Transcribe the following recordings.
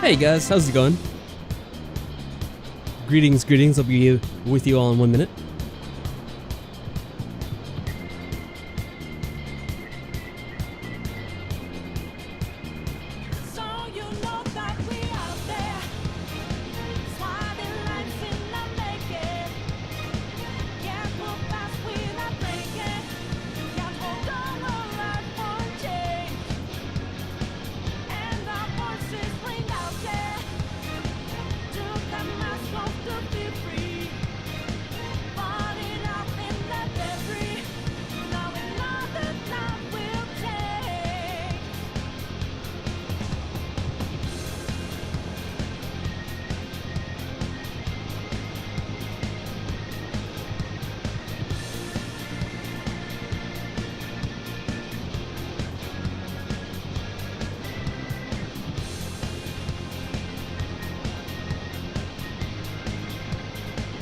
Hey guys, how's it going? Greetings, greetings. I'll be with you all in 1 minute.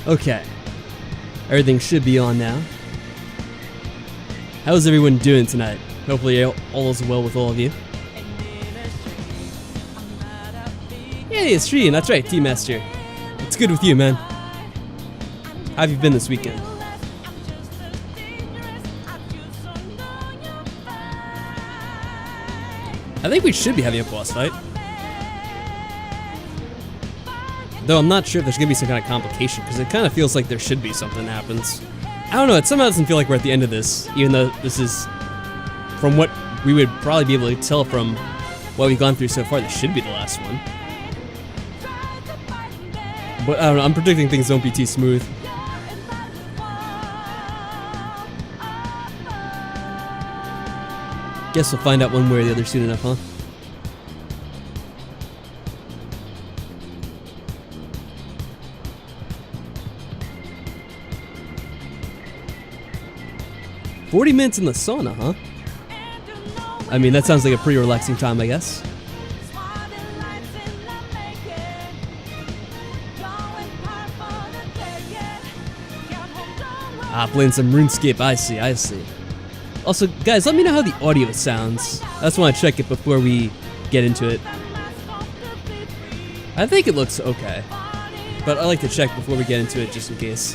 Okay, everything should be on now. How's everyone doing tonight? Hopefully all is well with all of you. Yeah, it's Stream, that's right, Team Master. It's good with you, man. How have you been this weekend? I think we should be having a boss fight. Though I'm not sure if there's gonna be some kind of complication, because it kind of feels like there should be something that happens. I don't know, it somehow doesn't feel like we're at the end of this, even though this is, from what we would probably be able to tell from what we've gone through so far, this should be the last one. But I don't know, I'm predicting things don't be too smooth. Guess we'll find out one way or the other soon enough, huh? "40 minutes in the sauna, huh?" I mean, that sounds like a pretty relaxing time, I guess. Ah, playing some RuneScape, I see, I see. Also, guys, let me know how the audio sounds. I just want to check it before we get into it. I think it looks okay, but I like to check before we get into it just in case.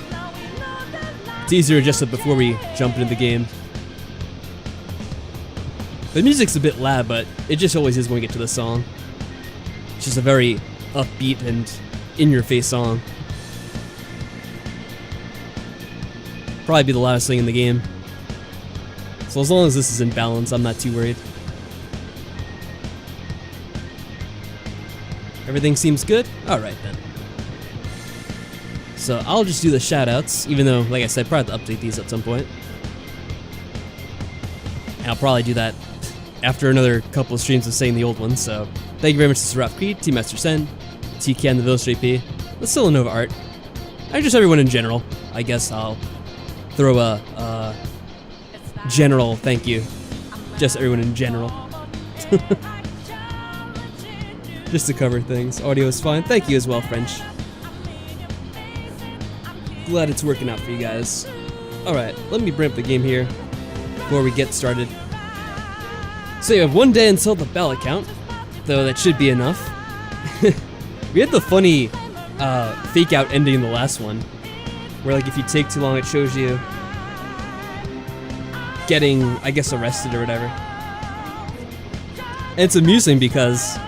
It's easier to adjust it before we jump into the game. The music's a bit loud, but it just always is when we get to the song. It's just a very upbeat and in-your-face song. Probably be the loudest thing in the game. So as long as this is in balance, I'm not too worried. Everything seems good? Alright then. So I'll just do the shoutouts, even though, like I said, probably have to update these at some point. And I'll probably do that after another couple of streams of saying the old ones, so thank you very much to Seraph Creed, Team Master Sen, TCan, the Village JP, the Silanova Art, and just everyone in general. I guess I'll throw a general thank you. Just everyone in general. Just to cover things. Audio is fine. Thank you as well, French. Glad it's working out for you guys. Alright, let me bring up the game here before we get started. So you have 1 day until the ballot count, though that should be enough. We had the funny fake out ending in the last one, where like if you take too long it shows you getting, I guess, arrested or whatever. And it's amusing because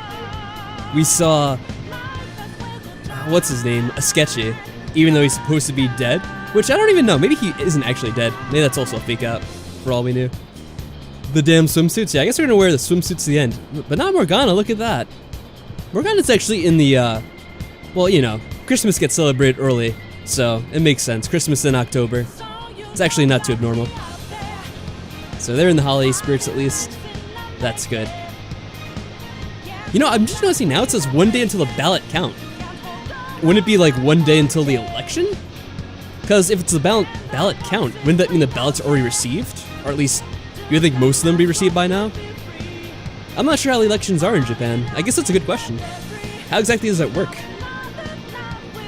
we saw, what's his name, a Sketchy, even though he's supposed to be dead, which I don't even know, maybe he isn't actually dead, maybe that's also a fake out, for all we knew. The damn swimsuits, yeah, I guess we're gonna wear the swimsuits to the end, but not Morgana, look at that. Morgana's actually in the, well, you know, Christmas gets celebrated early, so it makes sense, Christmas in October, it's actually not too abnormal. So they're in the holiday spirits at least, that's good. You know, I'm just noticing now it says 1 day until the ballot count. Wouldn't it be like 1 day until the election? Because if it's the ballot count, wouldn't that mean the ballots are already received? Or at least, you would think most of them be received by now? I'm not sure how the elections are in Japan. I guess that's a good question. How exactly does that work?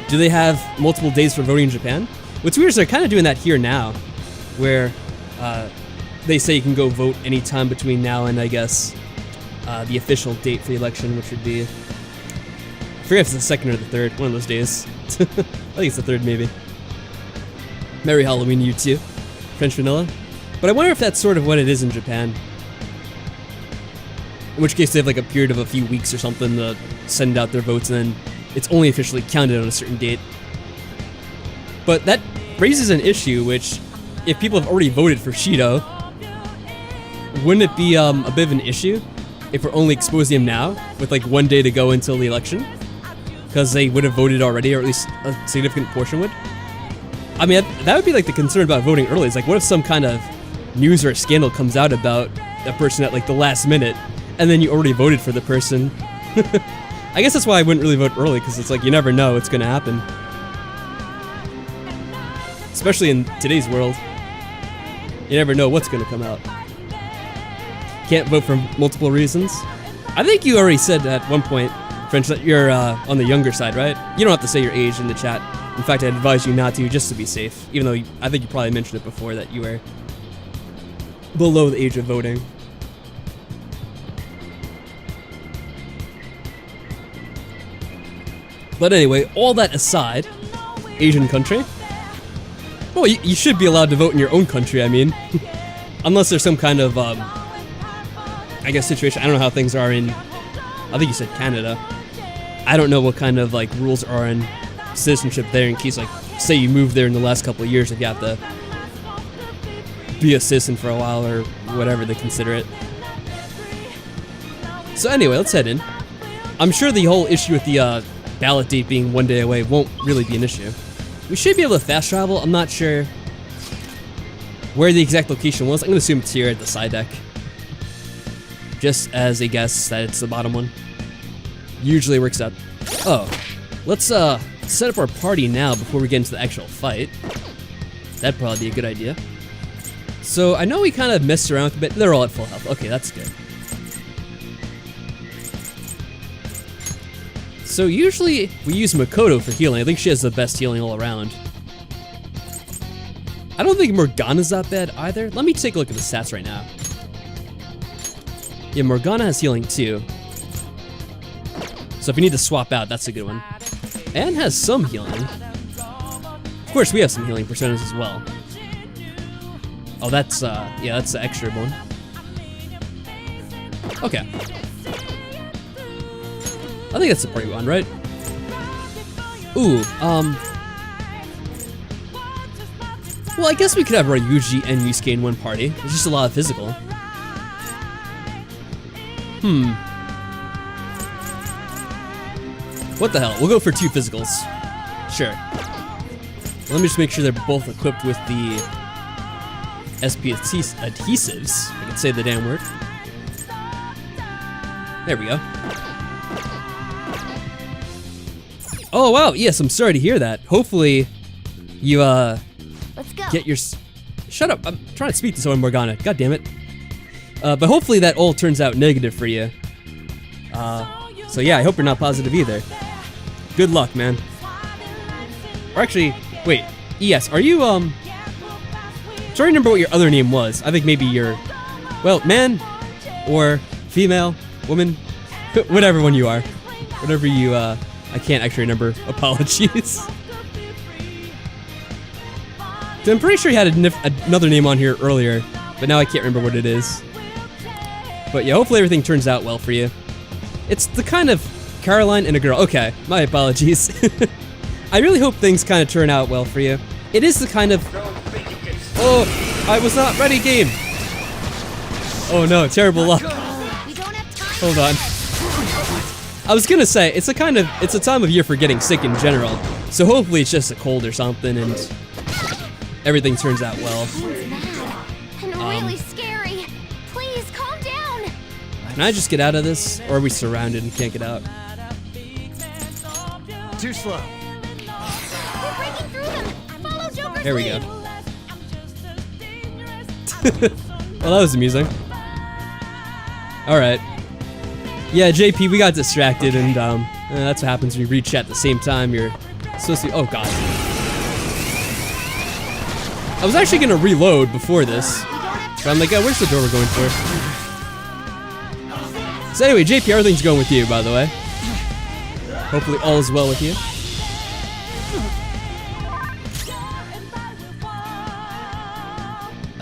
Do they have multiple days for voting in Japan? What's weird is they're kind of doing that here now, where they say you can go vote anytime between now and, I guess, the official date for the election, which would be I forget if it's the second or the third, one of those days. I think it's the third, maybe. Merry Halloween, you too. French vanilla. But I wonder if that's sort of what it is in Japan. In which case they have like a period of a few weeks or something to send out their votes, and then it's only officially counted on a certain date. But that raises an issue, which, if people have already voted for Shido, wouldn't it be a bit of an issue if we're only exposing him now, with like 1 day to go until the election? Because they would have voted already, or at least a significant portion would. I mean, that would be like the concern about voting early. It's like, what if some kind of news or scandal comes out about a person at like the last minute, and then you already voted for the person? I guess that's why I wouldn't really vote early, because it's like, you never know what's going to happen. Especially in today's world. You never know what's going to come out. Can't vote for multiple reasons. I think you already said at one point, French, that you're on the younger side, right? You don't have to say your age in the chat. In fact, I'd advise you not to, just to be safe. Even though I think you probably mentioned it before that you were below the age of voting. But anyway, all that aside, Asian country. Well, you should be allowed to vote in your own country, I mean. Unless there's some kind of, I guess, situation. I don't know how things are in, I think you said Canada. I don't know what kind of, like, rules are in citizenship there in case, like, say you moved there in the last couple of years, if you have to be a citizen for a while or whatever they consider it. So anyway, let's head in. I'm sure the whole issue with the ballot date being 1 day away won't really be an issue. We should be able to fast travel. I'm not sure where the exact location was. I'm going to assume it's here at the side deck. Just as a guess that it's the bottom one. Usually works out. Oh, let's set up our party now before we get into the actual fight. That'd probably be a good idea. So I know we kind of messed around with a bit. They're all at full health. Okay, that's good. So usually we use Makoto for healing. I think she has the best healing all around. I don't think Morgana's that bad either. Let me take a look at the stats right now. Yeah, Morgana has healing too. So if you need to swap out, that's a good one. And has some healing. Of course, we have some healing personas as well. Oh, that's, yeah, that's the extra one. Okay. I think that's the party one, right? Ooh, well, I guess we could have Ryuji and Yusuke in one party. It's just a lot of physical. What the hell? We'll go for 2 physicals. Sure. Let me just make sure they're both equipped with the SP adhesives. If I can say the damn word. There we go. Oh wow, yes, I'm sorry to hear that. Hopefully you Let's go. Get your shut up. I'm trying to speak to someone, Morgana. God damn it. But hopefully that all turns out negative for you. So yeah, I hope you're not positive either. Good luck, man. Or actually, wait. ES, are you trying to remember what your other name was. I think maybe you're, well, man or female, woman, whatever one you are. Whatever you I can't actually remember. Apologies. I'm pretty sure you had another name on here earlier, but now I can't remember what it is. But yeah, hopefully everything turns out well for you. It's the kind of Caroline and a girl. Okay, my apologies. I really hope things kind of turn out well for you. It is the kind of... Oh, I was not ready game. Oh no, terrible luck. Hold on. I was gonna say, it's a time of year for getting sick in general. So hopefully it's just a cold or something and everything turns out well. And really scary. Please calm down. Can I just get out of this? Or are we surrounded and can't get out? Too slow. We're breaking through them. Follow Joker's There we go. lead. Well, that was amusing. Alright. Yeah, JP, we got distracted and that's what happens when you read chat at the same time. You're supposed to... Oh god. I was actually gonna reload before this. But I'm like, oh, where's the door we're going for? So anyway, JP, everything's going with you, by the way. Hopefully all is well with you.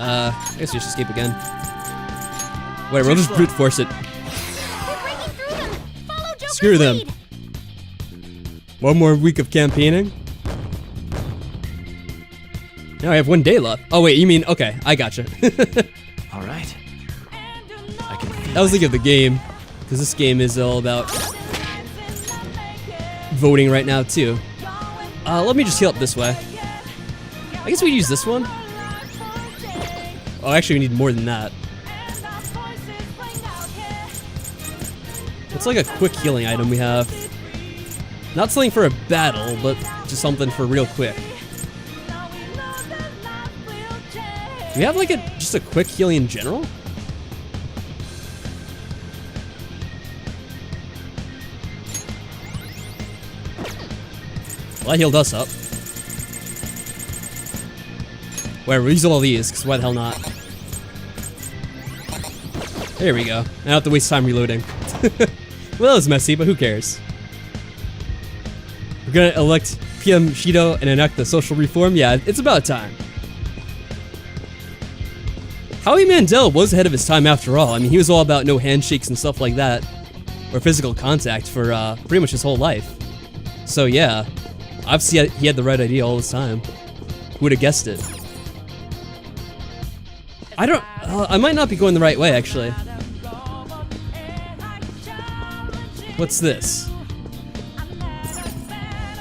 I guess we just escape again. Wait, we'll just brute force it. We're breaking through them. Follow Joker's Screw them. lead. One more week of campaigning. Now I have 1 day left. Oh wait, you mean, okay, I gotcha. All right. I can feel That was the of the game, because this game is all about voting right now too. Let me just heal up this way. I guess we use this one. Oh, actually we need more than that. It's like a quick healing item we have. Not something for a battle, but just something for real quick. Do we have like just a quick healing in general? Well, that healed us up. Whatever, we'll use all these, because why the hell not? There we go. I don't have to waste time reloading. Well, that was messy, but who cares? We're gonna elect PM Shido and enact the social reform? Yeah, it's about time. Howie Mandel was ahead of his time after all. I mean, he was all about no handshakes and stuff like that, or physical contact for pretty much his whole life. So yeah, obviously he had the right idea all this time. Who would have guessed it? I might not be going the right way, actually. What's this?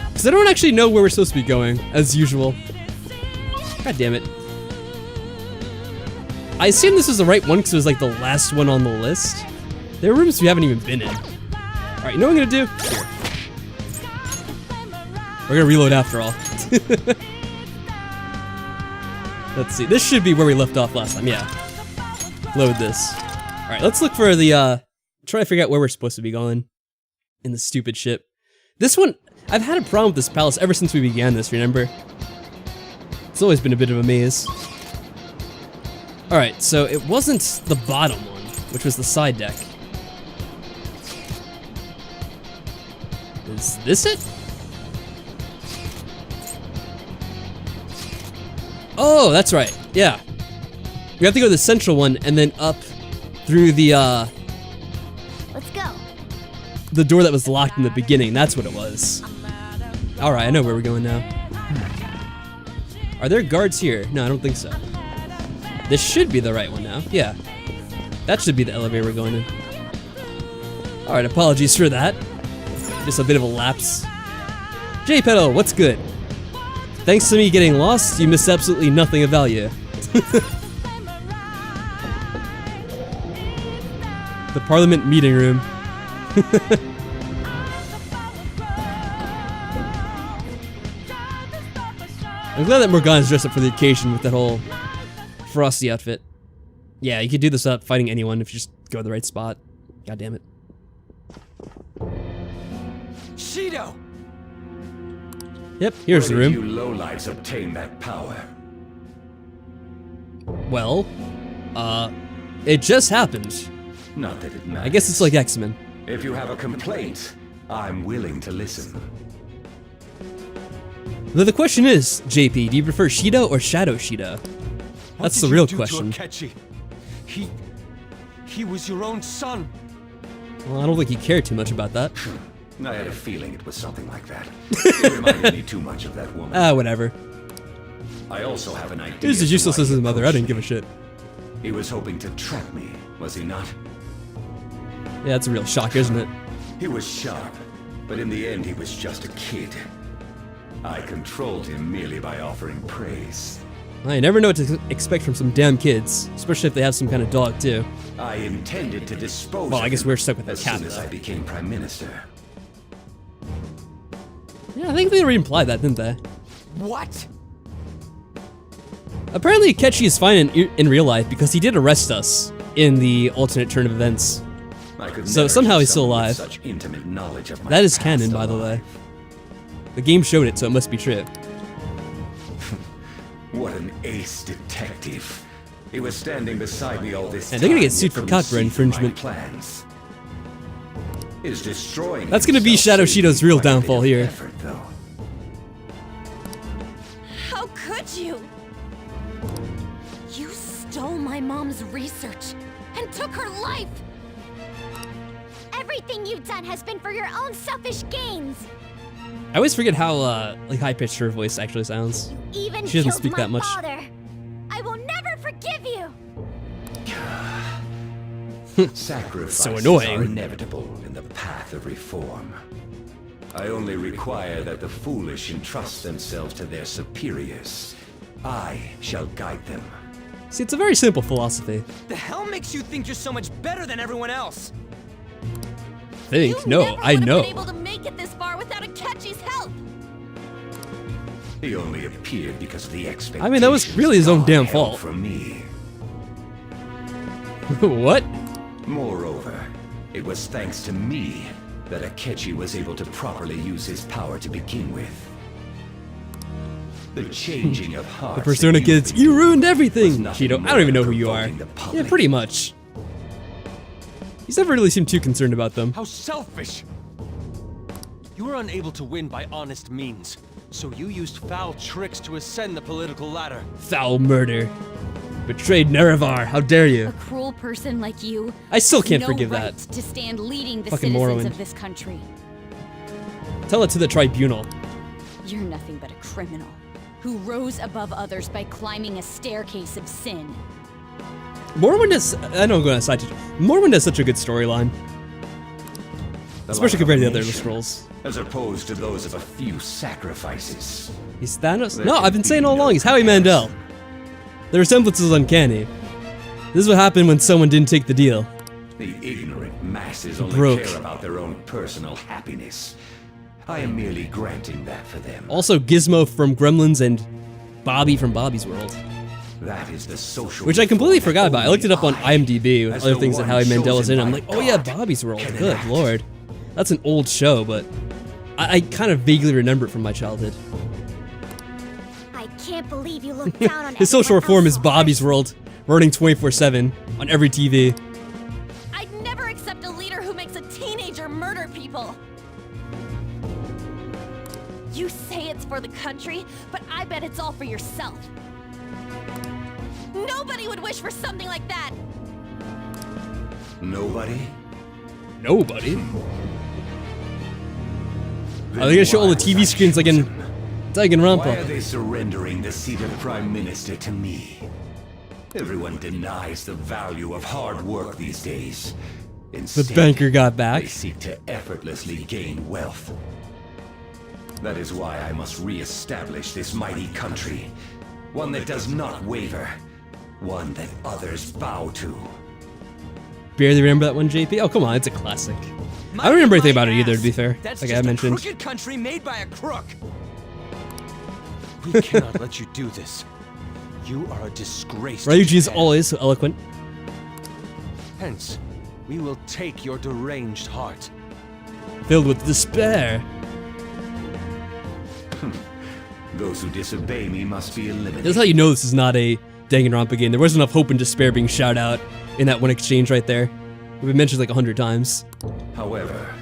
Because I don't actually know where we're supposed to be going, as usual. God damn it. I assume this was the right one because it was like the last one on the list. There are rooms we haven't even been in. Alright, you know what I'm gonna do? Here. We're gonna reload after all. Let's see, this should be where we left off last time, yeah. Load this. Alright, let's look for the, try to figure out where we're supposed to be going. In the stupid ship. This one, I've had a problem with this palace ever since we began this, remember? It's always been a bit of a maze. Alright, so it wasn't the bottom one, which was the side deck. Is this it? Oh, that's right, yeah. We have to go to the central one and then up through the, Let's go. the door that was locked in the beginning. That's what it was. Alright, I know where we're going now. Are there guards here? No, I don't think so. This should be the right one now. Yeah. That should be the elevator we're going in. Alright, apologies for that. Just a bit of a lapse. J-Pedal, what's good? Thanks to me getting lost, you missed absolutely nothing of value. The Parliament meeting room. I'm glad that Morgana's dressed up for the occasion with that whole frosty outfit. Yeah, you could do this up fighting anyone if you just go to the right spot. God damn it. Shido! Yep, here's the Where did room. you lowlights obtain that power? Well, it just happened. Not that it matters. I guess it's like X-Men. If you have a complaint, I'm willing to listen. Though the question is, JP, do you prefer Shido or Shadow Shido? That's the real question. He was your own son. Well, I don't think he cared too much about that. I had a feeling it was something like that. It reminded me too much of that woman. Ah, whatever. I also have an idea. He's as useless as his mother. I didn't give a shit. He was hoping to trap me, was he not? Yeah, that's a real shock, isn't it? He was sharp, but in the end he was just a kid. I controlled him merely by offering praise. I never know what to expect from some damn kids, especially if they have some kind of dog too. I intended to dispose Well, I of guess him we're stuck with that as cat, soon as though. I became prime minister. Yeah, I think they already implied that, didn't they? What? Apparently, Akechi is fine in real life because he did arrest us in the alternate turn of events. I could So never somehow keep he's still someone alive. with Such intimate knowledge of my That is past canon, by the way. alive. The game showed it, so it must be true. What an ace detective. He was standing beside me all this And they're gonna time, get sued yet for couldn't copyright see through my infringement. plans. is destroying. That's gonna be himself Shadow saving Shido's real quite a bit downfall of here. effort, though. How could you? You stole my mom's research and took her life. Everything you've done has been for your own selfish gains. I always forget how like high-pitched her voice actually sounds. You even She doesn't killed speak my that much. father. I will never forgive you. Sacrifices So annoying. are inevitable in the path of reform. I only require that the foolish entrust themselves to their superiors. I shall guide them. See, it's a very simple philosophy. The hell makes you think you're so much better than everyone else? Think? You No, never I would have know. been able to make it this far without Akechi's help. He only appeared because of the expectations I mean, that was really his own God damn held fault. from me. What? Moreover, it was thanks to me that Akechi was able to properly use his power to begin with. The changing of hearts. The Persona that kids, think you ruined was everything! nothing Shido, I more don't even know than who you are. provoking the Yeah, public. pretty much. He's never really seemed too concerned about them. How selfish! You were unable to win by honest means, so you used foul tricks to ascend the political ladder. Foul murder. Betrayed Nerevar, how dare A you? cruel person like you. I still has can't no forgive right that. to stand leading the Fucking citizens Morrowind. of this country. Tell it to the tribunal. You're nothing but a criminal who rose above others by climbing a staircase of sin. Morrowind has, I know I'm going to side tangent. Morrowind has such a good storyline. The Especially life of compared to a the other nation, Scrolls. as opposed to those of a few sacrifices. He's Thanos? There No, can I've been be saying all no along, he's Howie Mandel. comparison. The resemblance is uncanny. This is what happened when someone didn't take the deal. The ignorant masses only Broke. care about their own personal happiness. I am merely granting that for them. Also, Gizmo from Gremlins and Bobby from Bobby's World. That is the social Which I completely reform forgot about. I looked it up on only I, IMDb with as other the things that one Howie Mandel is in. chosen I'm by like, oh yeah, God, Bobby's World. can Good enact. lord. That's an old show, but I kind of vaguely remember it from my childhood. I can't believe you look down on His social everyone reform else is Bobby's so World, running 24/7 on every TV. hard. I'd never accept a leader who makes a teenager murder people. You say it's for the country, but I bet it's all for yourself. Nobody would wish for something like that. Nobody? Nobody. Are they gonna show all the TV screens like in Why are Danganronpa? they surrendering the seat of Prime Minister to me? Everyone denies the value of hard work these days. The Instead, banker got back. they seek to effortlessly gain wealth. That is why I must re-establish this mighty country. One that does not waver. One that others bow to. Barely remember that one, JP? Oh, come on, it's a classic. I don't remember anything about it either, to be fair. That's Like just I mentioned. a crooked country made by a crook. We cannot let you do this. You are a disgrace. to Ryuji is Japan. always so eloquent. Hence, we will take your deranged heart. Filled with despair. Those who disobey me must be eliminated. That's how you know this is not a Danganronpa game. There wasn't enough hope and despair being shouted out in that one exchange right there. We've been mentioned like 100 times. However,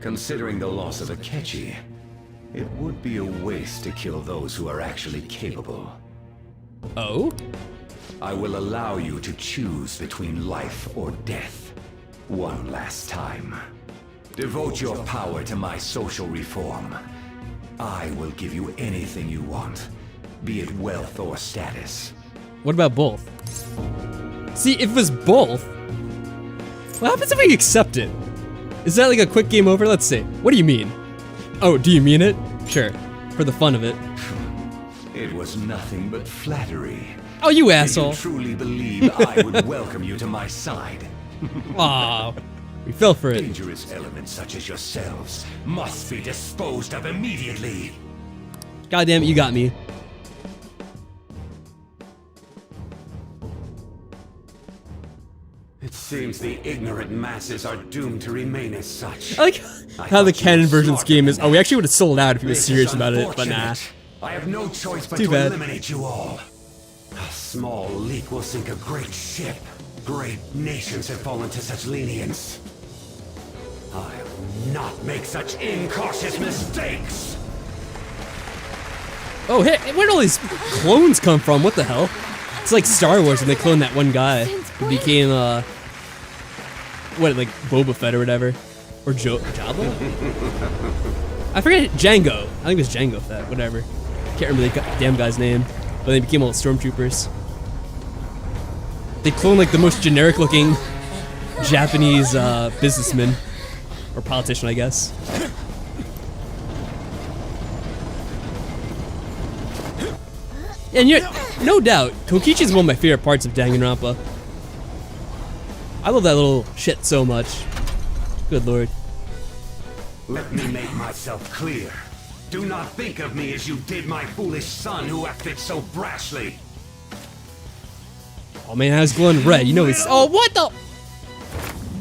considering the loss of Akechi, it would be a waste to kill those who are actually capable. Oh? I will allow you to choose between life or death. One last time. Devote your power to my social reform. I will give you anything you want, be it wealth or status. What about both? See, if it was both, what happens if we accept it? Is that like a quick game over? Let's see. What do you mean? Oh, do you mean it? Sure. For the fun of it. It was nothing but flattery. Oh, you Did asshole. you truly believe I would welcome you to my side? Aw. We fell for it. Dangerous elements such as yourselves must be disposed of immediately. God damn it, you got me. It seems the ignorant masses are doomed to remain as such. I like how the canon version's game is, oh, we actually would have sold out if he was This serious is about it, but nah. unfortunate. I have no choice but Too to bad. eliminate you all. A small leak will sink a great ship. Great nations have fallen to such lenience. I not make such incautious mistakes! Oh, hey, where'd all these clones come from? What the hell? It's like Star Wars when they cloned that one guy who became, what, like Boba Fett or whatever? Or Jabba? I forget, Jango. I think it was Jango Fett, whatever. Can't remember the damn guy's name, but they became all stormtroopers. They cloned like the most generic looking Japanese businessman. Or politician, I guess. And you're, no doubt, Kokichi is one of my favorite parts of Danganronpa. I love that little shit so much. Good lord. Let me make myself clear. Do not think of me as you did my foolish son who acted so brashly. Oh man, I was glowing red. You know he's. Oh, what the?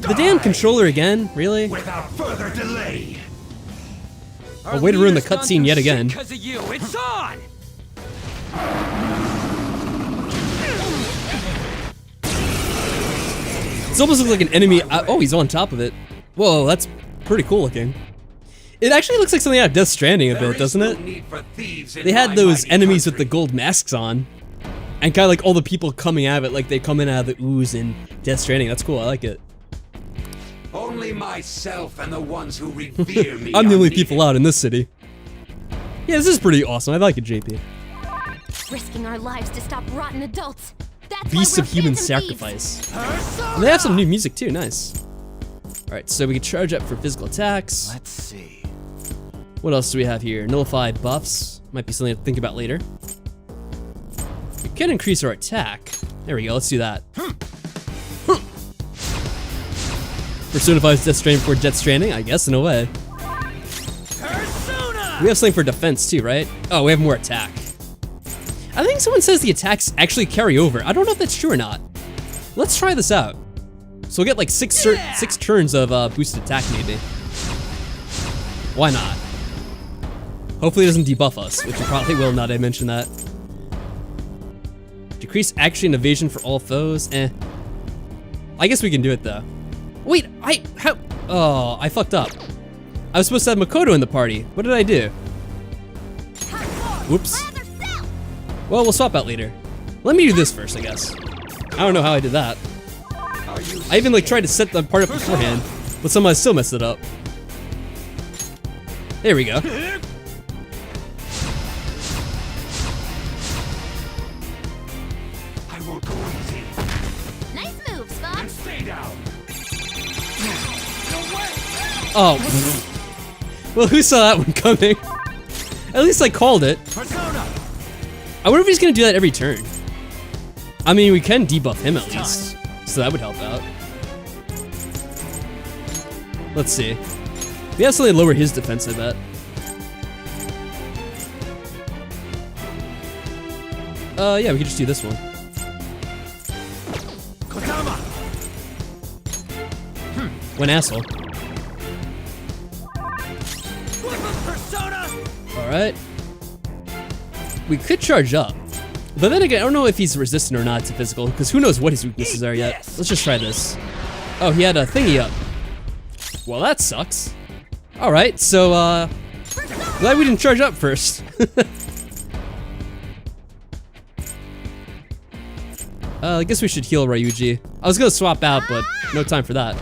The damn controller again? Really? Without further delay. Oh, way to ruin the cutscene yet again. Because of you, it's on. It almost looks like an enemy. Oh, he's on top of it. Whoa, that's pretty cool looking. It actually looks like something out of Death Stranding a bit, doesn't it? They had those enemies with the gold masks on. And kind of like all the people coming out of it, like they come in out of the ooze in Death Stranding. That's cool, I like it. Only myself and the ones who revere me. I'm the only people out in this city. Yeah, this is pretty awesome. I like it, JP. Risking our lives to stop rotten adults. That's Beasts why of we're Human phantom thieves. Sacrifice. And they have some new music too, nice. Alright, so we can charge up for physical attacks. Let's see. What else do we have here? Nullify buffs. Might be something to think about later. We can increase our attack. There we go, let's do that. Personifies Death Stranding for Death Stranding, I guess, in a way. We have something for defense too, right? Oh, we have more attack. I think someone says the attacks actually carry over. I don't know if that's true or not. Let's try this out. So we'll get like six turns of boosted attack maybe. Why not? Hopefully it doesn't debuff us, which it probably will now that I mention that. Decrease action and evasion for all foes, I guess we can do it though. Wait, oh, I fucked up. I was supposed to have Makoto in the party. What did I do? Whoops. Well, we'll swap out later. Let me do this first, I guess. I don't know how I did that. I even like tried to set the part up beforehand, but somehow I still messed it up. There we go. I won't go easy. Nice moves, Fox. Stay down. Oh. Well, who saw that one coming? At least I called it. I wonder if he's gonna do that every turn. I mean, we can debuff him at least, so that would help out. Let's see. We have something to lower his defense, I bet. Yeah, we could just do this one. One asshole. Alright. We could charge up. But then again, I don't know if he's resistant or not to physical, because who knows what his weaknesses are yet. Let's just try this. Oh, he had a thingy up. Well, that sucks. Alright, so, glad we didn't charge up first. I guess we should heal Ryuji. I was gonna swap out, but no time for that.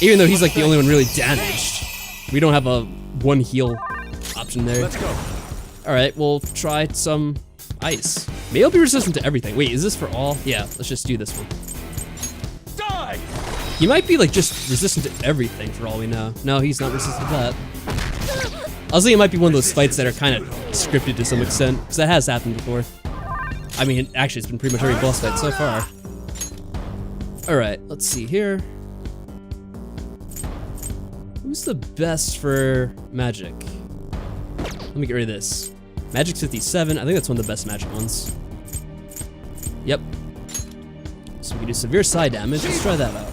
Even though he's like the only one really damaged. We don't have a one heal option there. Let's go. Alright, we'll try some ice. Maybe he'll be resistant to everything. Wait, is this for all? Yeah, let's just do this one. Die! He might be like just resistant to everything for all we know. No, he's not resistant to that. I was thinking it might be one of those fights that are kind of scripted to some extent, because that has happened before. I mean, actually, it's been pretty much every boss fight so far. Alright, let's see here. Who's the best for magic? Let me get rid of this. Magic's 57. I think that's one of the best magic ones. Yep. So we can do severe side damage. Let's try that out.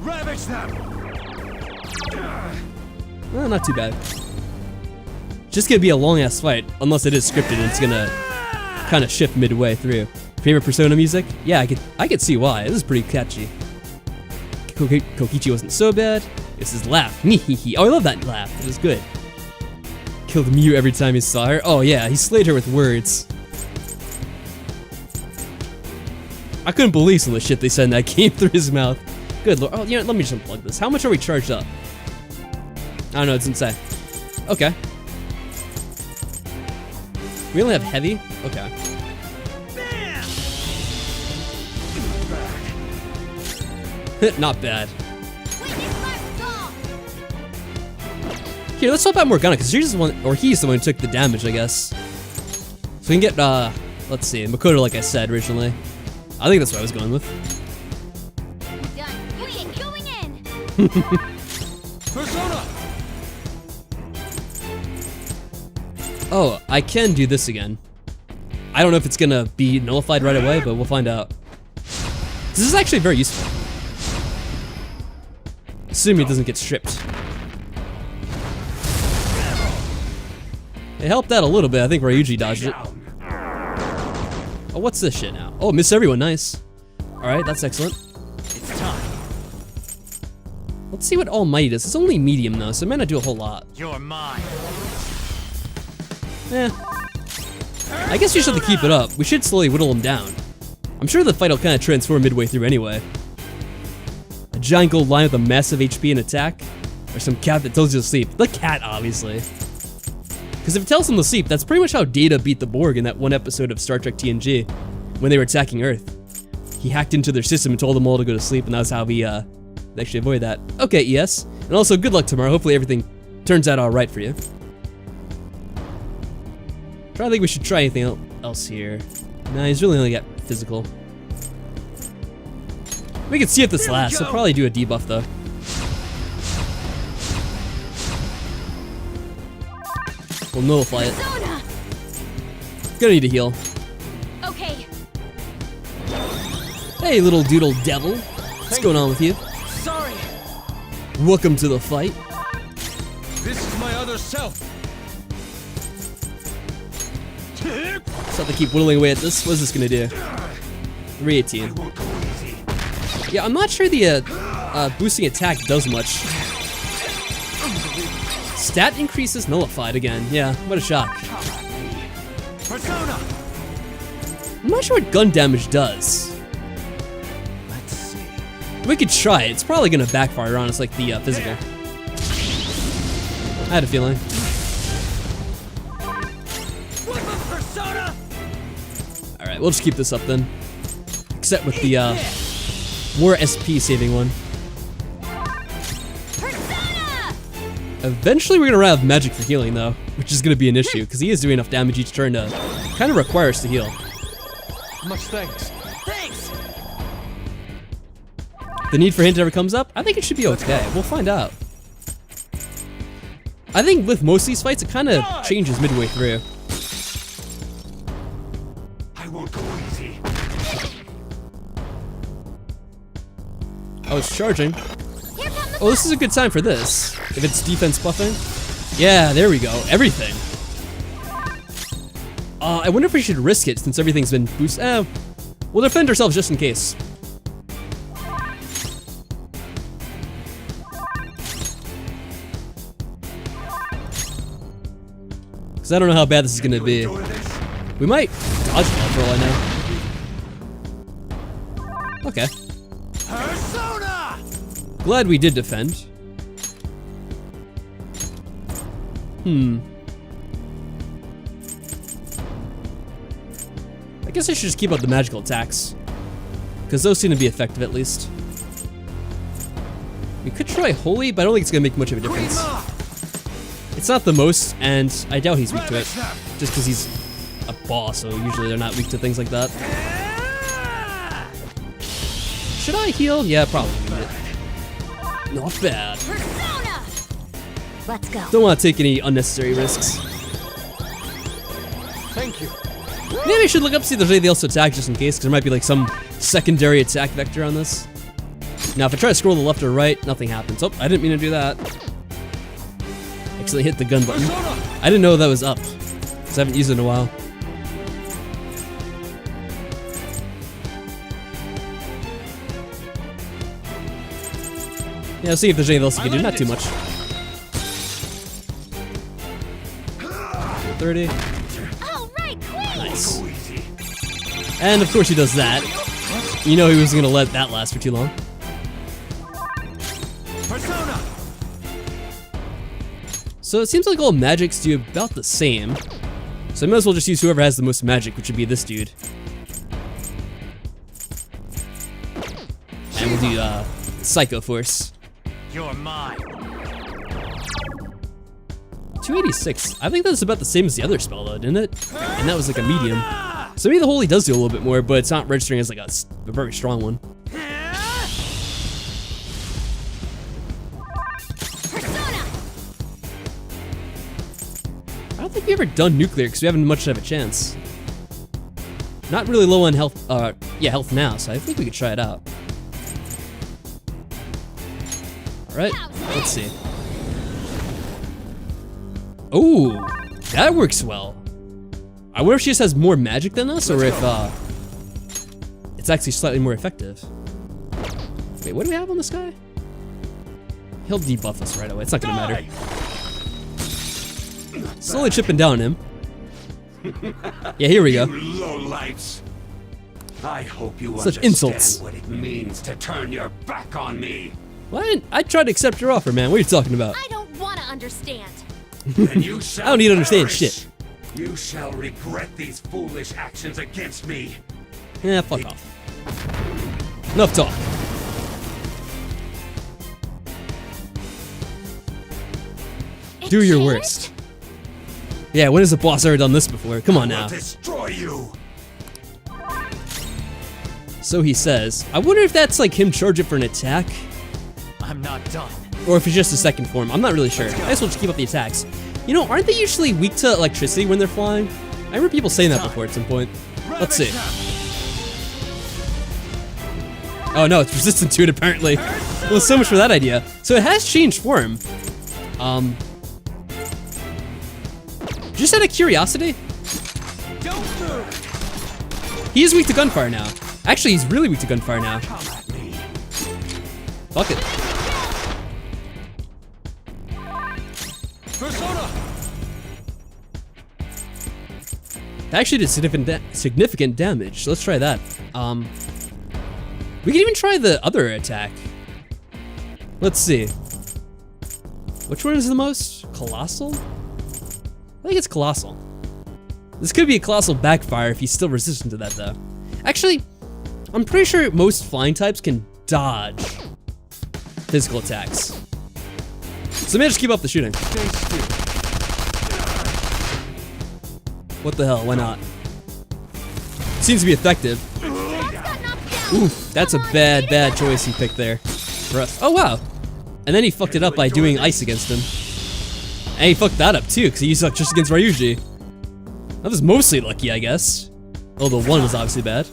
Ravage them! Well, not too bad. Just gonna be a long ass fight, unless it is scripted and it's gonna kind of shift midway through. Favorite Persona music? Yeah, I could see why. This is pretty catchy. Kokichi wasn't so bad. It's his laugh. Oh, I love that laugh. It was good. Killed Miu every time he saw her. Oh yeah, he slayed her with words. I couldn't believe some of the shit they said and that came through his mouth. Good lord. Oh, you know, let me just unplug this. How much are we charged up? I don't know, it's insane. Okay. We only have heavy? Okay. Not bad. Here, let's swap out Morgana, because she's the one, or he's the one who took the damage, I guess. So we can get, let's see, Makoto, like I said originally. I think that's what I was going with. Done. We ain't going in. Persona! Oh, I can do this again. I don't know if it's gonna be nullified right away, but we'll find out. This is actually very useful. Assuming it doesn't get stripped. It helped out a little bit. I think Ryuji dodged it. Oh, what's this shit now? Oh, miss everyone. Nice. Alright, that's excellent. It's time. Let's see what Almighty does. It's only medium though, so it might not do a whole lot. You're mine. Eh. I guess we should have to keep it up. We should slowly whittle him down. I'm sure the fight will kind of transform midway through anyway. A giant gold lion with a massive HP and attack? Or some cat that tells you to sleep. The cat, obviously. Because if it tells him to sleep, that's pretty much how Data beat the Borg in that one episode of Star Trek TNG, when they were attacking Earth. He hacked into their system and told them all to go to sleep, and that was how he actually avoided that. Okay, ES. And also, good luck tomorrow. Hopefully everything turns out alright for you. I don't think we should try anything else here. Nah, he's really only got physical. We can see if this lasts. We'll probably do a debuff though. We'll nullify it. Persona! Gonna need to heal. Okay. Hey, little doodle devil. What's going on with you? Sorry! Welcome to the fight. This is my other self! Just have to keep whittling away at this. What is this gonna do? 318. Yeah, I'm not sure the boosting attack does much. Stat increases nullified again. Yeah, what a shock. Persona! I'm not sure what gun damage does. Let's see. We could try it. It's probably gonna backfire on us like the physical. I had a feeling. Persona! Alright, we'll just keep this up then. Except with the more SP saving one. Persona! Eventually we're gonna run out of magic for healing though, which is gonna be an issue, because he is doing enough damage each turn to kind of require us to heal. Much thanks. Thanks! The need for hint ever comes up? I think it should be okay. We'll find out. I think with most of these fights, it kind of changes midway through. I won't go easy. Oh, it's charging. Here come the Oh, this is a good time for this. If it's defense buffing. Yeah, there we go. Everything. I wonder if we should risk it since everything's been boosted. We'll defend ourselves just in case. Because I don't know how bad this is going to be. We might dodge that for all I know. Okay. Persona! Glad we did defend. I guess I should just keep up the magical attacks. Because those seem to be effective at least. We could try Holy, but I don't think it's going to make much of a difference. It's not the most, and I doubt he's weak to it. Just because he's a boss, so usually they're not weak to things like that. Should I heal? Yeah, probably need it. Not bad. Persona! Let's go. Don't want to take any unnecessary risks. Thank you. Maybe I should look up, see if there's anything else to attack just in case, because there might be like some secondary attack vector on this. Now, if I try to scroll to the left or right, nothing happens. Oh, I didn't mean to do that. Actually hit the gun button. I didn't know that was up, because I haven't used it in a while. Yeah, let's see if there's anything else you can do. Not too much. 30. All right, quick! Nice. And of course he does that. You know he wasn't gonna let that last for too long. Persona! So it seems like all magics do about the same. So I might as well just use whoever has the most magic, which would be this dude. And we'll do Psycho Force. You're mine. 286. I think that's about the same as the other spell though, didn't it? And that was like a medium. So maybe the holy does do a little bit more, but it's not registering as like a very strong one. Persona! I don't think we've ever done nuclear because we haven't much of a chance. Not really low on health, yeah, health now, so I think we could try it out. Alright, let's see. Oh, that works well. I wonder if she just has more magic than us, or if it's actually slightly more effective. Wait, what do we have on this guy? He'll debuff us right away. It's not gonna matter. Slowly chipping down him. Yeah, here we go. You lowlifes. I hope you Such understand insults. what it means to turn your back on me. What? I tried to accept your offer, man. What are you talking about? I don't want to understand. Then you shall I don't need to understand perish. shit. You shall regret these foolish actions against me. Yeah, fuck off. Enough talk. Do your worst. Yeah, when has a boss ever done this before? Come on I will now. destroy you. So he says. I wonder if that's like him charging for an attack, I'm not done. or if it's just a second form. I'm not really sure. I guess we'll just keep up the attacks. You know, aren't they usually weak to electricity when they're flying? I remember people saying that before at some point. Let's see. Oh no, it's resistant to it apparently. Well, so much for that idea. So it has changed form. Just out of curiosity, Don't move. he is weak to gunfire now. Actually, he's really weak to gunfire now. Come at me. Fuck it. Persona! That actually did significant damage. So let's try that. We can even try the other attack. Let's see. Which one is the most? Colossal? I think it's Colossal. This could be a Colossal backfire if he's still resistant to that though. Actually, I'm pretty sure most flying types can dodge physical attacks. So maybe just keep up the shooting. Stay still. What the hell, why not? Seems to be effective. Oof, that's a bad choice he picked there. For us. Oh wow. And then he fucked it up by doing ice against him. And he fucked that up too, because he used it just against Ryuji. That was mostly lucky, I guess. Oh, the one was obviously bad.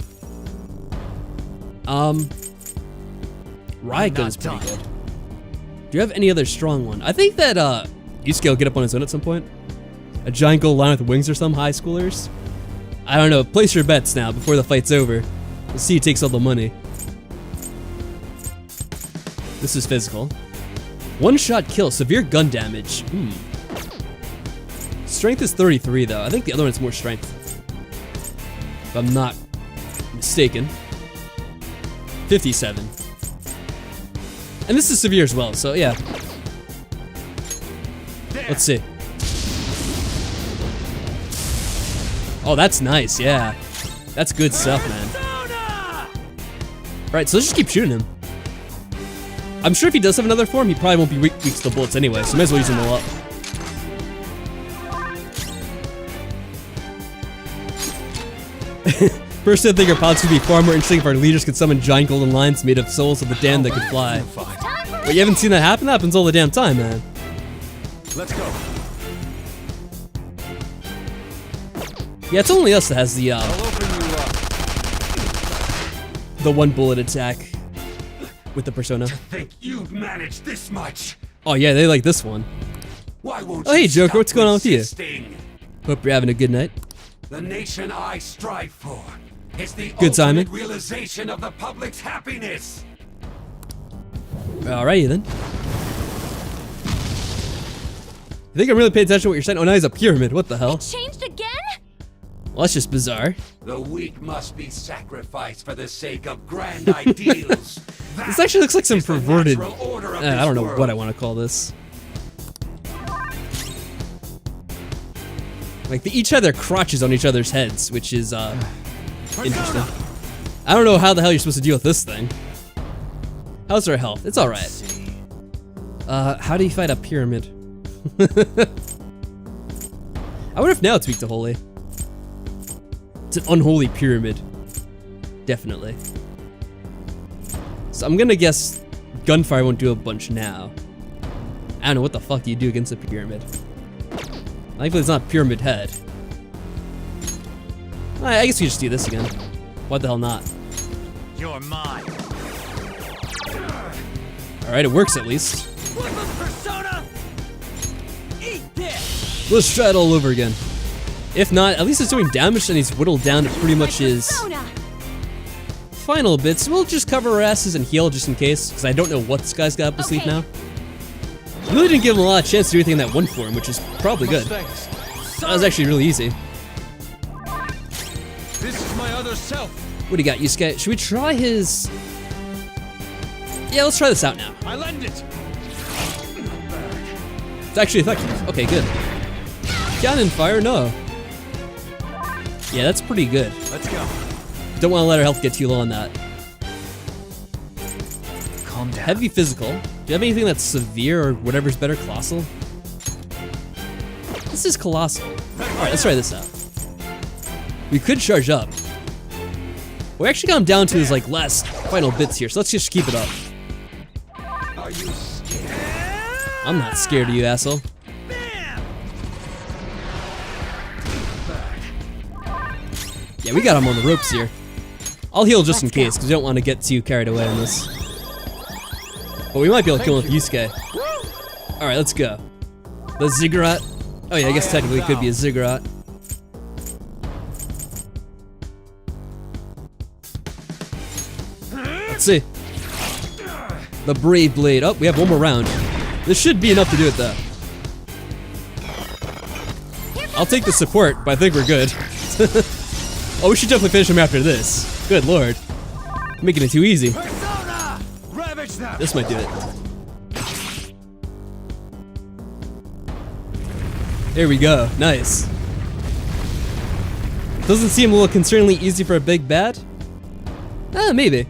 Riot Gun is pretty good. Do you have any other strong one? I think that Yusuke will get up on his own at some point. A giant gold lion with wings or some high schoolers. I don't know, place your bets now before the fight's over. We'll see who takes all the money. This is physical. One shot kill, severe gun damage. Strength is 33 though. I think the other one's more strength. If I'm not mistaken. 57. And this is severe as well, so yeah. Let's see. Oh, that's nice, yeah. That's good stuff, man. Alright, so let's just keep shooting him. I'm sure if he does have another form, he probably won't be weak to the bullets anyway, so might as well use them all up. First, I think our pilots would be far more interesting if our leaders could summon giant golden lions made of souls of the damned that could fly. But you haven't seen that happen? That happens all the damn time, man. Let's go. Yeah, it's only us that has the I'll open you up. the one bullet attack with the persona. Think you've managed this much? Oh yeah, they like this one. Why won't Oh, hey, you Joker, stop what's going on with you? resisting? Hope you're having a good night. The nation I strive for is the Good timing. ultimate realization of the public's happiness. Alrighty then. You think I'm really paying attention to what you're saying? Oh, now he's a pyramid. What the hell? It changed again? Well, that's just bizarre. The weak must be sacrificed for the sake of grand ideals. This actually looks like some perverted. natural order of I don't know this what I world. want to call this. Like they each have their crotches on each other's heads, which is interesting. I don't know how the hell you're supposed to deal with this thing. How's her health? It's all right. How do you fight a pyramid? I wonder if now it's weak to holy. It's an unholy pyramid. Definitely. So I'm gonna guess gunfire won't do a bunch now. I don't know what the fuck do you do against a pyramid. Thankfully it's not a pyramid head. I guess we just do this again. What the hell not? You're mine. Alright, it works at least. Persona! Eat this! Let's try it all over again. If not, at least it's doing damage and he's whittled down to pretty much his Persona! final bits. We'll just cover our asses and heal just in case, because I don't know what this guy's got up his sleeve now. Really didn't give him a lot of chance to do anything in that one form, which is probably good. Thanks. That was actually really easy. This is my other self. What do you got, Yusuke? Should we try his... Yeah, let's try this out now. I lend it. It's actually effective. Okay, good. Cannon fire? No. Yeah, that's pretty good. Let's go. Don't want to let our health get too low on that. Calm down. Heavy physical. Do you have anything that's severe or whatever's better? Colossal? This is colossal. Alright, let's try this out. We could charge up. We actually got him down to his like last final bits here, so let's just keep it up. Are you scared? I'm not scared of you, asshole. Yeah, we got him on the ropes here. I'll heal just in case, because we don't want to get too carried away on this. But we might be able to kill him with Yusuke. Alright, let's go. The ziggurat. Oh yeah, I guess technically it could be a ziggurat. Let's see. The Brave Blade. Oh, we have one more round. This should be enough to do it though. I'll take the support, but I think we're good. Oh, we should definitely finish him after this. Good lord. Making it too easy. Persona! Ravage them! This might do it. There we go. Nice. Doesn't seem a little concerningly easy for a big bad? Maybe.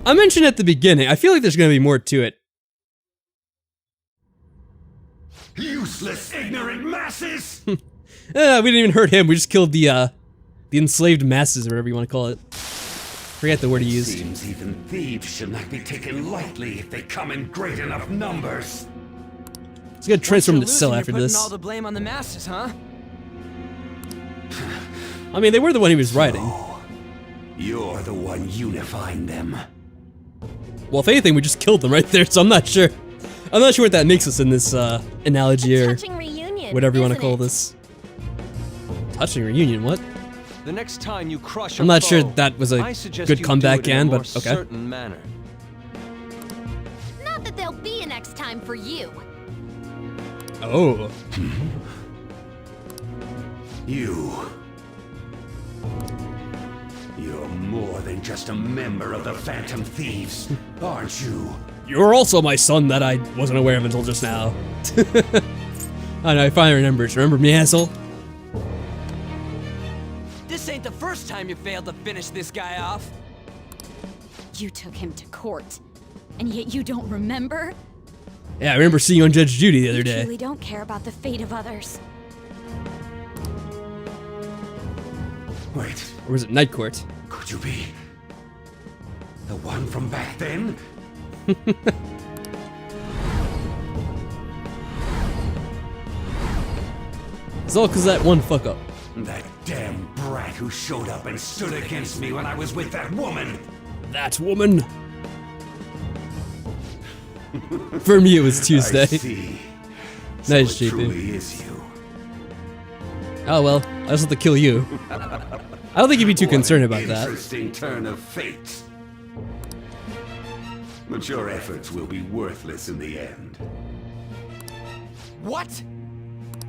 I mentioned at the beginning, I feel like there's gonna be more to it. Useless, ignorant masses! We didn't even hurt him, we just killed the enslaved masses, or whatever you want to call it. Forget the word he used. Seems even thieves should not be taken lightly if they come in great enough numbers. He's gonna transform into You're Cell losing, after you're putting this. all the blame on the masses, huh? I mean, they were the one he was riding. You're the one unifying them. Well, if anything, we just killed them right there, so I'm not sure. I'm not sure what that makes us in this analogy or Touching reunion, whatever you want to isn't call it? this. Touching reunion, what? The next time you crush I'm a not sure foe, that was a I suggest good you comeback do it in a and, more but okay. certain manner. Not that there'll be a next time for you. Oh. You're more than just a member of the Phantom Thieves, aren't you? You're also my son that I wasn't aware of until just now. I know, I finally remembered. Remember me, asshole? This ain't the first time you failed to finish this guy off. You took him to court, and yet you don't remember? Yeah, I remember seeing you on Judge Judy the other You day. truly don't care about the fate of others. Wait, Or was it Night Court? could you be the one from back then? It's all because of that one fuck up. That damn brat who showed up and stood against me when I was with that woman. That woman. For me, it was Tuesday. I see. Nice, so it JP. truly is you. Oh well, I just have to kill you. I don't think you'd be too What an concerned about that. Interesting turn of fate. But your efforts will be worthless in the end. What?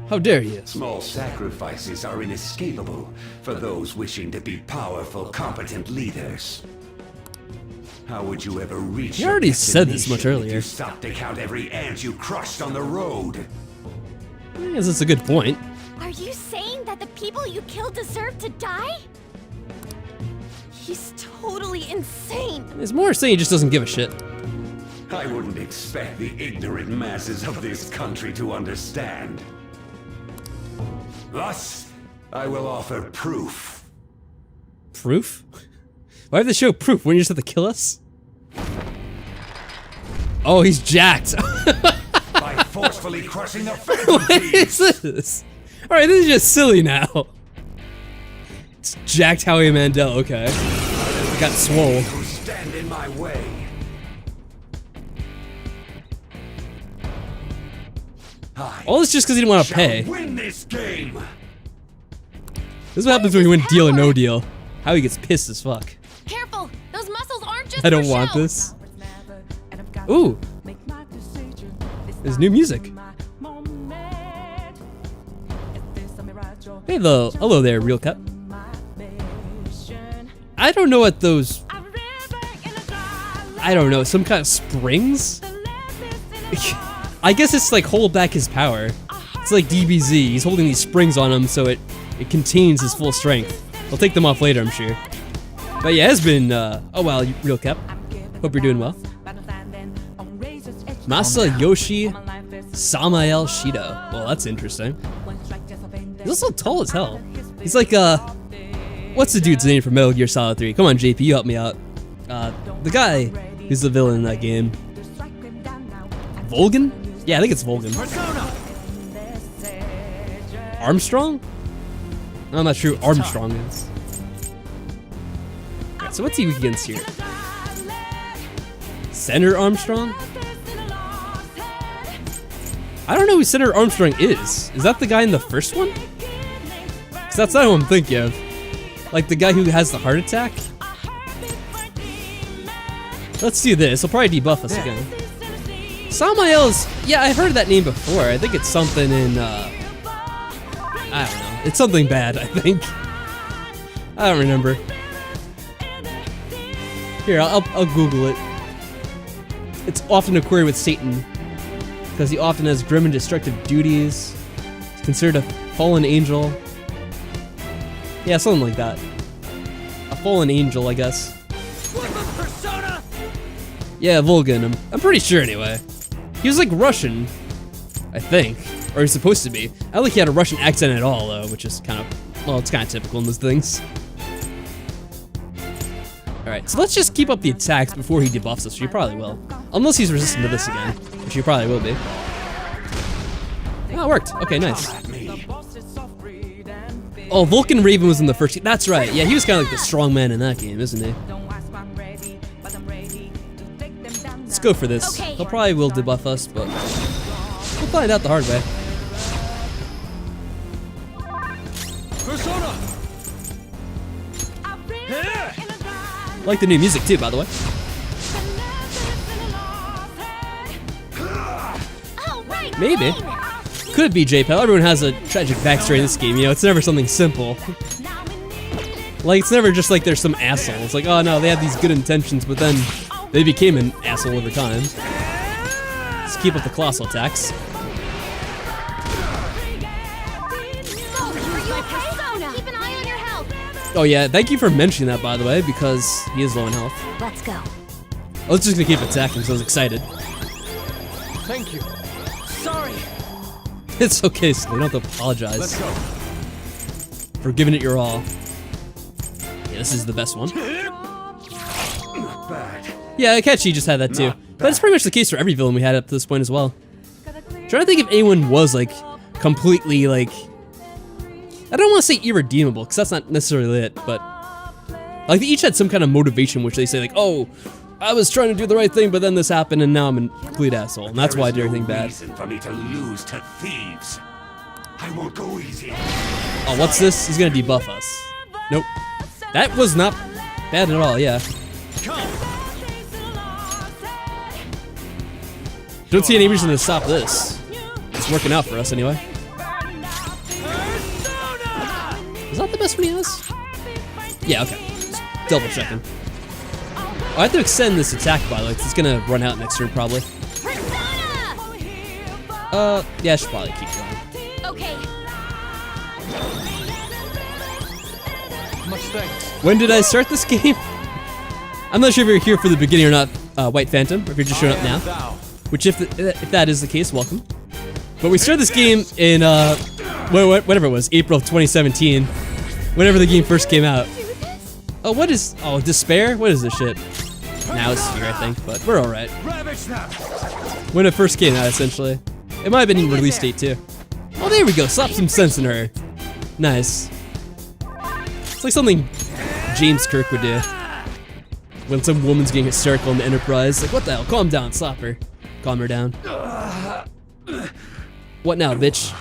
How dare you? Small sacrifices are inescapable for those wishing to be powerful, competent leaders. How would you ever reach You already said this much destination if earlier. you stopped to count every ant you crushed on the road? I guess that's a good point. Are you saying that the people you killed deserve to die? He's totally insane. It's more saying he just doesn't give a shit. I wouldn't expect the ignorant masses of this country to understand. Thus, I will offer proof. Proof? Why have to show proof? Wouldn't you just have to kill us? Oh, he's jacked. By forcefully crushing the What phantom is this? Alright, this is just silly now. It's jacked Howie Mandel, okay. It got swole. who stand in my way. All this just because he didn't want to Shall pay. win this game. This is what happens when you win Deal or No Deal. Howie gets pissed as fuck. Careful! Those muscles aren't just I don't for want show. this. Ooh, there's new music. Hey, hello there, Real Cut. I don't know what those. I don't know, some kind of springs? I guess it's like hold back his power. It's like DBZ. He's holding these springs on him so it contains his full strength. I'll take them off later, I'm sure. But yeah, it's been oh well, Real Cap. Hope you're doing well. Masayoshi Samael Shido. Well, that's interesting. He's also tall as hell. He's like what's the dude's name from Metal Gear Solid 3? Come on, JP, you help me out. The guy who's the villain in that game. Volgan? Yeah, I think it's Volgan. Armstrong? I'm not sure who Armstrong is. Alright, so what's he weak against here? Senator Armstrong? I don't know who Senator Armstrong is. Is that the guy in the first one? Because that's not who I'm thinking of. Like the guy who has the heart attack? Let's do this. He'll probably debuff us again. Samael's, yeah, I heard that name before. I think it's something in, I don't know. It's something bad, I think. I don't remember. Here, I'll Google it. It's often equated with Satan, because he often has grim and destructive duties. He's considered a fallen angel. Yeah, something like that. A fallen angel, I guess. Yeah, Volgan. I'm pretty sure anyway. He was like Russian, I think, or he's supposed to be. I don't think he had a Russian accent at all, though, which is kind of, well, it's kind of typical in those things. All right, so let's just keep up the attacks before he debuffs us, which he probably will, unless he's resistant to this again, which he probably will be. Oh, it worked. Okay, nice. Oh, Vulcan Raven was in the first. That's right. Yeah, he was kind of like the strong man in that game, isn't he? Let's go for this. Okay. He'll probably will debuff us, but we'll find out the hard way. Persona! I like the new music too, by the way. Oh, right, Maybe. Rain. Could be J-Pel. Everyone has a tragic backstory in this game, you know, it's never something simple. Like, it's never just like there's some asshole. It's like, oh no, they had these good intentions, but then they became an asshole over time. Let's keep up the colossal attacks. Keep an eye on your health. Oh yeah, thank you for mentioning that, by the way, because he is low in health. Let's go. I was just gonna keep attacking because I was excited. Thank you. Sorry. It's okay, so you don't have to apologize. Let's go. For giving it your all. Yeah, this is the best one. Not bad. Yeah, Akechi just had that too. But it's pretty much the case for every villain we had up to this point as well. I'm trying to think if anyone was like completely like, I don't want to say irredeemable because that's not necessarily it, but like they each had some kind of motivation which they say like, oh, I was trying to do the right thing, but then this happened and now I'm a complete asshole, and that's why I did everything bad. Reason for me to lose to thieves. I won't go easy. Oh, what's this? He's gonna debuff us. Nope. That was not bad at all, yeah. Don't see any reason to stop this. It's working out for us anyway. Is that the best one he has? Yeah, okay. Just double checking. Oh, I have to extend this attack by like it's gonna run out next turn probably. Yeah, I should probably keep going. Okay. Much thanks. When did I start this game? I'm not sure if you're here for the beginning or not, White Phantom, or if you're just showing up now. Which, if that is the case, welcome. But we started this game in, whatever it was, April of 2017. Whenever the game first came out. Oh, what is, oh, Despair? What is this shit? Now it's Sphere, I think, but we're alright. When it first came out, essentially. It might have been in release date, too. Oh, there we go, slap some sense in her. Nice. It's like something James Kirk would do. When some woman's getting hysterical in the Enterprise. Like, what the hell? Calm down, slap her. Calm her down. What now, bitch?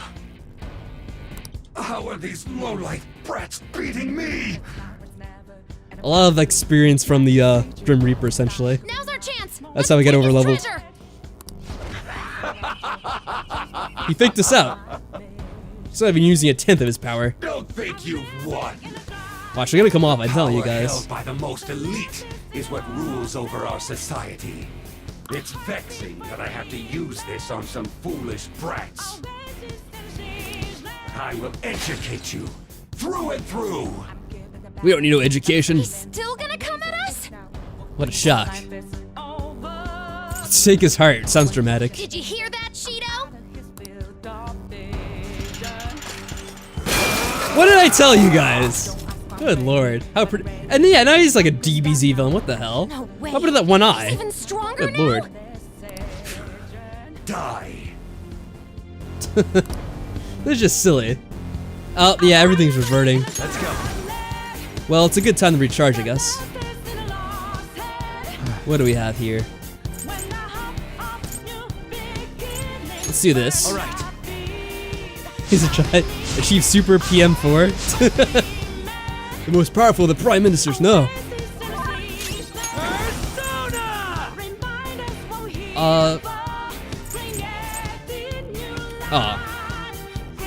How are these lowlife brats beating me? A lot of experience from the Grim Reaper, essentially. Now's our chance. That's how we get over leveled. He faked us out. He's not even using 1/10 of his power. Don't think you've won. Watch, they're gonna come off, I'm telling you Power guys. held by the most elite is what rules over our society. It's vexing that I have to use this on some foolish brats. I will educate you through and through. We don't need no education. Still gonna come at us? What a shock. Let's take his heart. Sounds dramatic. Did you hear that, Cheeto? What did I tell you guys? Good lord. How pretty. And yeah, now he's like a DBZ villain. What the hell? No way. What about that one eye? He's even stronger Good now? lord. Die. This is just silly. Oh, yeah, everything's reverting. Let's go. Well, it's a good time to recharge, I guess. What do we have here? Let's do this. All right. He's a try. Achieve Super PM4. The most powerful of the Prime Ministers, no.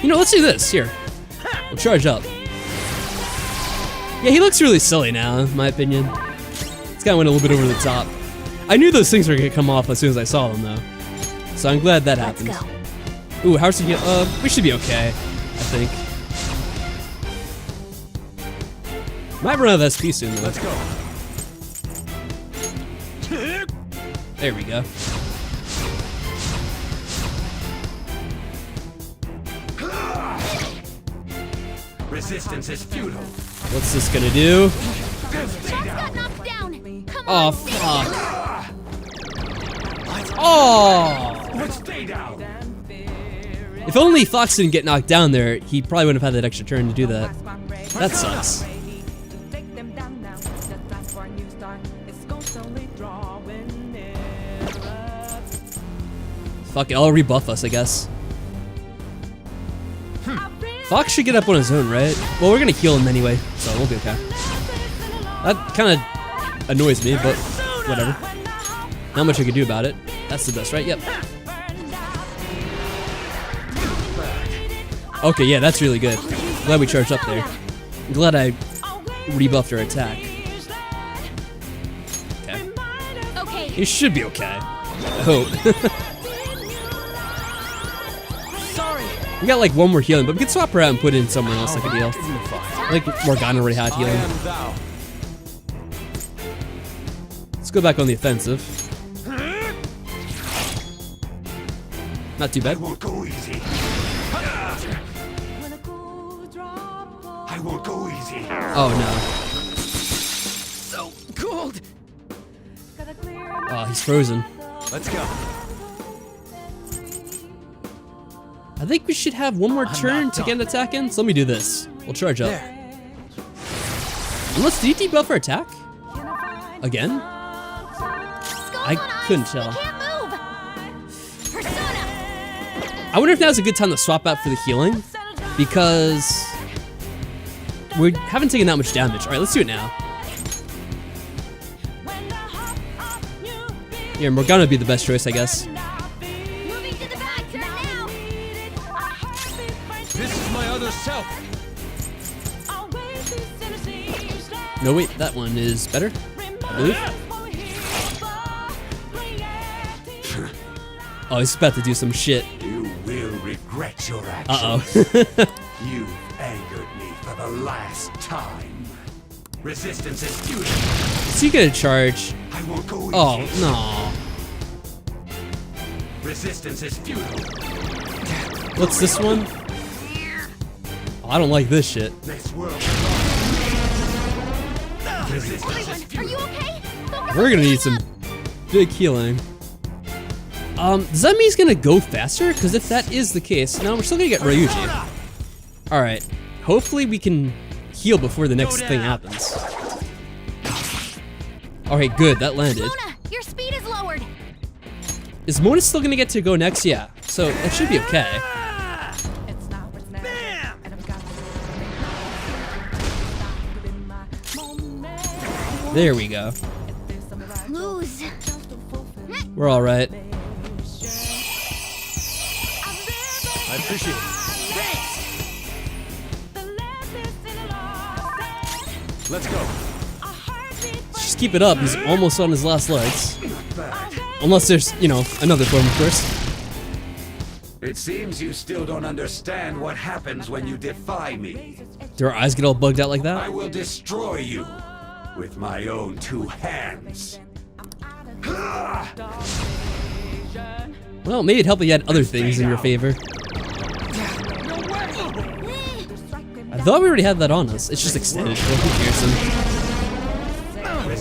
You know, let's do this. Here. We'll charge up. Yeah, he looks really silly now, in my opinion. This guy went a little bit over the top. I knew those things were gonna come off as soon as I saw them, though. So I'm glad that happened. Let's go. Ooh, how's he gonna, we should be okay, I think. Might run out of SP soon, though. Let's go. There we go. Resistance is futile. What's this gonna do? Got knocked down. Come Oh, on, fuck. Oh! Let's stay down. If only Fox didn't get knocked down there, he probably wouldn't have had that extra turn to do that. That sucks. Fuck it, I'll rebuff us, I guess. Fox should get up on his own, right? Well, we're gonna heal him anyway, so we'll be okay. That kind of annoys me, but whatever. Not much I can do about it. That's the best, right? Yep. Okay, yeah, that's really good. Glad we charged up there. I'm glad I rebuffed our attack. Okay. Okay. It should be okay. I hope. We got like one more healing, but we can swap her out and put in someone else that can heal. I think Morgana already had healing. Let's go back on the offensive. Not too bad. I won't go easy. I won't go easy. Oh no. So cold. Oh, he's frozen. Let's go. I think we should have one more turn to get an attack in, so let me do this. We'll charge up. There. Unless, did he debuff our attack? Again? I couldn't tell. Can't move. Persona. I wonder if now's a good time to swap out for the healing, because we haven't taken that much damage. All right, let's do it now. Yeah, Morgana would be the best choice, I guess. yourself! No, wait, that one is better, I believe. Oh, he's about to do some shit. You will regret your Uh-oh. actions. You've angered me for the last time. Resistance is futile. Is he gonna charge? I won't go easy. Oh, no. Resistance is futile. What's this one? Oh, I don't like this shit. This world. Resistance is Are futile. you okay? Focus We're on gonna need healing some up. big healing. Does that mean he's gonna go faster? Because if that is the case, no, we're still gonna get Ryuji. Alright. Hopefully we can heal before the next thing happens. Alright, good, that landed. Mona, your speed is lowered. Is Mona still gonna get to go next? Yeah. So that should be okay. There we go. Lose. We're alright. I appreciate it. Let's go. Just keep it up. He's almost on his last legs. Unless there's, you know, another form, of course. It seems you still don't understand what happens when you defy me. Do our eyes get all bugged out like I that? will destroy you with my own two hands. Well, maybe it'd help if you had other things in your favor. I thought we already had that on us. It's just extended. Well, who cares then?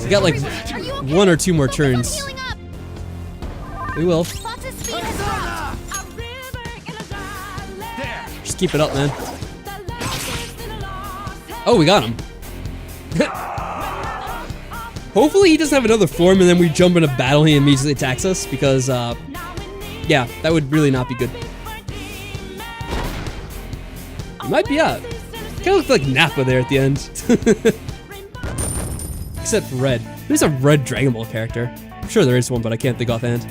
We got like Are you okay? one or two more Focus on turns. healing up. We will. Fox's speed has dropped. Just keep it up, man. Oh, we got him. Hopefully he doesn't have another form and then we jump into battle and he immediately attacks us because, yeah, that would really not be good. He might be up. Kind of looked like Nappa there at the end. Except for Red. There's a Red Dragon Ball character. I'm sure there is one, but I can't think offhand.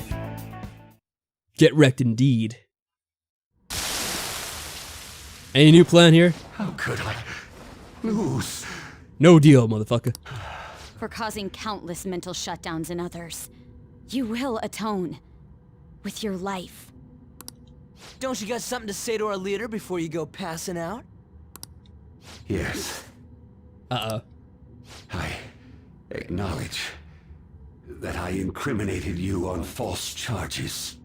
Get wrecked indeed. Any new plan here? How could I lose? No deal, motherfucker. For causing countless mental shutdowns in others. You will atone. With your life. Don't you got something to say to our leader before you go passing out? Yes, Uh-oh. I acknowledge that I incriminated you on false charges.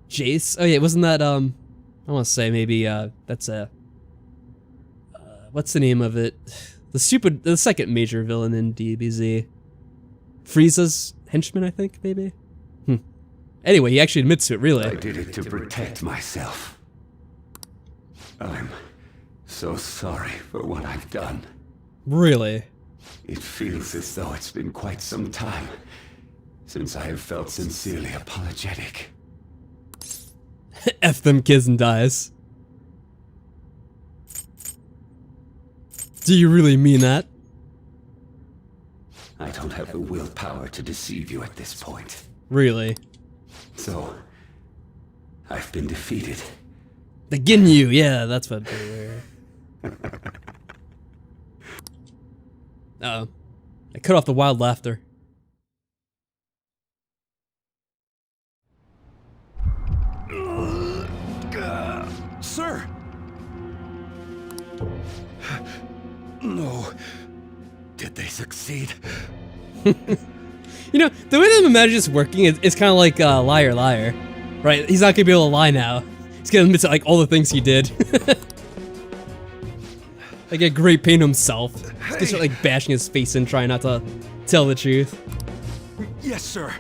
Jace? Oh yeah, wasn't that, I want to say maybe, that's what's the name of it? The second major villain in DBZ. Frieza's henchman, I think, maybe? Anyway, he actually admits to it, I really. did it to protect myself. I'm so sorry for what I've done. Really? It feels as though it's been quite some time since I have felt sincerely apologetic. F them kids and dies. Do you really mean that? I don't have the willpower to deceive you at this point. Really? So, I've been defeated. The Ginyu, yeah, that's what they were. Uh-oh. I cut off the wild laughter. Sir! No. Did they succeed? You know, the way that I'm imagining this working is kind of like Liar Liar, right? He's not gonna be able to lie now. He's gonna admit to like all the things he did. Like a great pain to himself. He's gonna start like bashing his face in, trying not to tell the truth. Yes, sir.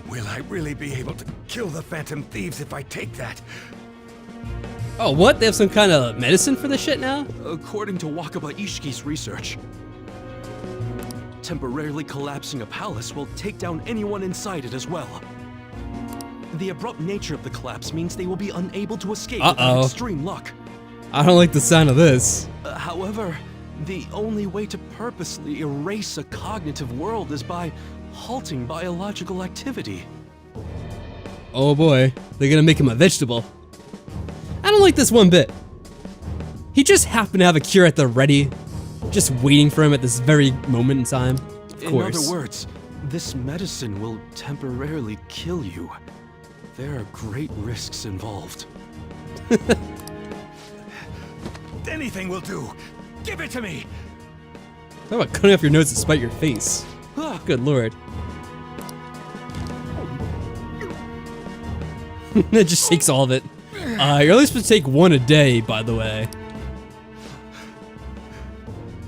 Will I really be able to kill the Phantom Thieves if I take that? Oh, what? They have some kind of medicine for this shit now? According to Wakaba Ishiki's research, temporarily collapsing a palace will take down anyone inside it as well. The abrupt nature of the collapse means they will be unable to escape without extreme luck. I don't like the sound of this. However, the only way to purposely erase a cognitive world is by halting biological activity. Oh boy, they're gonna make him a vegetable. I don't don't like this one bit. He just happened to have a cure at the ready, just waiting for him at this very moment in time. Of course. In other words, this medicine will temporarily kill you. There are great risks involved. Anything will do. Give it to me. How about cutting off your nose to spite your face? Good lord. It just takes all of it. You're only supposed to take one a day, by the way.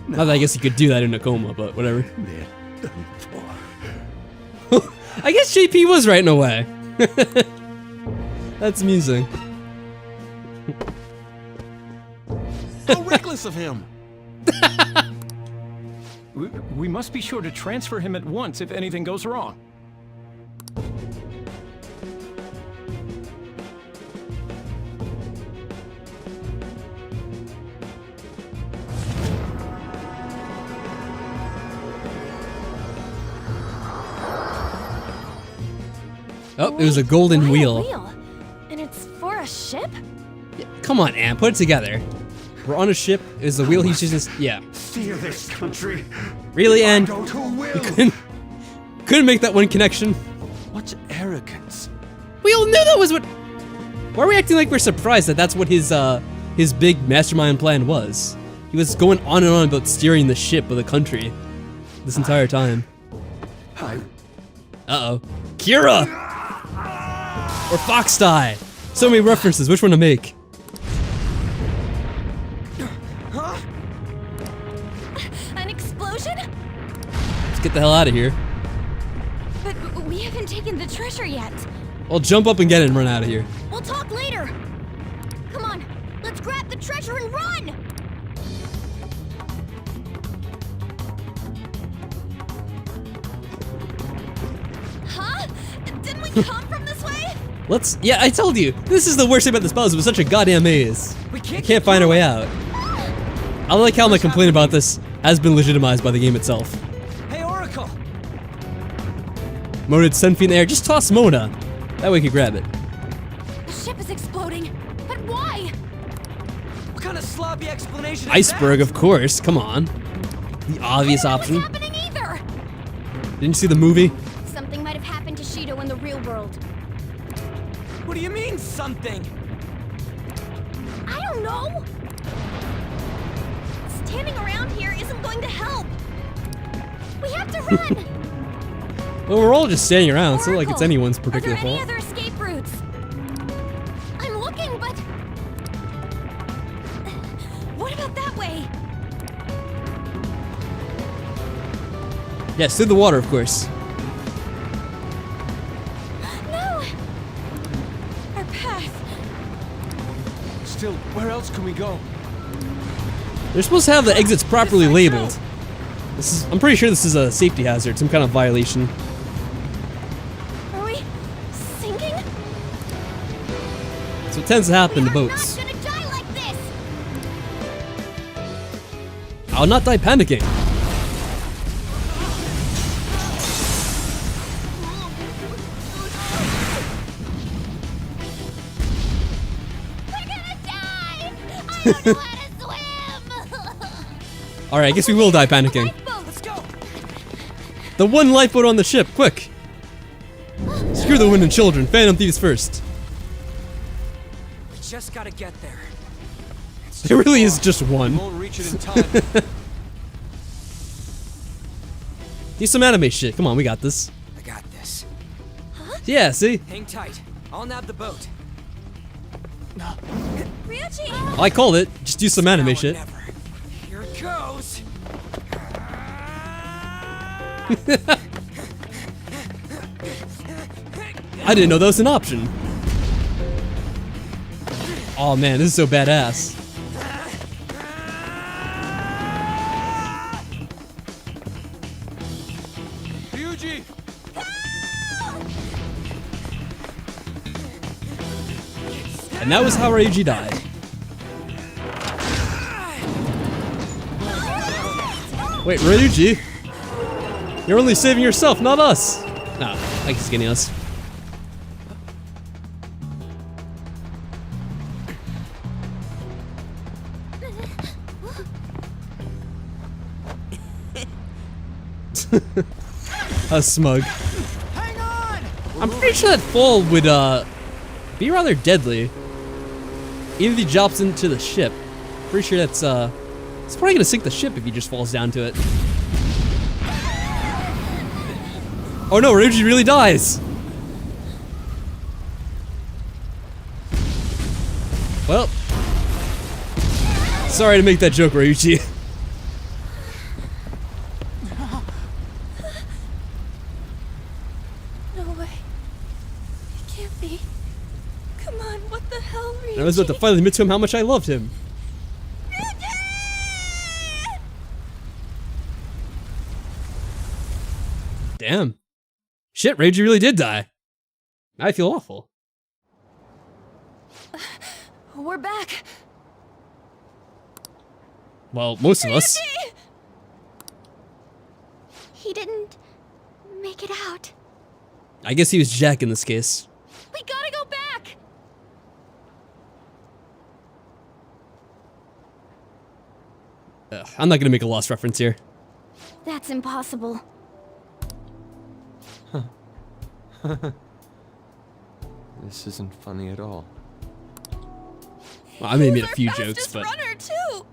No. Not that I guess you could do that in a coma, but whatever. I guess JP was right in a way. That's amusing. How reckless of him! We must be sure to transfer him at once if anything goes wrong. Oh, there's a golden wheel. And it's for a ship? Yeah, come on, Ann, put it together. We're on a ship. Is the wheel he's just yeah. Steer this country. Really, Ann? Go to will. You couldn't make that one connection. What arrogance. We all knew that was what. Why are we acting like we're surprised that that's what his big mastermind plan was? He was going on and on about steering the ship of the country this entire time. Uh-oh. Kira! Or Fox Die. So many references, which one to make? An explosion? Let's get the hell out of here. But we haven't taken the treasure yet. Well, jump up and get it and run out of here. We'll talk later. Come on, let's grab the treasure and run! Huh? Didn't we come from this way? Yeah, I told you. This is the worst thing about this puzzle. It was such a goddamn maze. We can't find our way out. I like how my complaint about this has been legitimized by the game itself. Hey, Oracle! Mona, it's 10 feet in the air. Just toss Mona. That way we can grab it. The ship is exploding. But why? What kind of sloppy explanation is Iceberg, that? of course. Come on. The obvious option. What's happening either? Didn't you see the movie? Something might have happened to Shido in the real world. What do you mean, something? I don't know. Standing around here isn't going to help. We have to run. Well, we're all just standing around. It's not like it's Oracle, anyone's particular Are there any fault. other escape routes? I'm looking, but what about that way? Yes, through the water, of course. No. Our path. Still, where else can we go? They're supposed to have the exits properly labeled. I'm pretty sure this is a safety hazard, some kind of violation. Are we sinking? So it tends to happen to boats. We're not gonna die like this. I'll not die panicking. We're gonna die. I don't know how to swim. Alright, I guess we will die panicking. Lifeboat, let's go. The one lifeboat on the ship, quick! Secure the women and children. Phantom thieves first. We just gotta get there. There really is just We one. won't reach it in time. Do some anime shit. Come on, we got this. I got this. Yeah, see? Hang tight. I'll nab the boat. Ryuichi. I called it. Just do some anime Now or shit. never. Here it goes. I didn't know that was an option. Oh man, this is so badass. Ryuji! And that was how Ryuji died. Wait, Ryuji? You're only saving yourself, not us. No, I guess he's getting us. A smug. Hang on! I'm pretty sure that fall would be rather deadly. Even if he drops into the ship. Pretty sure that's it's probably gonna sink the ship if he just falls down to it. Oh no, Ryuji really dies! Well, sorry to make that joke, Ryuji. No way. It can't be. Come on, what the hell, Ryuji? I was about to finally admit to him how much I loved him. Damn. Shit, Ryuji really did die. I feel awful. We're back. Well, most of us. He didn't make it out. I guess he was Jack in this case. We gotta go back. I'm not gonna make a Lost reference here. That's impossible. This isn't funny at all. Well, I may have made a few jokes, but Runner too.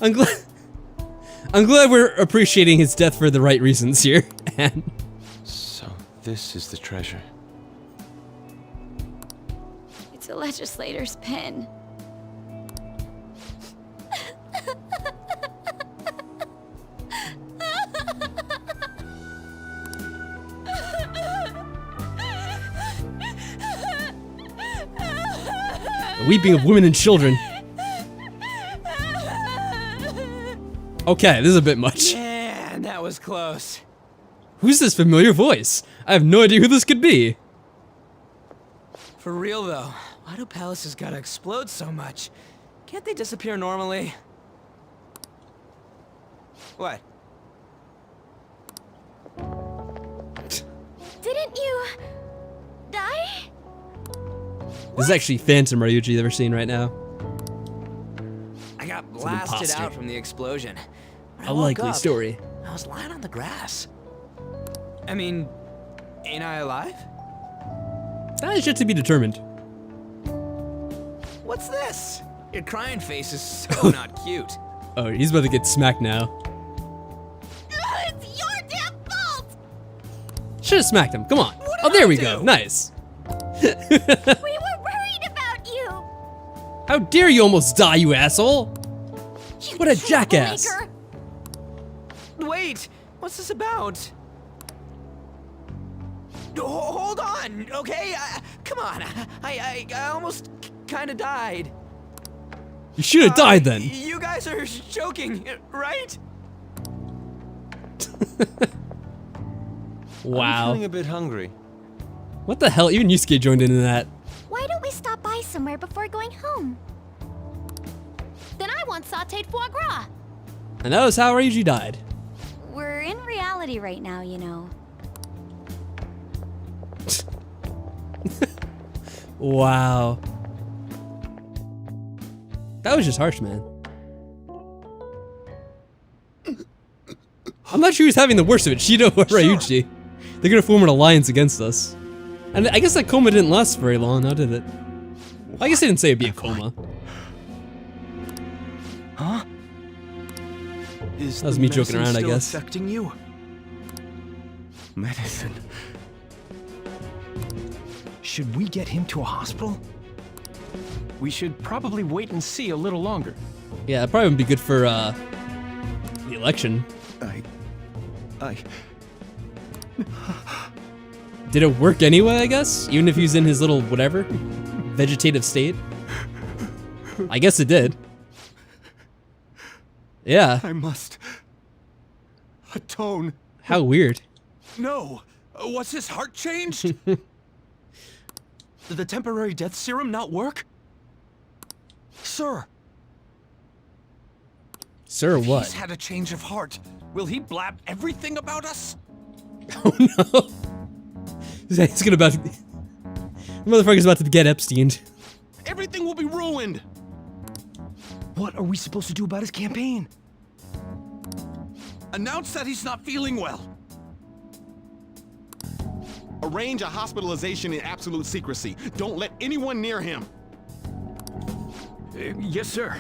I'm glad we're appreciating his death for the right reasons here. And So, this is the treasure. It's a legislator's pen. the weeping of women and children. Okay, this is a bit much. Man, that was close. Who's this familiar voice? I have no idea who this could be. For real though, why do palaces gotta explode so much? Can't they disappear normally? What? Didn't you die? This is actually Phantom Ryuji that we're seeing right now. I got an blasted imposter. out from the explosion. When I A woke likely up, story. I was lying on the grass. I mean, ain't I alive? That is yet to be determined. What's this? Your crying face is so not cute. Oh, he's about to get smacked now. It's your damn fault! Should've smacked him, come on. Oh, there we go, nice. We were worried about you! How dare you almost die, you asshole! You What a jackass. troublemaker. Wait, what's this about? Hold on, okay? Come on, I almost kind of died. You should've died then. You guys are joking, right? I'm Wow. feeling a bit hungry. What the hell? Even Yusuke joined in that. Why don't we stop by somewhere before going home? Then I want sauteed foie gras. And that was how Ryuji died. We're in reality right now, you know. Wow. That was just harsh, man. I'm not sure who's having the worst of it, Shido or Ryuji. They're gonna form an alliance against us. And I guess that coma didn't last very long, now did it? I guess they didn't say it'd be a coma. Huh? Is That was the me joking medicine around, I still guess. affecting you? Medicine. Should we get him to a hospital? We should probably wait and see a little longer. Yeah, that probably wouldn't be good for, the election. I... Did it work anyway, I guess? Even if he was in his little, whatever, vegetative state? I guess it did. Yeah, I must atone. how weird. No! What's his heart changed? Did the temporary death serum not work? Sir, Sir, if what? he's had a change of heart, will he blab everything about us? Oh no. He's gonna about to... Motherfucker's about to get Epsteined. Everything will be ruined! What are we supposed to do about his campaign? Announce that he's not feeling well. Arrange a hospitalization in absolute secrecy. Don't let anyone near him. Yes, sir.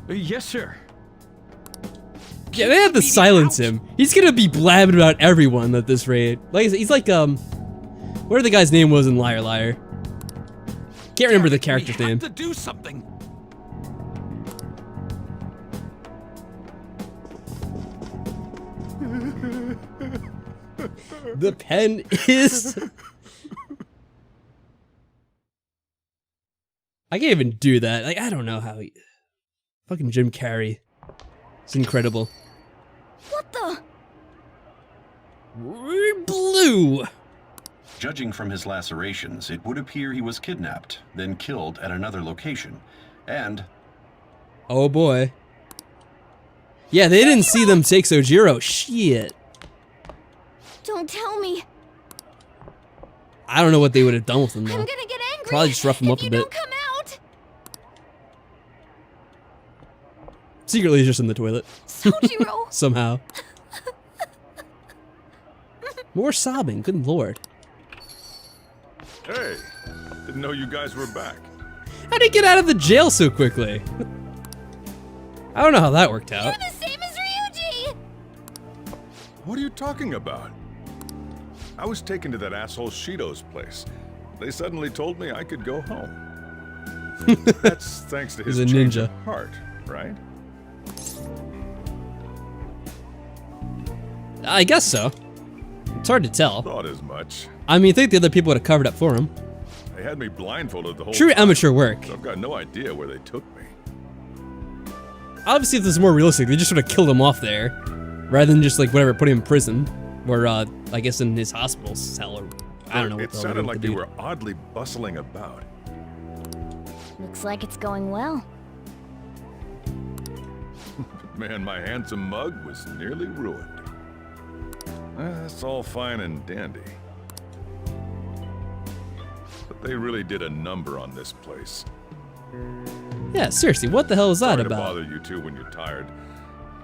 Yes, sir. Yeah, they have to silence him. He's gonna be blabbing about everyone at this rate. Like he's like whatever the guy's name was in Liar Liar. Can't remember the character's name. To do something. The pen is. I can't even do that. Like I don't know how he. Fucking Jim Carrey. It's incredible. What the? Blue. Judging from his lacerations, it would appear he was kidnapped, then killed at another location. And... Oh boy. Yeah, they didn't see them take Sojiro. Shit. Don't tell me. I don't know what they would have done with him though. I'm gonna get angry. Probably just rough him up if a you bit. Don't come out. Secretly he's just in the toilet. Sojiro. Somehow. More sobbing, good lord. Hey, didn't know you guys were back. How'd he get out of the jail so quickly? I don't know how that worked out. You're the same as Ryuji. What are you talking about? I was taken to that asshole Shido's place. They suddenly told me I could go home. That's thanks to his He's a change ninja. of heart, right? I guess so. It's hard to tell. Thought as much. I mean, I think the other people would have covered up for him. They had me blindfolded the whole True time, amateur work. so I've got no idea where they took me. Obviously, if this is more realistic, they just sort of killed him off there, rather than just like whatever, put him in prison, or I guess in his hospital cell, or I don't know. It sounded like they were oddly bustling about. Looks like it's going well. Man, my handsome mug was nearly ruined. That's all fine and dandy. But they really did a number on this place. Yeah, seriously, what the hell is that Sorry about? to bother you two when you're tired,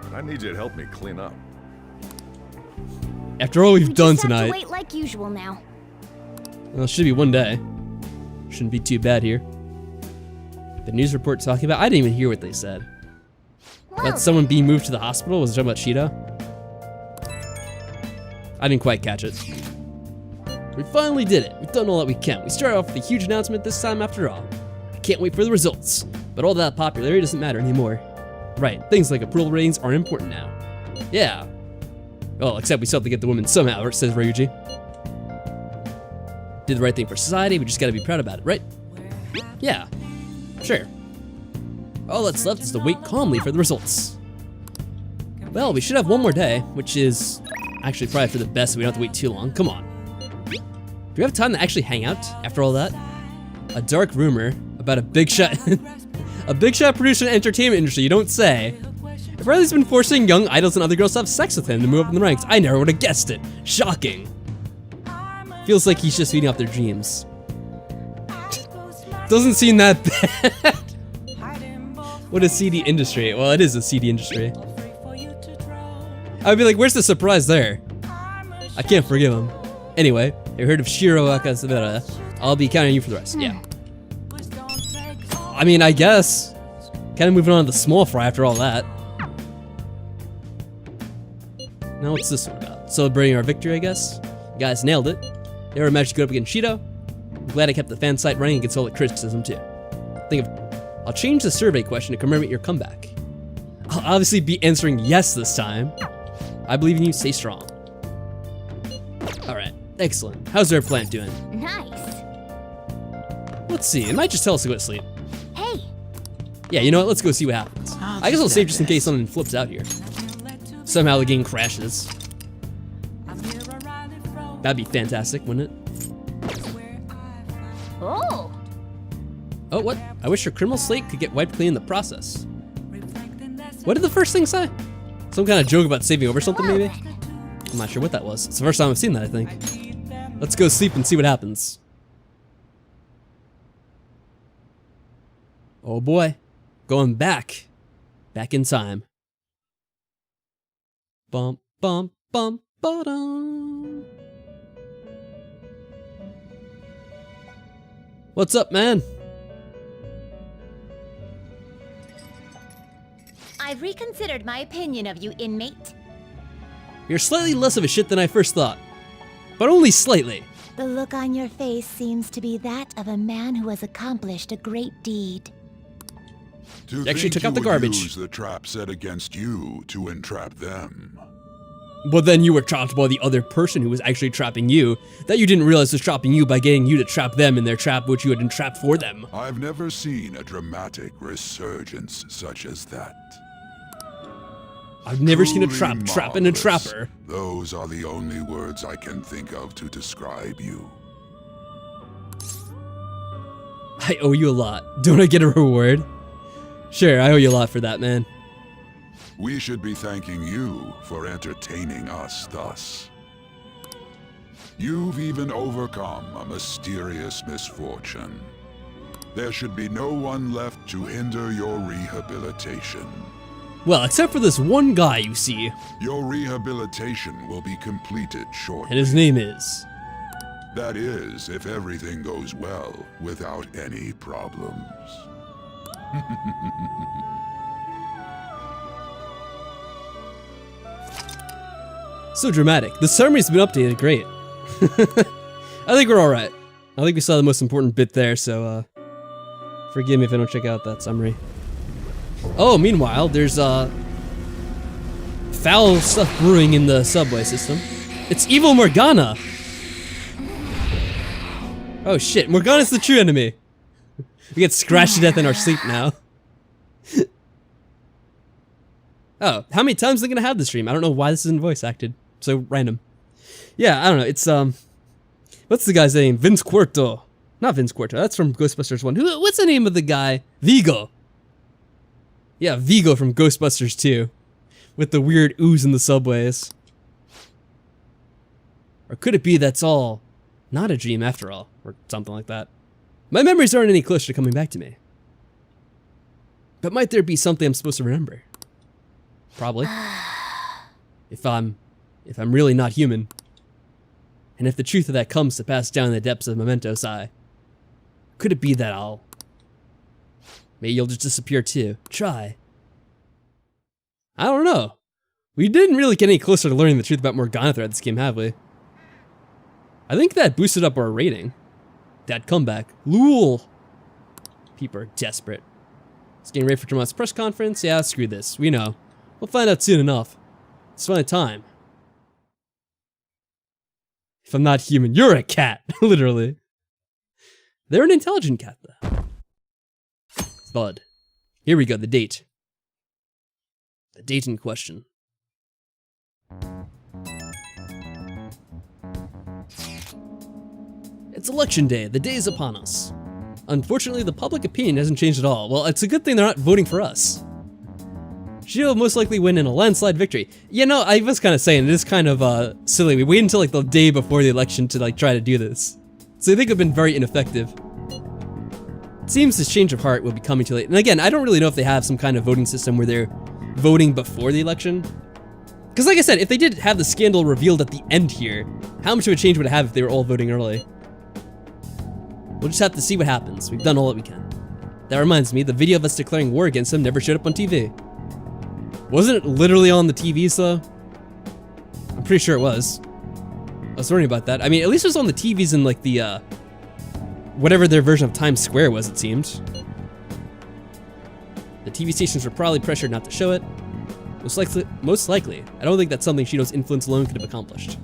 but I need you to help me clean up. After all we've done Just have to tonight, wait like usual now. well, it should be one day. Shouldn't be too bad here. The news report talking about, I didn't even hear what they said. About someone being moved to the hospital? Was it talking about Cheetah? I didn't quite catch it. We finally did it. We've done all that we can. We started off with a huge announcement this time after all. I can't wait for the results. But all that popularity doesn't matter anymore. Right, things like approval ratings aren't important now. Yeah. Well, except we still have to get the woman somehow, says Ryuji. Did the right thing for society, we just gotta be proud about it, right? Yeah. Sure. All that's left is to wait calmly for the results. Well, we should have one more day, which is actually probably for the best so we don't have to wait too long. Come on. Do we have time to actually hang out after all that? A dark rumor about a big shot a big shot producer in the entertainment industry, you don't say. If Riley's been forcing young idols and other girls to have sex with him to move up in the ranks, I never would have guessed it. Shocking. Feels like he's just feeding off their dreams. Doesn't seem that bad. What a seedy industry. Well, it is a seedy industry. I'd be like, where's the surprise there? I can't forgive him. Anyway, have you heard of Shiro Akasabara? I'll be counting you for the rest. Yeah. I mean, I guess. Kind of moving on to the small fry after all that. Now what's this one about? Celebrating our victory, I guess? You guys nailed it. Never managed to go up against Shido. I'm glad I kept the fan site running against all the criticism too. I'll change the survey question to commemorate your comeback. I'll obviously be answering yes this time. I believe in you, stay strong. Alright, excellent. How's our plant doing? Nice. Let's see, it might just tell us to go to sleep. Hey. Yeah, you know what, let's go see what happens. I guess I'll save just in case something flips out here. Somehow the game crashes. That'd be fantastic, wouldn't it? Oh. Oh, what? I wish your criminal slate could get wiped clean in the process. What did the first thing say? Some kind of joke about saving over something, maybe? I'm not sure what that was. It's the first time I've seen that, I think. Let's go sleep and see what happens. Oh boy. Going back. Back in time. Bum, bum, bum, ba-dum. What's up, man? I've reconsidered my opinion of you, inmate. You're slightly less of a shit than I first thought. But only slightly. The look on your face seems to be that of a man who has accomplished a great deed. To Actually think took out you the would garbage. Use the trap set against you to entrap them. But then you were trapped by the other person who was actually trapping you, that you didn't realize was trapping you by getting you to trap them in their trap, which you had entrapped for them. I've never seen a dramatic resurgence such as that. I've never seen a Truly trap in a marvelous. trapper. Those are the only words I can think of to describe you. I owe you a lot. Don't I get a reward? Sure, I owe you a lot for that, man. We should be thanking you for entertaining us thus. You've even overcome a mysterious misfortune. There should be no one left to hinder your rehabilitation. Well, except for this one guy you see. Your rehabilitation will be completed shortly. And his name is... That is, if everything goes well, without any problems. So dramatic. The summary's been updated, great. I think we're alright. I think we saw the most important bit there, so forgive me if I don't check out that summary. Oh, meanwhile, there's foul stuff brewing in the subway system. It's evil Morgana! Oh shit, Morgana's the true enemy! We get scratched to death in our sleep now. Oh, how many times are they gonna have this stream? I don't know why this isn't voice acted. So random. Yeah, I don't know, it's what's the guy's name? Vince Quarto. Not Vince Quarto, that's from Ghostbusters 1. What's the name of the guy? Vigo. Yeah, Vigo from Ghostbusters 2. With the weird ooze in the subways. Or could it be that's all not a dream after all? Or something like that. My memories aren't any closer to coming back to me. But might there be something I'm supposed to remember? Probably. If I'm really not human. And if the truth of that comes to pass down in the depths of Mementos Eye. Could it be that maybe you'll just disappear too? Try. I don't know. We didn't really get any closer to learning the truth about Morgana throughout this game, have we? I think that boosted up our rating. That comeback. Lul. People are desperate. It's getting ready for tomorrow's press conference. Yeah, screw this. We know. We'll find out soon enough. Let's find time. If I'm not human, you're a cat. Literally. They're an intelligent cat, though. Bud. Here we go, the date. The date in question. It's election day. The day is upon us. Unfortunately, the public opinion hasn't changed at all. Well, it's a good thing they're not voting for us. She will most likely win in a landslide victory. You know, I was kind of saying, it is kind of silly. We wait until like the day before the election to like try to do this. So I think it's been very ineffective. It seems this change of heart will be coming too late. And again, I don't really know if they have some kind of voting system where they're voting before the election. Because like I said, if they did have the scandal revealed at the end here, how much of a change would it have if they were all voting early? We'll just have to see what happens. We've done all that we can. That reminds me, the video of us declaring war against them never showed up on TV. Wasn't it literally on the TVs though? I'm pretty sure it was. I was learning about that. I mean, at least it was on the TVs in like the, whatever their version of Times Square was, it seemed. The TV stations were probably pressured not to show it. Most likely. I don't think that's something Shido's influence alone could have accomplished.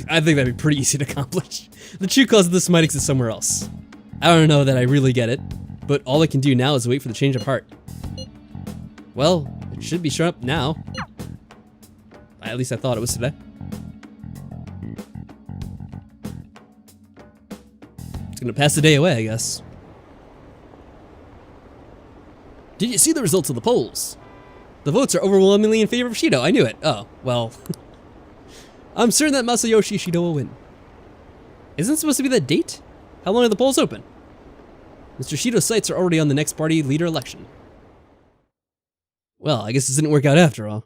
I think that'd be pretty easy to accomplish. The true cause of this might exist somewhere else. I don't know that I really get it, but all I can do now is wait for the change of heart. Well, it should be showing up now. At least I thought it was today. It's gonna pass the day away, I guess. Did you see the results of the polls? The votes are overwhelmingly in favor of Shido. I knew it. Oh, well. I'm certain that Masayoshi Shido will win. Isn't it supposed to be that date? How long are the polls open? Mr. Shido's sights are already on the next party leader election. Well, I guess this didn't work out after all.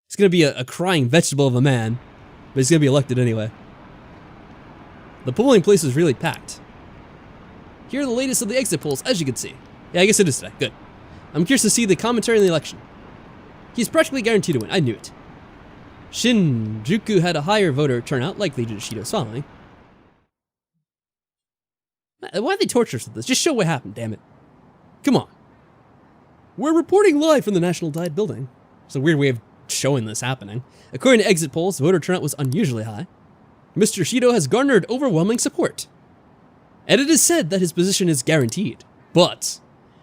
He's gonna be a crying vegetable of a man, but he's gonna be elected anyway. The polling place is really packed. Here are the latest of the exit polls, as you can see. Yeah, I guess it is today. Good. I'm curious to see the commentary on the election. He's practically guaranteed to win. I knew it. Shinjuku had a higher voter turnout, likely due to Shido's following. Why'd they torture us with this? Just show what happened, damn it. Come on. We're reporting live from the National Diet Building. It's a weird way of showing this happening. According to exit polls, the voter turnout was unusually high. Mr. Shido has garnered overwhelming support. And it is said that his position is guaranteed. But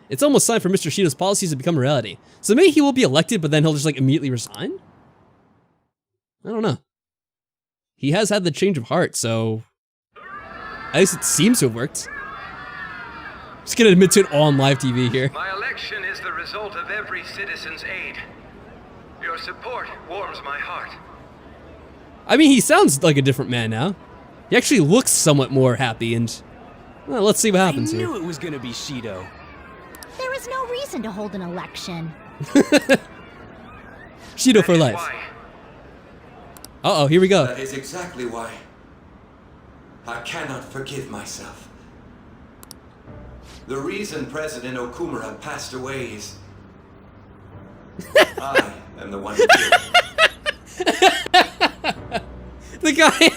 it's almost time for Mr. Shido's policies to become a reality. So maybe he will be elected, but then he'll just like immediately resign? I don't know. He has had the change of heart, so at least it seems to have worked. Just gonna admit to it all on live TV here. My election is the result of every citizen's aid. Your support warms my heart. I mean, he sounds like a different man now. He actually looks somewhat more happy, and well, let's see what happens here. I knew it was gonna be Shido. There is no reason to hold an election. Shido for life. Uh-oh, here we go. That is exactly why. I cannot forgive myself. The reason President Okumura passed away is I am the one who did it. The guy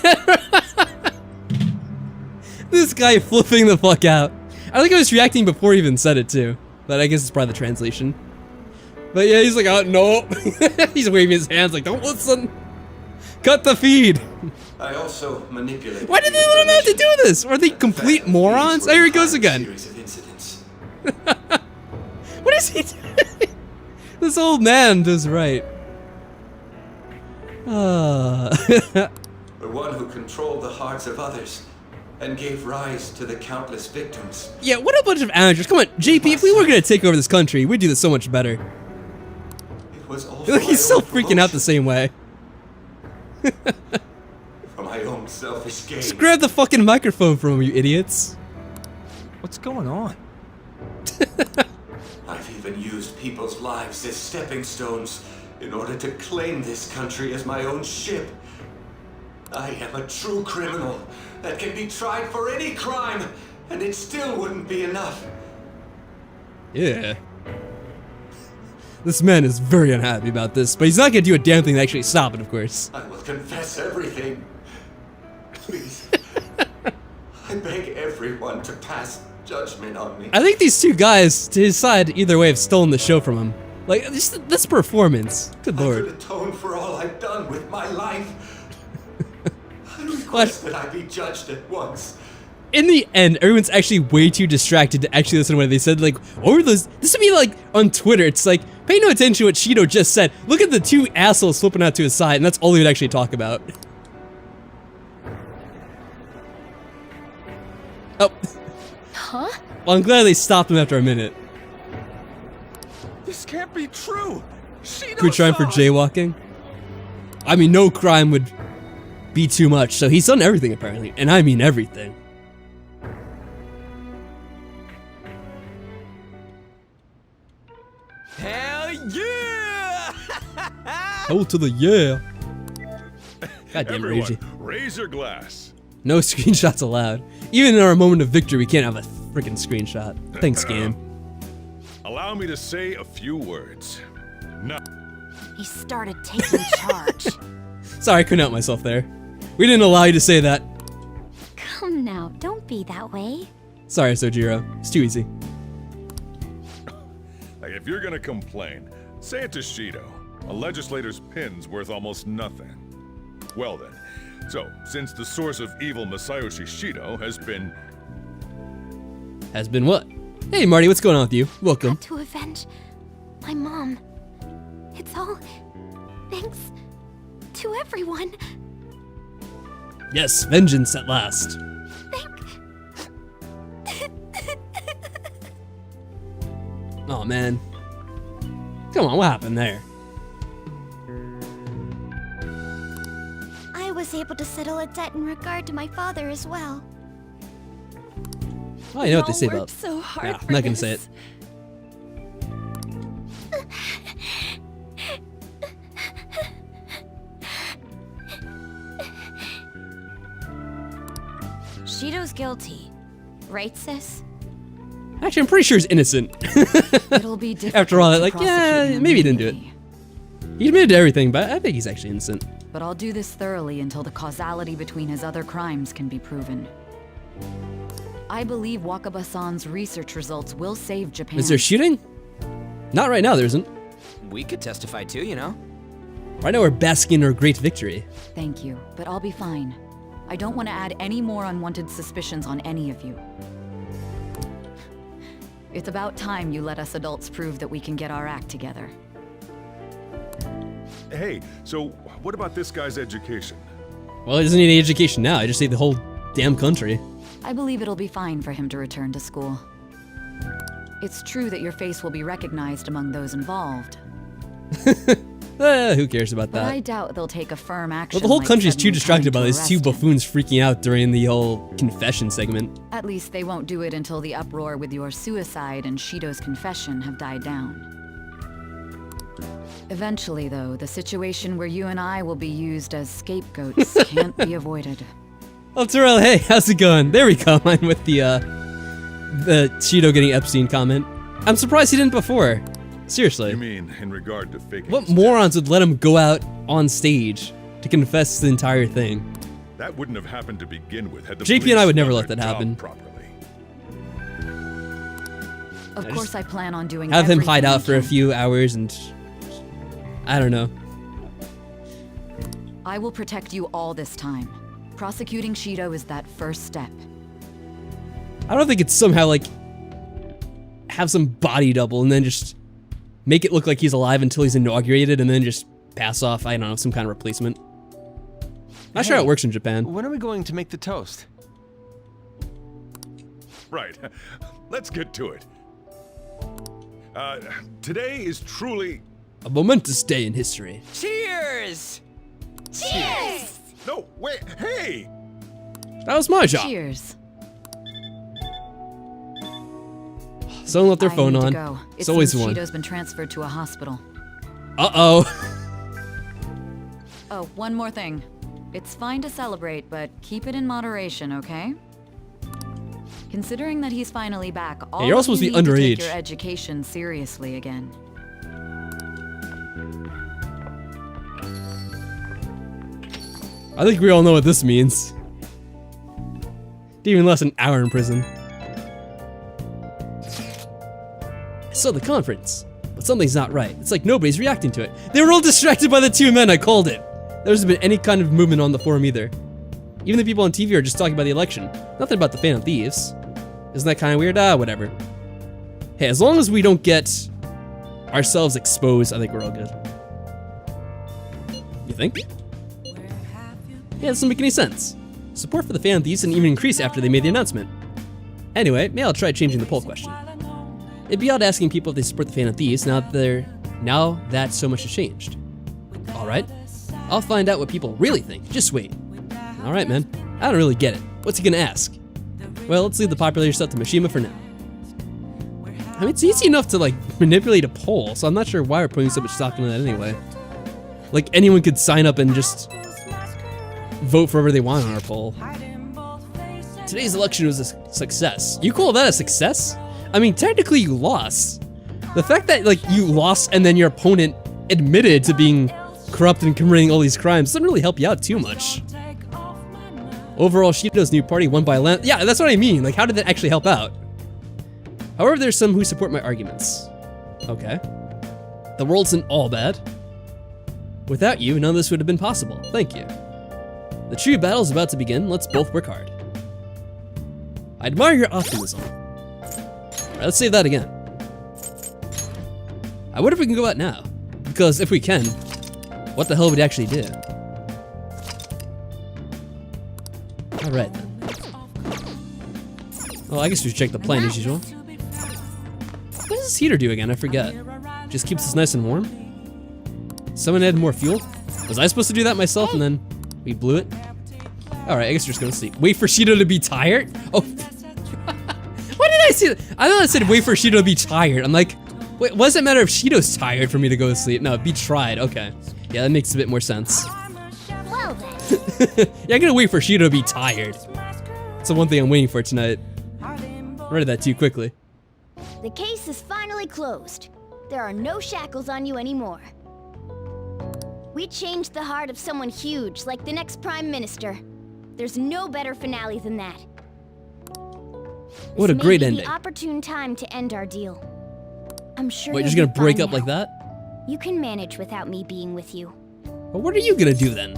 this guy flipping the fuck out. I think I was reacting before he even said it too. But I guess it's probably the translation. But yeah, he's like, oh no. He's waving his hands like, don't listen. Cut the feed. I also manipulated. Why did they let him have to do this? Are they complete morons? Oh, here he goes again. What is he doing? This old man does right. The one who controlled the hearts of others and gave rise to the countless victims. Yeah, what a bunch of amateurs. Come on, JP, if we were gonna take over this country, we'd do this so much better. It was all Look, he's still freaking out the same way. For my own selfish gain. Just grab the fucking microphone from him, you idiots. What's going on? I've even used people's lives as stepping stones in order to claim this country as my own ship. I am a true criminal that can be tried for any crime, and it still wouldn't be enough. Yeah. This man is very unhappy about this, but he's not gonna do a damn thing to actually stop it, of course. I will confess everything. Please. I beg everyone to pass judgment on me. I think these two guys, to his side, either way, have stolen the show from him. Like, just this performance. Good lord. I could atone for all I've done with my life. I request that I be judged at once. In the end, everyone's actually way too distracted to actually listen to what they said. Like, what were those? This would be like on Twitter. It's like, pay no attention to what Shido just said. Look at the two assholes flipping out to his side, and that's all he would actually talk about. Oh. Huh? Well, I'm glad they stopped him after a minute. This can't be true. Could we try him for jaywalking? I mean, no crime would be too much, so he's done everything apparently, and I mean everything. Hell yeah! Hell to the yeah. Goddamn Reiji. Raise your glass. No screenshots allowed. Even in our moment of victory, we can't have a freaking screenshot. Thanks, game. Allow me to say a few words. No. He started taking charge. Sorry, I couldn't help myself there. We didn't allow you to say that. Come now, don't be that way. Sorry, Sojiro. It's too easy. Like, if you're gonna complain, say it to Shido. A legislator's pin's worth almost nothing. Well then, so, since the source of evil Masayoshi Shido has been... Has been what? Hey, Marty, what's going on with you? Welcome. Had to avenge my mom. It's all thanks to everyone. Yes, vengeance at last. Oh man. Come on, what happened there? I was able to settle a debt in regard to my father as well. Oh, I know what they say about. So hard I'm not gonna say it. Shido's guilty. Right, sis? Actually, I'm pretty sure he's innocent. It'll be difficult After all that, to like, prosecute yeah, him maybe he didn't do it. immediately. He admitted to everything, but I think he's actually innocent. But I'll do this thoroughly until the causality between his other crimes can be proven. I believe Wakaba-san's research results will save Japan. Is there shooting? Not right now, there isn't. We could testify too, you know? Right now we're basking in our great victory. Thank you, but I'll be fine. I don't want to add any more unwanted suspicions on any of you. It's about time you let us adults prove that we can get our act together. Hey, so what about this guy's education? Well, he doesn't need any education now. I just saved the whole damn country. I believe it'll be fine for him to return to school. It's true that your face will be recognized among those involved. Who cares about But I that? doubt they'll take a firm action. Well, the whole like country's too suddenly distracted by coming to these two arrest him. buffoons freaking out during the whole confession segment. At least they won't do it until the uproar with your suicide and Shido's confession have died down. Eventually, though, the situation where you and I will be used as scapegoats can't be avoided. Oh, Terrell, hey, how's it going? There we go, mine with the Shido getting Epstein comment. I'm surprised he didn't before. Seriously. You mean in regard to faking What his death? morons would let him go out on stage to confess the entire thing? That wouldn't have happened to begin with had the JP police and I would never done let their that job happen. properly. Of course, I plan on doing Have him hide everything out I for a can. few hours and... I don't know. I will protect you all this time. Prosecuting Shido is that first step. I don't think it's somehow like... have some body double and then just make it look like he's alive until he's inaugurated and then just pass off, I don't know, some kind of replacement. Not sure how it works in Japan. When are we going to make the toast? Right. Let's get to it. Today is truly... A momentous day in history. Cheers! Cheers! No, wait, hey! That was my job. Cheers. Someone left their I phone need to on. go. It's always seems one. Shido's been transferred to a hospital. Uh-oh. Oh, one more thing. It's fine to celebrate, but keep it in moderation, okay? Considering that he's finally back, all you're all of supposed you to be need to take underage. your education seriously again. I think we all know what this means. Even less than an hour in prison. So the conference. But something's not right. It's like nobody's reacting to it. They were all distracted by the two men, I called it. There hasn't been any kind of movement on the forum either. Even the people on TV are just talking about the election. Nothing about the Phantom Thieves. Isn't that kind of weird? Whatever. Hey, as long as we don't get ourselves exposed, I think we're all good. You think? Yeah, it doesn't make any sense. Support for the Phantom Thieves didn't even increase after they made the announcement. Anyway, maybe I'll try changing the poll question. It'd be odd asking people if they support the Phantom Thieves now that so much has changed. Alright, I'll find out what people really think. Just wait. Alright, man. I don't really get it. What's he gonna ask? Well, let's leave the popular stuff to Mishima for now. I mean, it's easy enough to, like, manipulate a poll, so I'm not sure why we're putting so much stock into that anyway. Like, anyone could sign up and just vote for whatever they want on our poll. Today's election was a success. You call that a success? I mean, technically you lost. The fact that, like, you lost and then your opponent admitted to being corrupt and committing all these crimes doesn't really help you out too much. Overall, Shido's new party won by a land. Yeah, that's what I mean. Like, how did that actually help out? However, there's some who support my arguments. Okay. The world isn't all bad. Without you, none of this would have been possible. Thank you. The true battle is about to begin. Let's both work hard. I admire your optimism. Alright, let's save that again. I wonder if we can go out now. Because if we can, what the hell would we actually do? Alright then. Well, I guess we should check the plan as usual. What does this heater do again? I forget. Just keeps us nice and warm? Someone add more fuel? Was I supposed to do that myself and then we blew it? Alright, I guess we're just gonna sleep. Wait for Shido to be tired? Oh. Why did I say that? I thought I said wait for Shido to be tired. I'm like, wait, what does it matter if Shido's tired for me to go to sleep? No, be tried. Okay. Yeah, that makes a bit more sense. Well then. Yeah, I'm gonna wait for Shido to be tired. That's the one thing I'm waiting for tonight. I read that too quickly. The case is finally closed. There are no shackles on you anymore. We changed the heart of someone huge, like the next Prime Minister. There's no better finale than that. What a great ending. The opportune time to end our deal. I'm sure. Wait, you're just gonna break up like that? You can manage without me being with you. Well, what are you gonna do then?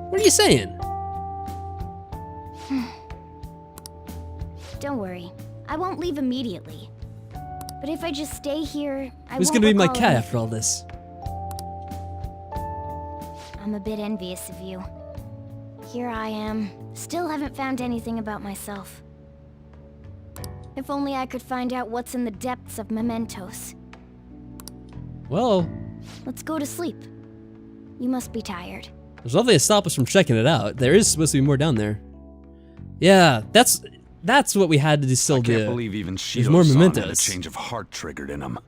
What are you saying? Don't worry. I won't leave immediately. But if I just stay here, Who's gonna be my cat after all this? I'm a bit envious of you. Here I am, still haven't found anything about myself. If only I could find out what's in the depths of mementos. Well, let's go to sleep. You must be tired. There's nothing to stop us from checking it out. There is supposed to be more down there. Yeah, that's what we had to still do. I can't believe even There's more mementos. Had a change of heart triggered in him.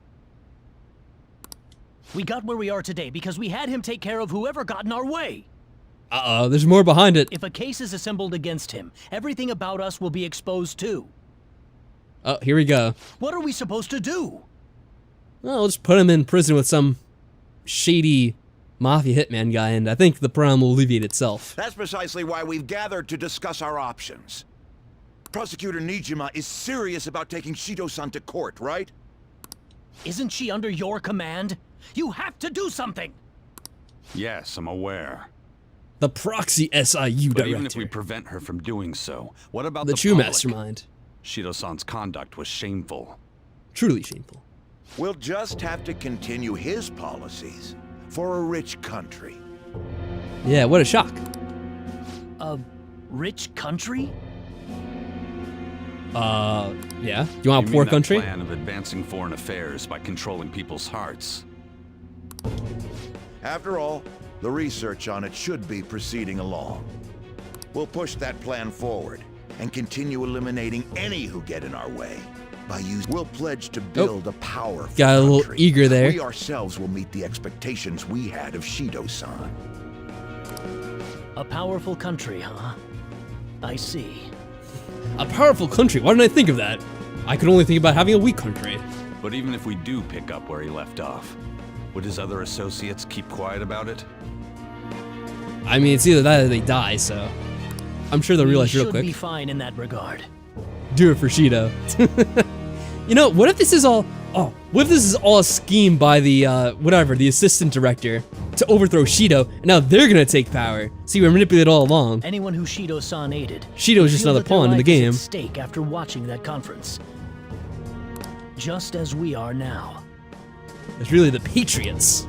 We got where we are today because we had him take care of whoever got in our way. Uh-oh, there's more behind it. If a case is assembled against him, everything about us will be exposed too. Oh, here we go. What are we supposed to do? Well, we'll just put him in prison with some shady mafia hitman guy, and I think the problem will alleviate itself. That's precisely why we've gathered to discuss our options. Prosecutor Nijima is serious about taking Shido-san to court, right? Isn't she under your command? You have to do something! Yes, I'm aware. The proxy SIU but director. Even if we prevent her from doing so, what about the the true public? Mastermind? Shido-san's conduct was shameful. Truly shameful. We'll just have to continue his policies for a rich country. Yeah, what a shock. A rich country? Yeah. You want a poor country? Plan of advancing foreign affairs by controlling people's hearts. After all, the research on it should be proceeding along. We'll push that plan forward and continue eliminating any who get in our way. We'll pledge to build a powerful Got a little country. eager there. We ourselves will meet the expectations we had of Shido-san. A powerful country, huh? I see. A powerful country? Why didn't I think of that? I could only think about having a weak country. But even if we do pick up where he left off, would his other associates keep quiet about it? I mean, it's either that or they die, so I'm sure they'll realize real quick. Should be fine in that regard. Do it for Shido. You know, what if this is all... Oh, what if this is all a scheme by the, the assistant director to overthrow Shido, and now they're gonna take power? See, we're manipulated all along. Anyone who Shido-san aided... Shido's just another pawn in the game. At stake after watching that conference. Just as we are now. It's really the Patriots.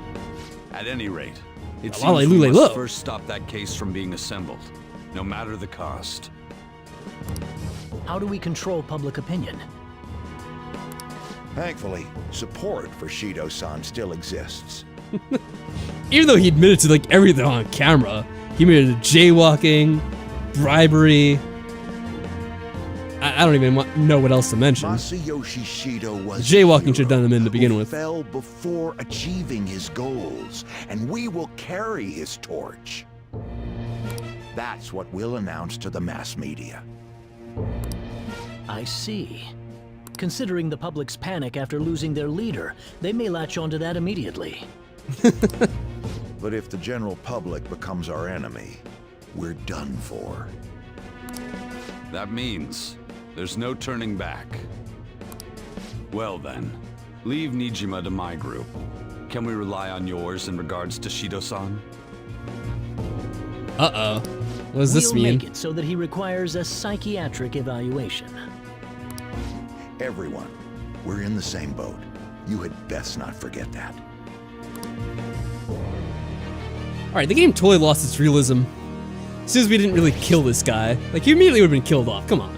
At any rate, it Lale seems we Lule must Lo. first stop that case from being assembled, no matter the cost. How do we control public opinion? Thankfully, support for Shido-san still exists. Even though he admitted to like everything on camera, he admitted to jaywalking, bribery. I don't even know what else to mention. Masayoshi Shido was jaywalking should have done him in to begin with. Fell before achieving his goals, and we will carry his torch. That's what we'll announce to the mass media. I see. Considering the public's panic after losing their leader, they may latch onto that immediately. But if the general public becomes our enemy, we're done for. That means there's no turning back. Well then, leave Nijima to my group. Can we rely on yours in regards to Shido-san? Uh-oh. What does this mean? We'll make it so that he requires a psychiatric evaluation. Everyone, we're in the same boat. You had best not forget that. Alright, the game totally lost its realism. As soon as we didn't really kill this guy. Like, he immediately would have been killed off. Come on.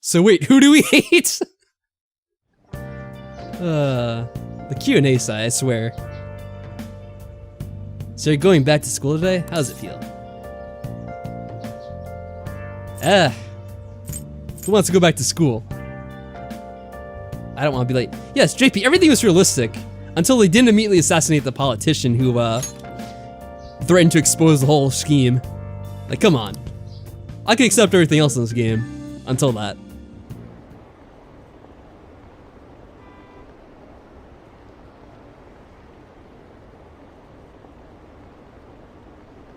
So wait, who do we hate? The Q&A side, I swear. So you're going back to school today? How does it feel? Who wants to go back to school? I don't want to be late. Yes, JP, everything was realistic until they didn't immediately assassinate the politician who threatened to expose the whole scheme. Like, come on. I can accept everything else in this game until that.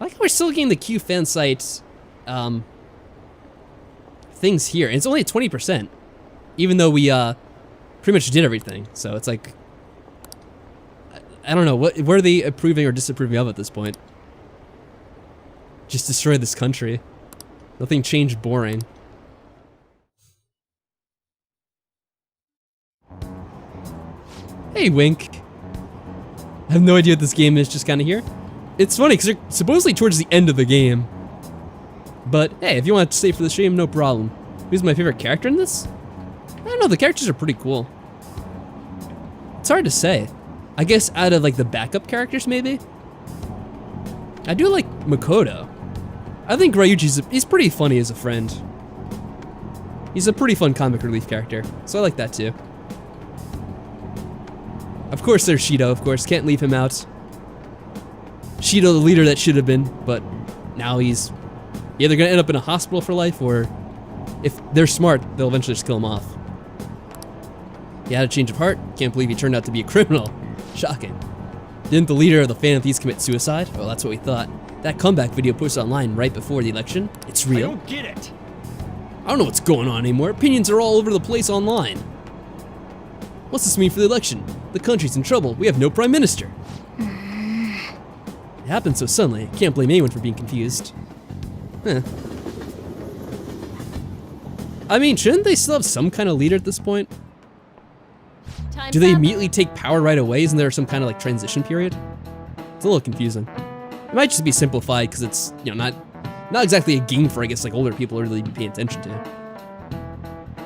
I like how we're still getting the Q fan site things here. And it's only at 20%, even though we pretty much did everything. So it's like, I don't know, what are they approving or disapproving of at this point? Just destroy this country. Nothing changed, boring. Hey, Wink. I have no idea what this game is, just kind of here. It's funny, because they're supposedly towards the end of the game. But, hey, if you want to stay for the stream, no problem. Who's my favorite character in this? I don't know, the characters are pretty cool. It's hard to say. I guess out of, like, the backup characters, maybe? I do like Makoto. I think he's pretty funny as a friend. He's a pretty fun comic relief character, so I like that too. Of course there's Shido, of course, can't leave him out. Shido, the leader that should have been, but now he's either gonna end up in a hospital for life, or if they're smart, they'll eventually just kill him off. He had a change of heart, can't believe he turned out to be a criminal. Shocking. Didn't the leader of the Fan of Thieves commit suicide? Well, that's what we thought. That comeback video posted online right before the election, it's real. I don't get it. I don't know what's going on anymore. Opinions are all over the place online. What's this mean for the election? The country's in trouble. We have no prime minister. It happened so suddenly. I can't blame anyone for being confused. Huh. I mean, shouldn't they still have some kind of leader at this point? Do they immediately take power right away? Isn't there some kind of like transition period? It's a little confusing. It might just be simplified because it's, you know, not exactly a game for, I guess, like older people to really be paying attention to.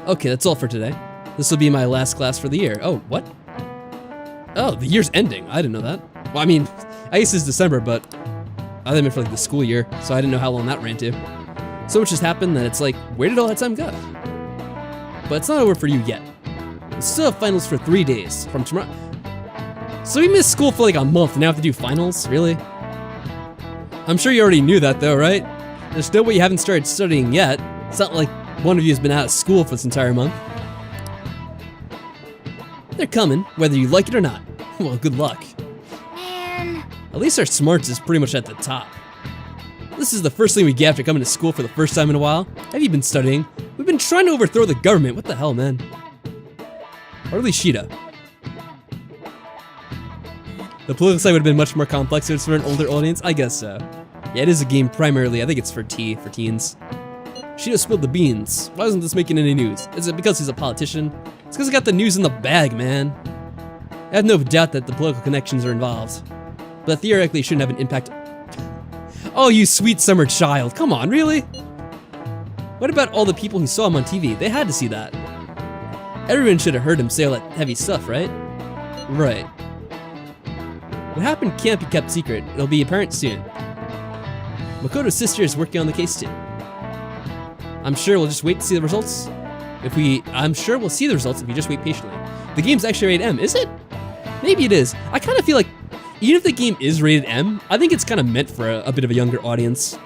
Okay, that's all for today. This will be my last class for the year. Oh, what? Oh, the year's ending. I didn't know that. Well, I mean, I guess it's December, but I meant for like the school year, so I didn't know how long that ran to. So much has happened that it's like, where did all that time go? But it's not over for you yet. We still have finals for 3 days from tomorrow. So we missed school for like a month and now have to do finals? Really? I'm sure you already knew that though, right? There's no way you haven't started studying yet. It's not like one of you has been out of school for this entire month. They're coming, whether you like it or not. Well, good luck. Man. At least our smarts is pretty much at the top. This is the first thing we get after coming to school for the first time in a while. Have you been studying? We've been trying to overthrow the government. What the hell, man? Or at least Shido. The political side would have been much more complex if it's for an older audience. I guess so. Yeah, it is a game primarily. I think it's for teens. Shido spilled the beans. Why isn't this making any news? Is it because he's a politician? It's because he got the news in the bag, man. I have no doubt that the political connections are involved. But theoretically, it shouldn't have an impact. Oh, you sweet summer child. Come on, really? What about all the people who saw him on TV? They had to see that. Everyone should have heard him say all that heavy stuff, right? Right. What happened can't be kept secret. It'll be apparent soon. Makoto's sister is working on the case too. I'm sure we'll just wait to see the results. I'm sure we'll see the results if you just wait patiently. The game's actually rated M, is it? Maybe it is. I kind of feel like, even if the game is rated M, I think it's kind of meant for a bit of a younger audience.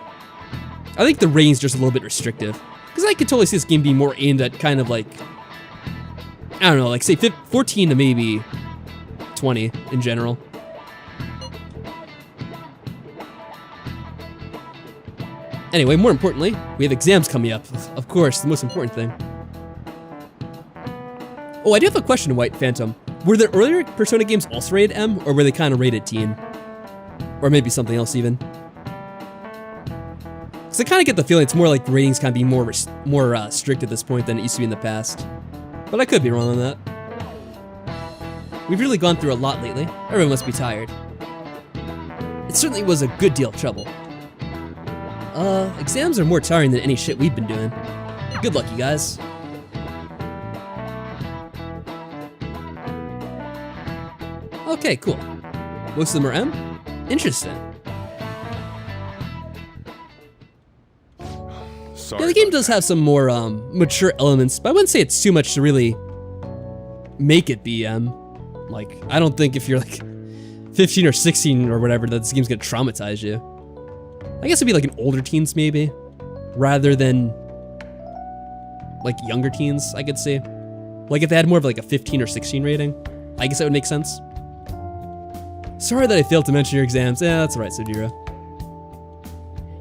I think the rating's just a little bit restrictive. Because I could totally see this game being more aimed at kind of like, I don't know, like say 14 to maybe 20 in general. Anyway, more importantly, we have exams coming up. Of course, the most important thing. Oh, I do have a question, White Phantom. Were there earlier Persona games also rated M, or were they kind of rated teen? Or maybe something else even? Because I kind of get the feeling it's more like the ratings kind of be more strict at this point than it used to be in the past. But I could be wrong on that. We've really gone through a lot lately. Everyone must be tired. It certainly was a good deal of trouble. Exams are more tiring than any shit we've been doing. Good luck, you guys. Okay, cool. Most of them are M? Interesting. Sorry. Yeah, the game does have some more mature elements, but I wouldn't say it's too much to really make it be M. Like, I don't think if you're like 15 or 16 or whatever, that this game's gonna traumatize you. I guess it'd be like an older teens maybe, rather than like younger teens, I could say. Like if they had more of like a 15 or 16 rating, I guess that would make sense. Sorry that I failed to mention your exams. Yeah, that's alright, Sojiro.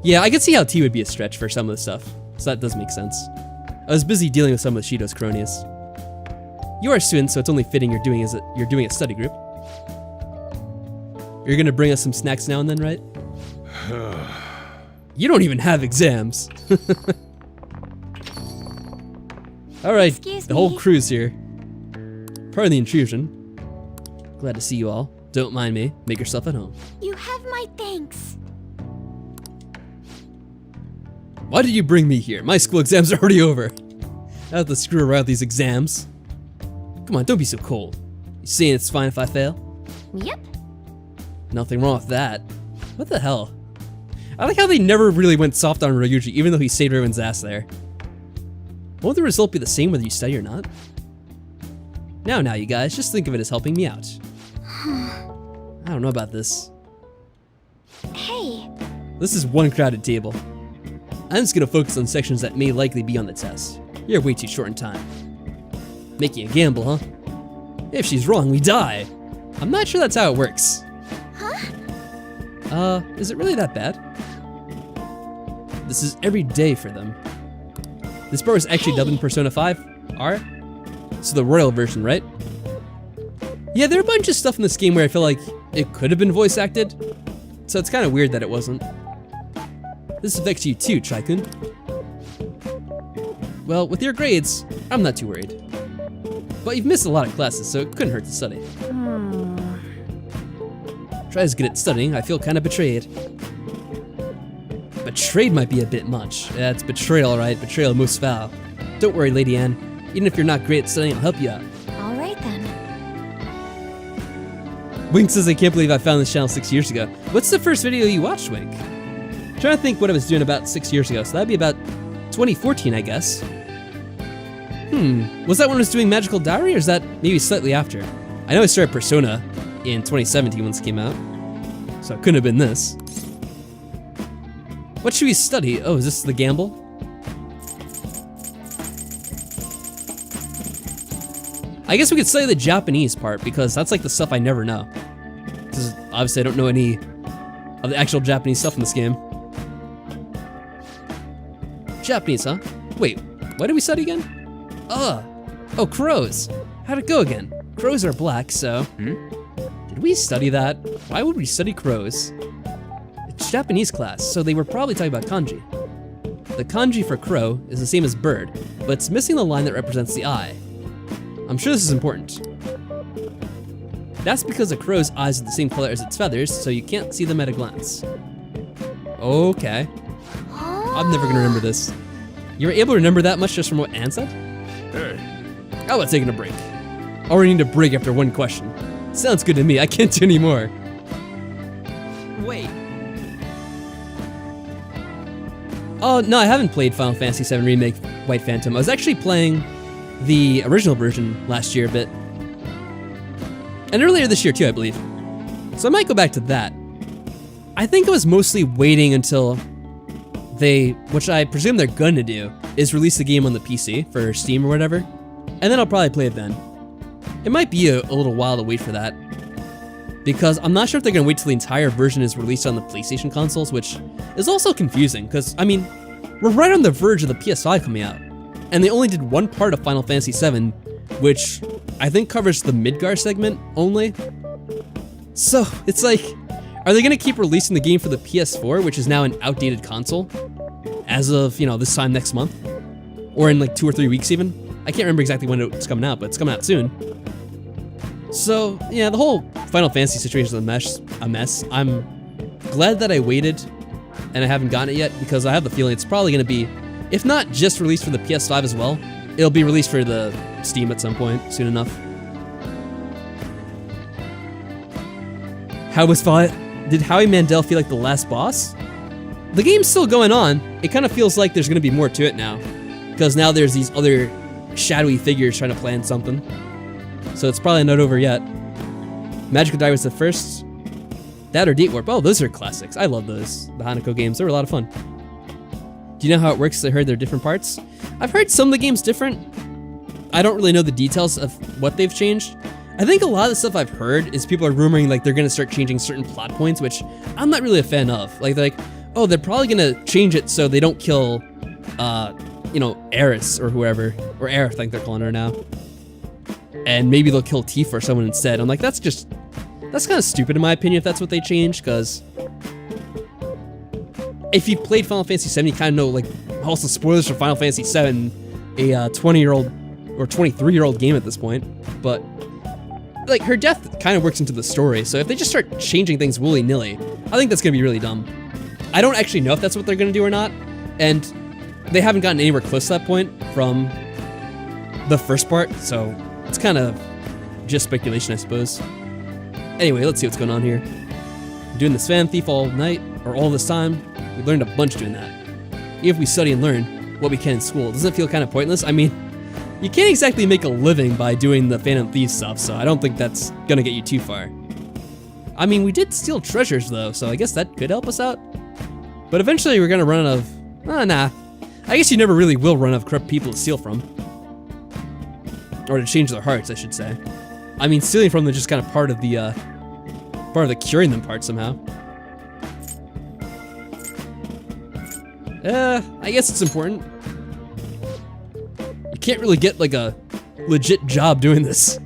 Yeah, I could see how T would be a stretch for some of the stuff, so that does make sense. I was busy dealing with some of Shido's cronies. You are a student, so it's only fitting you're doing a study group. You're gonna bring us some snacks now and then, right? You don't even have exams. Alright, the whole crew's here. Pardon the intrusion. Glad to see you all. Don't mind me. Make yourself at home. You have my thanks. Why did you bring me here? My school exams are already over. I have to screw around with these exams. Come on, don't be so cold. You saying it's fine if I fail? Yep. Nothing wrong with that. What the hell? I like how they never really went soft on Ryuji, even though he saved everyone's ass there. Won't the result be the same whether you study or not? Now, you guys, just think of it as helping me out. I don't know about this. Hey. This is one crowded table. I'm just gonna focus on sections that may likely be on the test. You're way too short in time. Making a gamble, huh? If she's wrong, we die. I'm not sure that's how it works. Huh? Is it really that bad? This is every day for them. This part was actually dubbed in Persona 5 R? So the royal version, right? Yeah, there are a bunch of stuff in this game where I feel like it could have been voice acted. So it's kind of weird that it wasn't. This affects you too, Chai-kun. Well, with your grades, I'm not too worried. But you've missed a lot of classes, so it couldn't hurt to study. Try as good at studying, I feel kind of betrayed. Betrayed might be a bit much. Yeah, it's betrayal, right? Betrayal most foul. Don't worry, Lady Anne. Even if you're not great at studying, I'll help you out. All right then. Wink says, I can't believe I found this channel 6 years ago. What's the first video you watched, Wink? I'm trying to think what I was doing about 6 years ago, so that'd be about 2014, I guess. Was that when I was doing Magical Diary, or is that maybe slightly after? I know I started Persona in 2017 when this came out, so it couldn't have been this. What should we study? Oh, is this the gamble? I guess we could study the Japanese part, because that's like the stuff I never know. Because obviously I don't know any of the actual Japanese stuff in this game. Japanese, huh? Wait, what did we study again? Oh, crows. How'd it go again? Crows are black, so... Did we study that? Why would we study crows? It's Japanese class, so they were probably talking about kanji. The kanji for crow is the same as bird, but it's missing the line that represents the eye. I'm sure this is important. That's because a crow's eyes are the same color as its feathers, so you can't see them at a glance. Okay. I'm never gonna remember this. You were able to remember that much just from what Anne said? Hey. How about taking a break? Already need a break after one question. Sounds good to me, I can't do any more. Wait. Oh, no, I haven't played Final Fantasy VII Remake White Phantom. I was actually playing the original version last year a bit. And earlier this year too, I believe. So I might go back to that. I think I was mostly waiting until they, which I presume they're gonna do, is release the game on the PC for Steam or whatever. And then I'll probably play it then. It might be a little while to wait for that. Because I'm not sure if they're gonna wait till the entire version is released on the PlayStation consoles, which is also confusing, because, I mean, we're right on the verge of the PS5 coming out. And they only did one part of Final Fantasy VII, which I think covers the Midgar segment only. So, it's like, are they gonna keep releasing the game for the PS4, which is now an outdated console, as of, you know, this time next month? Or in like 2 or 3 weeks even? I can't remember exactly when it's coming out, but it's coming out soon. So, yeah, the whole Final Fantasy situation is a mess. I'm glad that I waited and I haven't gotten it yet, because I have the feeling it's probably gonna be, if not just released for the PS5 as well, it'll be released for the Steam at some point, soon enough. Did Howie Mandel feel like the last boss? The game's still going on. It kind of feels like there's gonna be more to it now, because now there's these other shadowy figures trying to plan something. So it's probably not over yet. Magical Diary was the first. That or Date Warp. Oh, those are classics. I love those. The Hanako games. They were a lot of fun. Do you know how it works? I heard they're different parts. I've heard some of the games different. I don't really know the details of what they've changed. I think a lot of the stuff I've heard is people are rumoring like they're gonna start changing certain plot points, which I'm not really a fan of. Like, oh, they're probably gonna change it so they don't kill, you know, Eris or whoever, or Aerith, I think they're calling her now. And maybe they'll kill Tifa or someone instead. I'm like, that's kind of stupid in my opinion if that's what they changed, because if you've played Final Fantasy VII, you kind of know, like, also spoilers for Final Fantasy VII, a 20-year-old or 23-year-old game at this point, but like, her death kind of works into the story, so if they just start changing things willy-nilly, I think that's gonna be really dumb. I don't actually know if that's what they're gonna do or not, and they haven't gotten anywhere close to that point from the first part, so it's kind of just speculation, I suppose. Anyway, let's see what's going on here. Doing this fan thief all night, or all this time. We learned a bunch doing that. Even if we study and learn what we can in school, doesn't it feel kind of pointless? I mean, you can't exactly make a living by doing the Phantom Thief stuff, so I don't think that's gonna get you too far. I mean, we did steal treasures though, so I guess that could help us out. But eventually we're gonna run out of, nah. I guess you never really will run out of corrupt people to steal from. Or to change their hearts, I should say. I mean, stealing from them is just kind of part of the curing them part somehow. I guess it's important. You can't really get like a legit job doing this.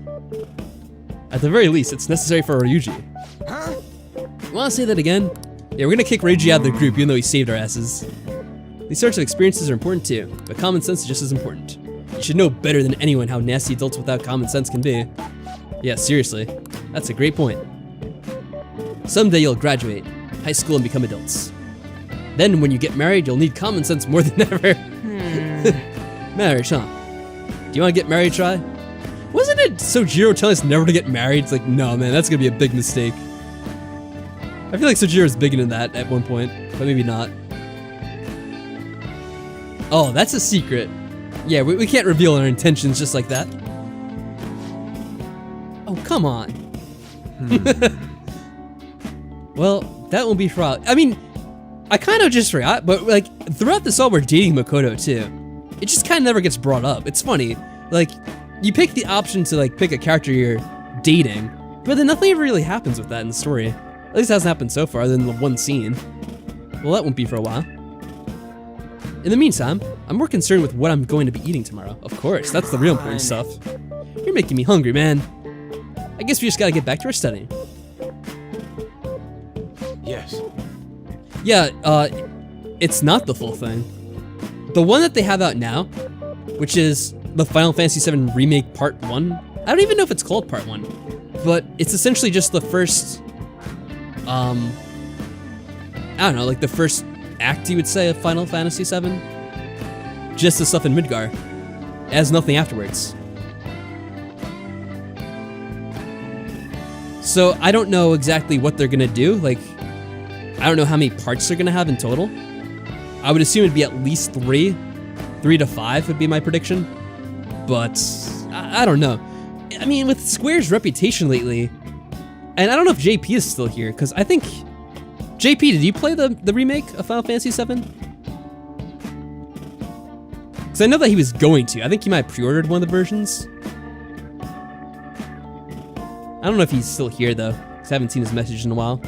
At the very least, it's necessary for Ryuji. Huh? You wanna say that again? Yeah, we're gonna kick Ryuji out of the group even though he saved our asses. These sorts of experiences are important too, but common sense is just as important. You should know better than anyone how nasty adults without common sense can be. Yeah, seriously. That's a great point. Someday you'll graduate high school and become adults. Then when you get married, you'll need common sense more than ever. Marriage, huh? Do you want to get married, Try? Wasn't it Sojiro telling us never to get married? It's like, no, man, that's gonna be a big mistake. I feel like Sojiro's big into that at one point, but maybe not. Oh, that's a secret. Yeah, we can't reveal our intentions just like that. Oh, come on. Well, that won't be for all. I mean, I kind of just forgot, but like, throughout this all, we're dating Makoto too. It just kind of never gets brought up. It's funny, like, you pick the option to like pick a character you're dating, but then nothing ever really happens with that in the story. At least it hasn't happened so far, other than the one scene. Well, that won't be for a while. In the meantime, I'm more concerned with what I'm going to be eating tomorrow. Of course, that's the real important stuff. You're making me hungry, man. I guess we just gotta get back to our studying. Yes. Yeah, it's not the full thing. The one that they have out now, which is the Final Fantasy VII Remake Part 1, I don't even know if it's called Part 1, but it's essentially just the first, I don't know, like the first act, you would say, of Final Fantasy VII. Just the stuff in Midgar. It has nothing afterwards. So I don't know exactly what they're gonna do, like, I don't know how many parts they're gonna have in total. I would assume it'd be at least 3. 3 to 5 would be my prediction. But, I don't know. I mean, with Square's reputation lately, and I don't know if JP is still here, because I think... JP, did you play the remake of Final Fantasy VII? Because I know that he was going to. I think he might have pre-ordered one of the versions. I don't know if he's still here, though, because I haven't seen his message in a while.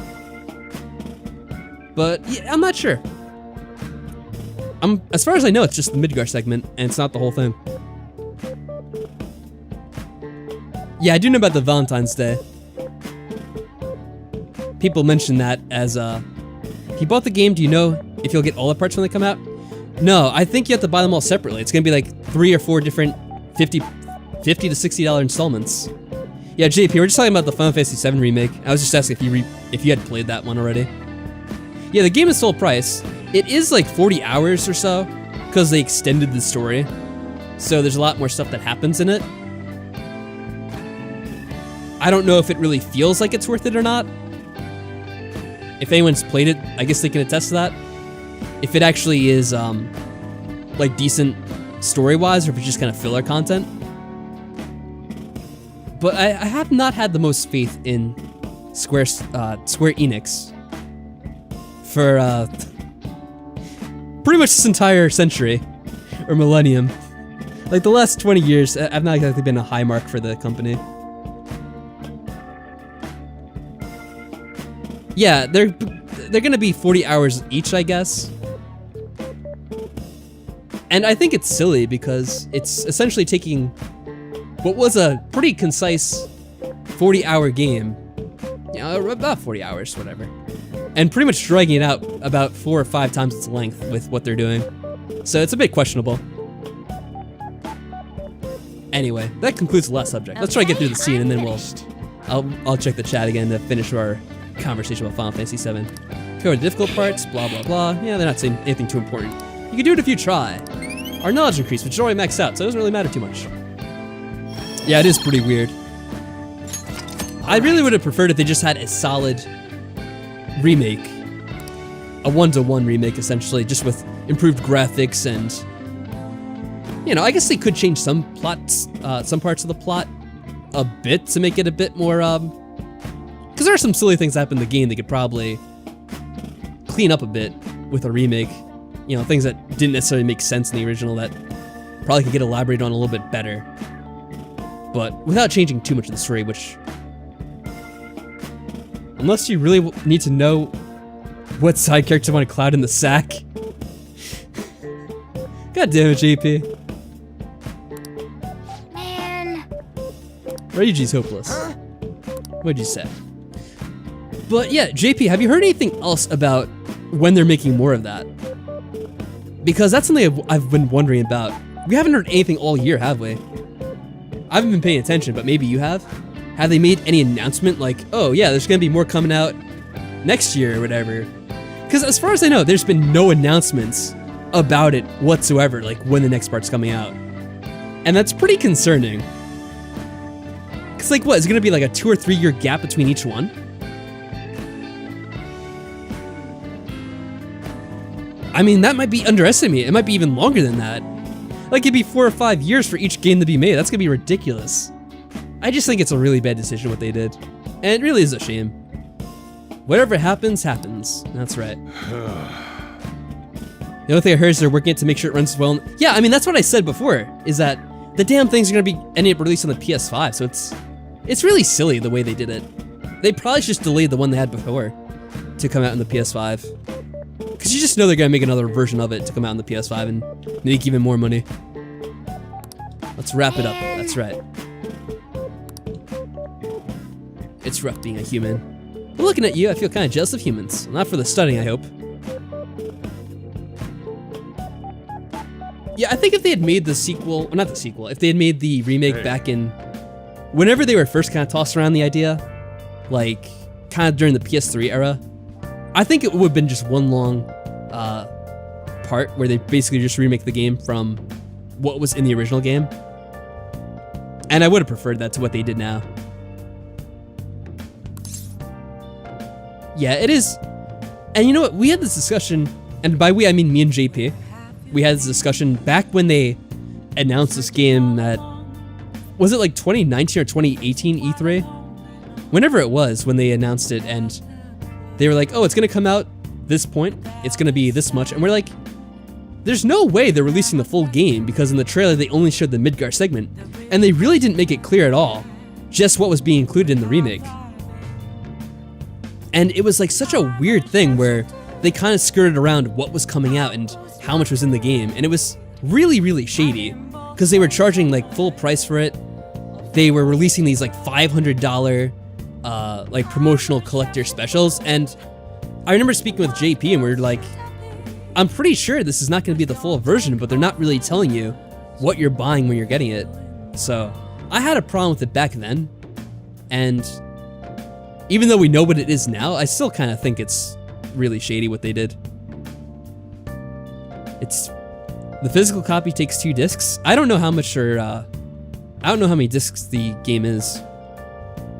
But, yeah, I'm not sure. As far as I know, it's just the Midgar segment, and it's not the whole thing. Yeah, I do know about the Valentine's Day. People mention that as, he bought the game, do you know if you'll get all the parts when they come out? No, I think you have to buy them all separately. It's gonna be like 3 or 4 different $50 to $60 installments. Yeah, JP, we're just talking about the Final Fantasy VII remake. I was just asking if you had played that one already. Yeah, the game is full price. It is like 40 hours or so, because they extended the story. So there's a lot more stuff that happens in it. I don't know if it really feels like it's worth it or not. If anyone's played it, I guess they can attest to that. If it actually is, like, decent story-wise, or if it's just kind of filler content. But I have not had the most faith in Square Enix for pretty much this entire century or millennium. Like the last 20 years, I've not exactly been a high mark for the company. Yeah, they're gonna be 40 hours each, I guess. And I think it's silly because it's essentially taking what was a pretty concise 40-hour game, you know, about 40 hours, whatever, and pretty much dragging it out about 4 or 5 times its length with what they're doing. So it's a bit questionable. Anyway, that concludes the last subject. Let's try to get through the scene and then I'll check the chat again to finish our conversation about Final Fantasy VII. Cover the difficult parts, blah blah blah. Yeah, they're not saying anything too important. You can do it if you try. Our knowledge increased, which is already maxed out, so it doesn't really matter too much. Yeah, it is pretty weird. I really would have preferred if they just had a solid remake. A one-to-one remake, essentially, just with improved graphics and... You know, I guess they could change some plots, some parts of the plot a bit to make it a bit more, because there are some silly things that happen in the game they could probably clean up a bit with a remake. You know, things that didn't necessarily make sense in the original that probably could get elaborated on a little bit better. But without changing too much of the story, which... Unless you really need to know what side characters want to cloud in the sack. God damn it, JP. Ryuji's hopeless. What'd you say? But yeah, JP, have you heard anything else about when they're making more of that? Because that's something I've been wondering about. We haven't heard anything all year, have we? I haven't been paying attention, but maybe you have? Have they made any announcement like, oh yeah, there's gonna be more coming out next year or whatever? Because as far as I know, there's been no announcements about it whatsoever, like when the next part's coming out. And that's pretty concerning. It's like, what, is it gonna be like a 2 or 3 year gap between each one? I mean, that might be underestimated. It might be even longer than that. Like, it'd be 4 or 5 years for each game to be made. That's gonna be ridiculous. I just think it's a really bad decision what they did. And it really is a shame. Whatever happens, happens. That's right. The only thing I heard is they're working it to make sure it runs well. Yeah, I mean, that's what I said before, is that the damn things are gonna be ending up released on the PS5, so it's really silly the way they did it. They probably just delayed the one they had before to come out on the PS5. Because you just know they're gonna make another version of it to come out on the PS5 and make even more money. Let's wrap it up. That's right. It's rough being a human. But looking at you, I feel kind of jealous of humans. Not for the stunning, I hope. Yeah, I think if they had made the sequel, well, not the sequel, if they had made the remake back in, whenever they were first kind of tossed around the idea, like kind of during the PS3 era, I think it would have been just one long part where they basically just remake the game from what was in the original game. And I would have preferred that to what they did now. Yeah, it is. And you know what? We had this discussion, and by we I mean me and JP. We had this discussion back when they announced this game at, was it like 2019 or 2018 E3? Whenever it was, when they announced it, and they were like, oh, it's gonna come out this point, it's gonna be this much, and we're like, there's no way they're releasing the full game, because in the trailer they only showed the Midgar segment, and they really didn't make it clear at all just what was being included in the remake. And it was like such a weird thing where they kind of skirted around what was coming out and how much was in the game, and it was really, really shady, because they were charging like full price for it. They were releasing these like $500 like promotional collector specials, and I remember speaking with JP and we were like, I'm pretty sure this is not going to be the full version, but they're not really telling you what you're buying when you're getting it. So I had a problem with it back then, and even though we know what it is now, I still kind of think it's really shady what they did. It's the physical copy takes 2 discs. I don't know how much or I don't know how many discs the game is.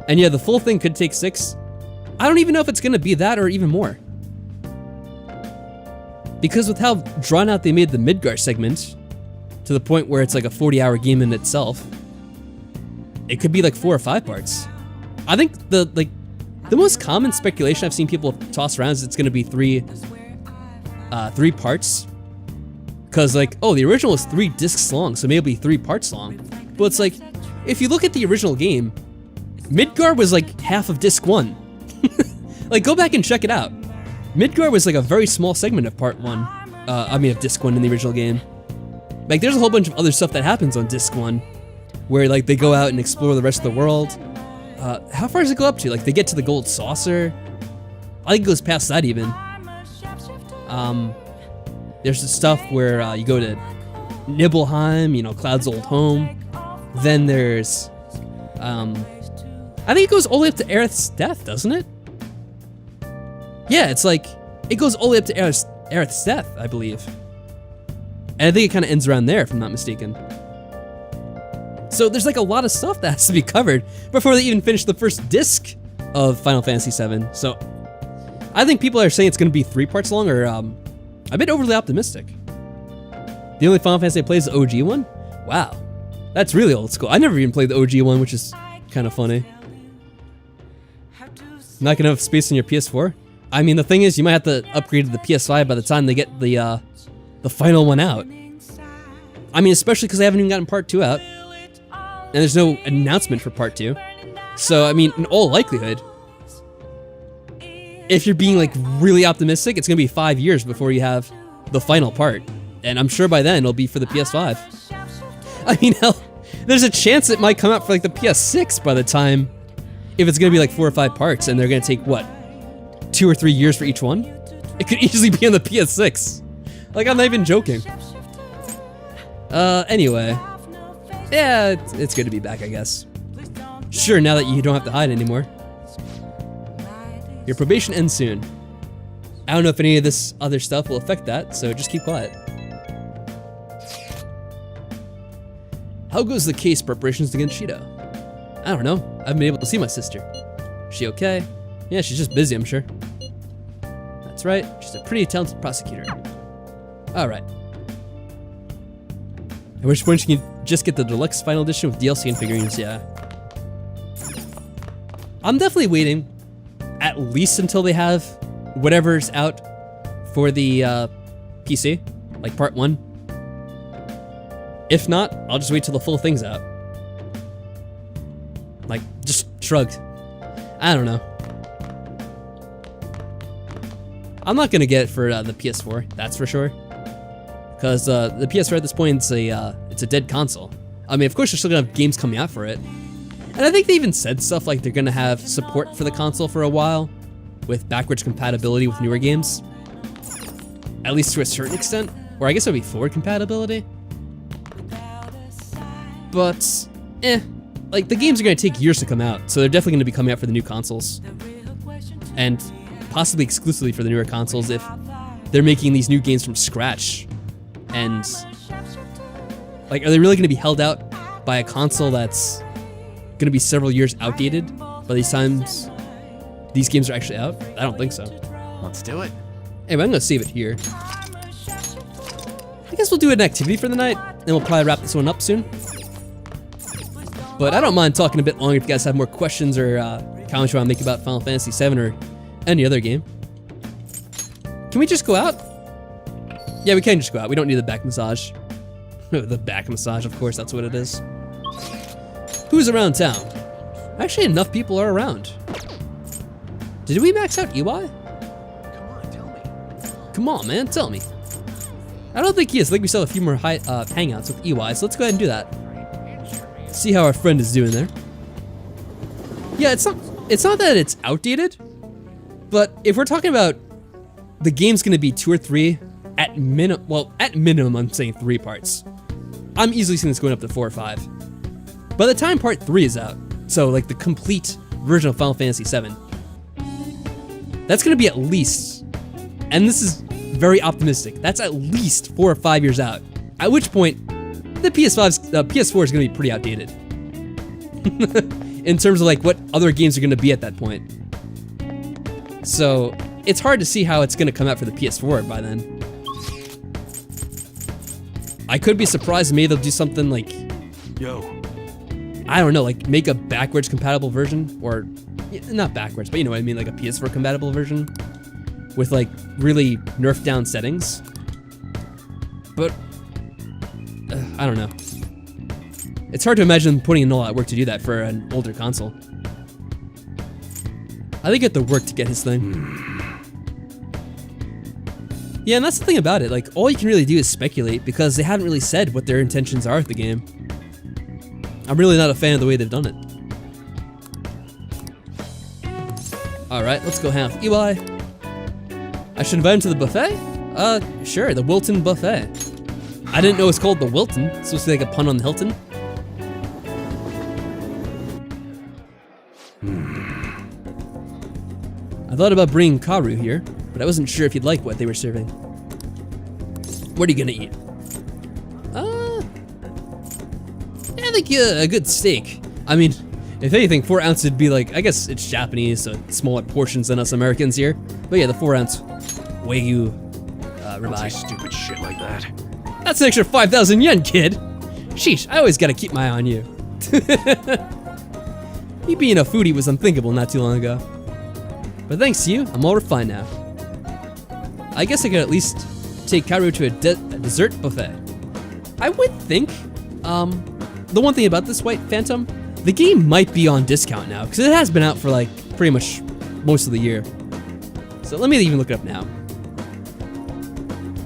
And yeah, the full thing could take 6. I don't even know if it's gonna be that or even more. Because with how drawn out they made the Midgar segment, to the point where it's like a 40-hour game in itself, it could be like 4 or 5 parts. I think the The most common speculation I've seen people toss around is it's going to be three parts. Because, like, oh, the original is 3 discs long, so maybe it'll be 3 parts long. But it's like, if you look at the original game, Midgar was like half of disc 1. Like, go back and check it out. Midgar was like a very small segment of part 1. Of disc 1 in the original game. Like, there's a whole bunch of other stuff that happens on disc 1, where, like, they go out and explore the rest of the world. How far does it go up to? Like, they get to the gold saucer? I think it goes past that, even. There's the stuff where, you go to Nibelheim, you know, Cloud's old home. Then there's, I think it goes all the way up to Aerith's death, doesn't it? Yeah, it's like, it goes all the way up to Aerith's death, I believe. And I think it kind of ends around there, if I'm not mistaken. So there's like a lot of stuff that has to be covered before they even finish the first disc of Final Fantasy VII. So I think people are saying it's going to be 3 parts long are a bit overly optimistic. The only Final Fantasy I play is the OG one? Wow. That's really old school. I never even played the OG one, which is kind of funny. Not gonna have space on your PS4? I mean, the thing is, you might have to upgrade to the PS5 by the time they get the final one out. I mean, especially because they haven't even gotten Part 2 out. And there's no announcement for Part 2. So, I mean, in all likelihood, if you're being, like, really optimistic, it's gonna be 5 years before you have the final part. And I'm sure by then it'll be for the PS5. I mean, hell, there's a chance it might come out for, like, the PS6 by the time, if it's gonna be, like, 4 or 5 parts, and they're gonna take, what, 2 or 3 years for each one? It could easily be on the PS6. Like, I'm not even joking. Anyway. Yeah, it's good to be back, I guess. Sure, now that you don't have to hide anymore. Your probation ends soon. I don't know if any of this other stuff will affect that, so just keep quiet. How goes the case preparations against Shido? I don't know. I haven't been able to see my sister. Is she okay? Yeah, she's just busy, I'm sure. That's right, she's a pretty talented prosecutor. Alright. At which point you can just get the deluxe final edition with DLC and figurines, yeah. I'm definitely waiting at least until they have whatever's out for the PC, like part 1. If not, I'll just wait till the full thing's out. Like, just shrugged. I don't know. I'm not gonna get it for the PS4, that's for sure. Because the PS4 at this point, it's a dead console. I mean, of course, they're still gonna have games coming out for it. And I think they even said stuff like they're gonna have support for the console for a while, with backwards compatibility with newer games. At least to a certain extent. Or I guess it would be forward compatibility. But, like, the games are gonna take years to come out, so they're definitely gonna be coming out for the new consoles. And possibly exclusively for the newer consoles if they're making these new games from scratch. And, like, are they really gonna be held out by a console that's gonna be several years outdated by these times these games are actually out? I don't think so. Let's do it. Anyway, I'm gonna save it here. I guess we'll do an activity for the night, and we'll probably wrap this one up soon. But I don't mind talking a bit longer if you guys have more questions or comments you want to make about Final Fantasy VII or any other game. Can we just go out? Yeah, we can just go out. We don't need the back massage. The back massage, of course, that's what it is. Who's around town? Actually, enough people are around. Did we max out EY? Come on, tell me. Come on, man, tell me. I don't think he is. I think we still have a few more hangouts with EY, so let's go ahead and do that. See how our friend is doing there. Yeah, it's not that it's outdated, but if we're talking about the game's gonna be 2 or 3 at minimum, well, at minimum I'm saying 3 parts. I'm easily seeing this going up to 4 or 5. By the time part 3 is out, so like the complete version of Final Fantasy VII, that's gonna be at least, and this is very optimistic, that's at least 4 or 5 years out. At which point, the PS4 is gonna be pretty outdated. In terms of like what other games are gonna be at that point. So, it's hard to see how it's gonna come out for the PS4 by then. I could be surprised maybe they'll do something like... Yo, I don't know, like make a backwards compatible version, or not backwards, but you know what I mean, like a PS4 compatible version with like really nerfed down settings. But I don't know. It's hard to imagine putting in all that work to do that for an older console. I think it had to work to get his thing. Yeah, and that's the thing about it. Like, all you can really do is speculate because they haven't really said what their intentions are with the game. I'm really not a fan of the way they've done it. Alright, let's go hang out with Eli. I should invite him to the buffet? Sure, the Wilton Buffet. I didn't know it's called the Wilton. It's supposed to be like a pun on the Hilton. I thought about bringing Karu here, but I wasn't sure if he'd like what they were serving. What are you gonna eat? I think a good steak. I mean, if anything, 4 ounce would be like, I guess it's Japanese, so smaller portions than us Americans here. But yeah, the 4 ounce Wagyu ribeye. Stupid shit like that. That's an extra 5,000 yen, kid. Sheesh, I always gotta keep my eye on you. Me being a foodie was unthinkable not too long ago. But thanks to you, I'm all refined now. I guess I could at least take Karu to a dessert buffet. I would think, the one thing about this White Phantom, the game might be on discount now, because it has been out for like pretty much most of the year. So let me even look it up now.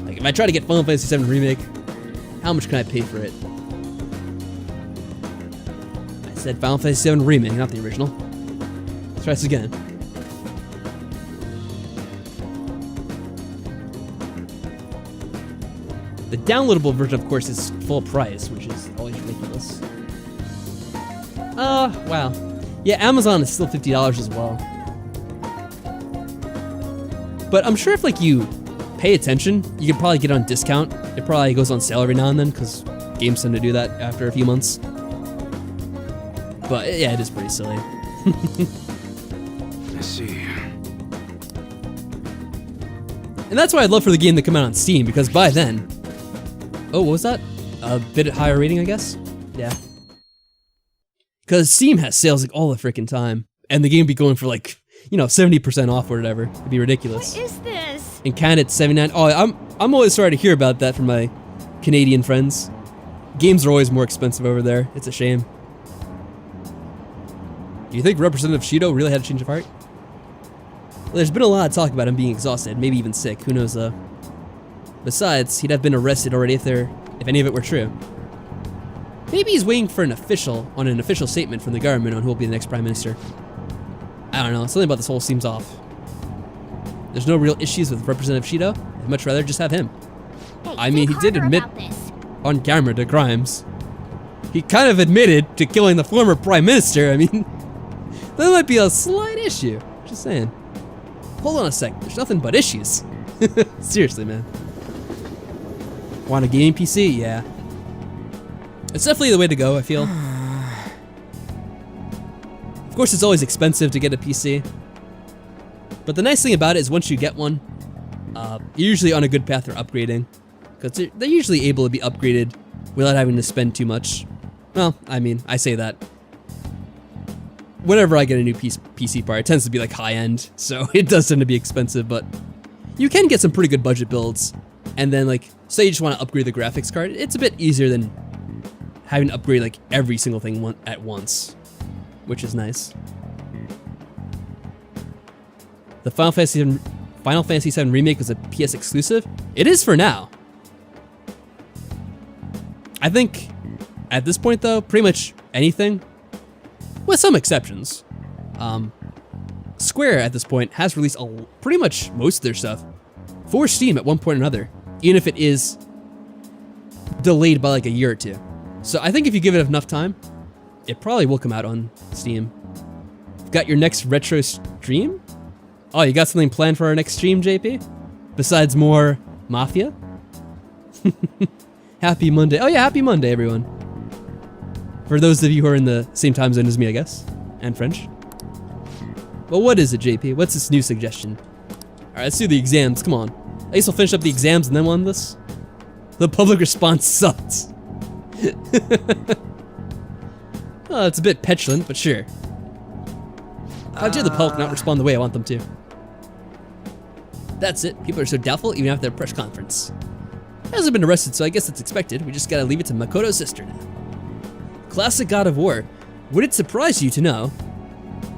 Like if I try to get Final Fantasy VII Remake, how much can I pay for it? I said Final Fantasy VII Remake, not the original. Let's try this again. The downloadable version, of course, is full price, which is always ridiculous. Wow. Yeah, Amazon is still $50 as well. But I'm sure if, like, you pay attention, you can probably get it on discount. It probably goes on sale every now and then, because games tend to do that after a few months. But, yeah, it is pretty silly. I see. And that's why I'd love for the game to come out on Steam, because by then... Oh, what was that? A bit higher rating, I guess? Yeah. Because Steam has sales like all the freaking time. And the game be going for like, you know, 70% off or whatever. It'd be ridiculous. What is this? In Canada, it's $79. Oh, I'm always sorry to hear about that from my Canadian friends. Games are always more expensive over there. It's a shame. Do you think Representative Shido really had a change of heart? Well, there's been a lot of talk about him being exhausted, maybe even sick. Who knows, though? Besides, he'd have been arrested already if any of it were true. Maybe he's waiting for an official statement from the government on who will be the next prime minister. I don't know, something about this whole seems off. There's no real issues with Representative Shido. I'd much rather just have him. Hey, I mean, he did admit on camera to crimes. He kind of admitted to killing the former prime minister. I mean, that might be a slight issue. Just saying. Hold on a sec, there's nothing but issues. Seriously, man. Want a gaming PC? Yeah. It's definitely the way to go, I feel. Of course, it's always expensive to get a PC. But the nice thing about it is once you get one, you're usually on a good path for upgrading. Because they're usually able to be upgraded without having to spend too much. Well, I mean, I say that. Whenever I get a new PC part, it tends to be like high-end, so it does tend to be expensive, but you can get some pretty good budget builds. And then, like, say you just want to upgrade the graphics card, it's a bit easier than having to upgrade, like, every single thing at once, which is nice. The Final Fantasy VII Remake was a PS exclusive? It is for now. I think, at this point, though, pretty much anything, with some exceptions. Square, at this point, has released pretty much most of their stuff for Steam at one point or another, even if it is delayed by like a year or two. So I think if you give it enough time, it probably will come out on Steam. Got your next retro stream? Oh, you got something planned for our next stream, JP? Besides more Mafia? Happy Monday. Oh yeah, happy Monday, everyone. For those of you who are in the same time zone as me, I guess, and French. Well, what is it, JP? What's this new suggestion? Alright, let's do the exams, come on. At least we'll finish up the exams and then we'll end this. The public response sucks. It's a bit petulant, but sure. How dare the public not respond the way I want them to? That's it. People are so doubtful even after their press conference. He hasn't been arrested, so I guess it's expected. We just gotta leave it to Makoto's sister now. Classic God of War. Would it surprise you to know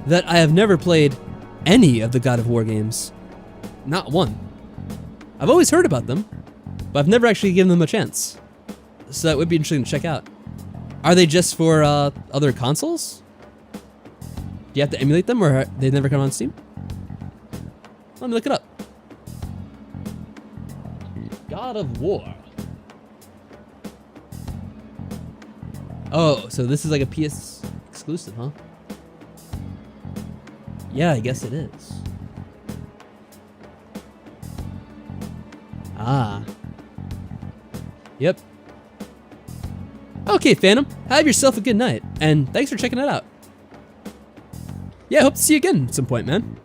that I have never played any of the God of War games? Not one. I've always heard about them, but I've never actually given them a chance. So that would be interesting to check out. Are they just for other consoles? Do you have to emulate them, or they never come on Steam? Let me look it up. God of War. Oh, so this is like a PS exclusive, huh? Yeah, I guess it is. Ah. Yep. Okay, Phantom, have yourself a good night, and thanks for checking it out. Yeah, hope to see you again at some point, man.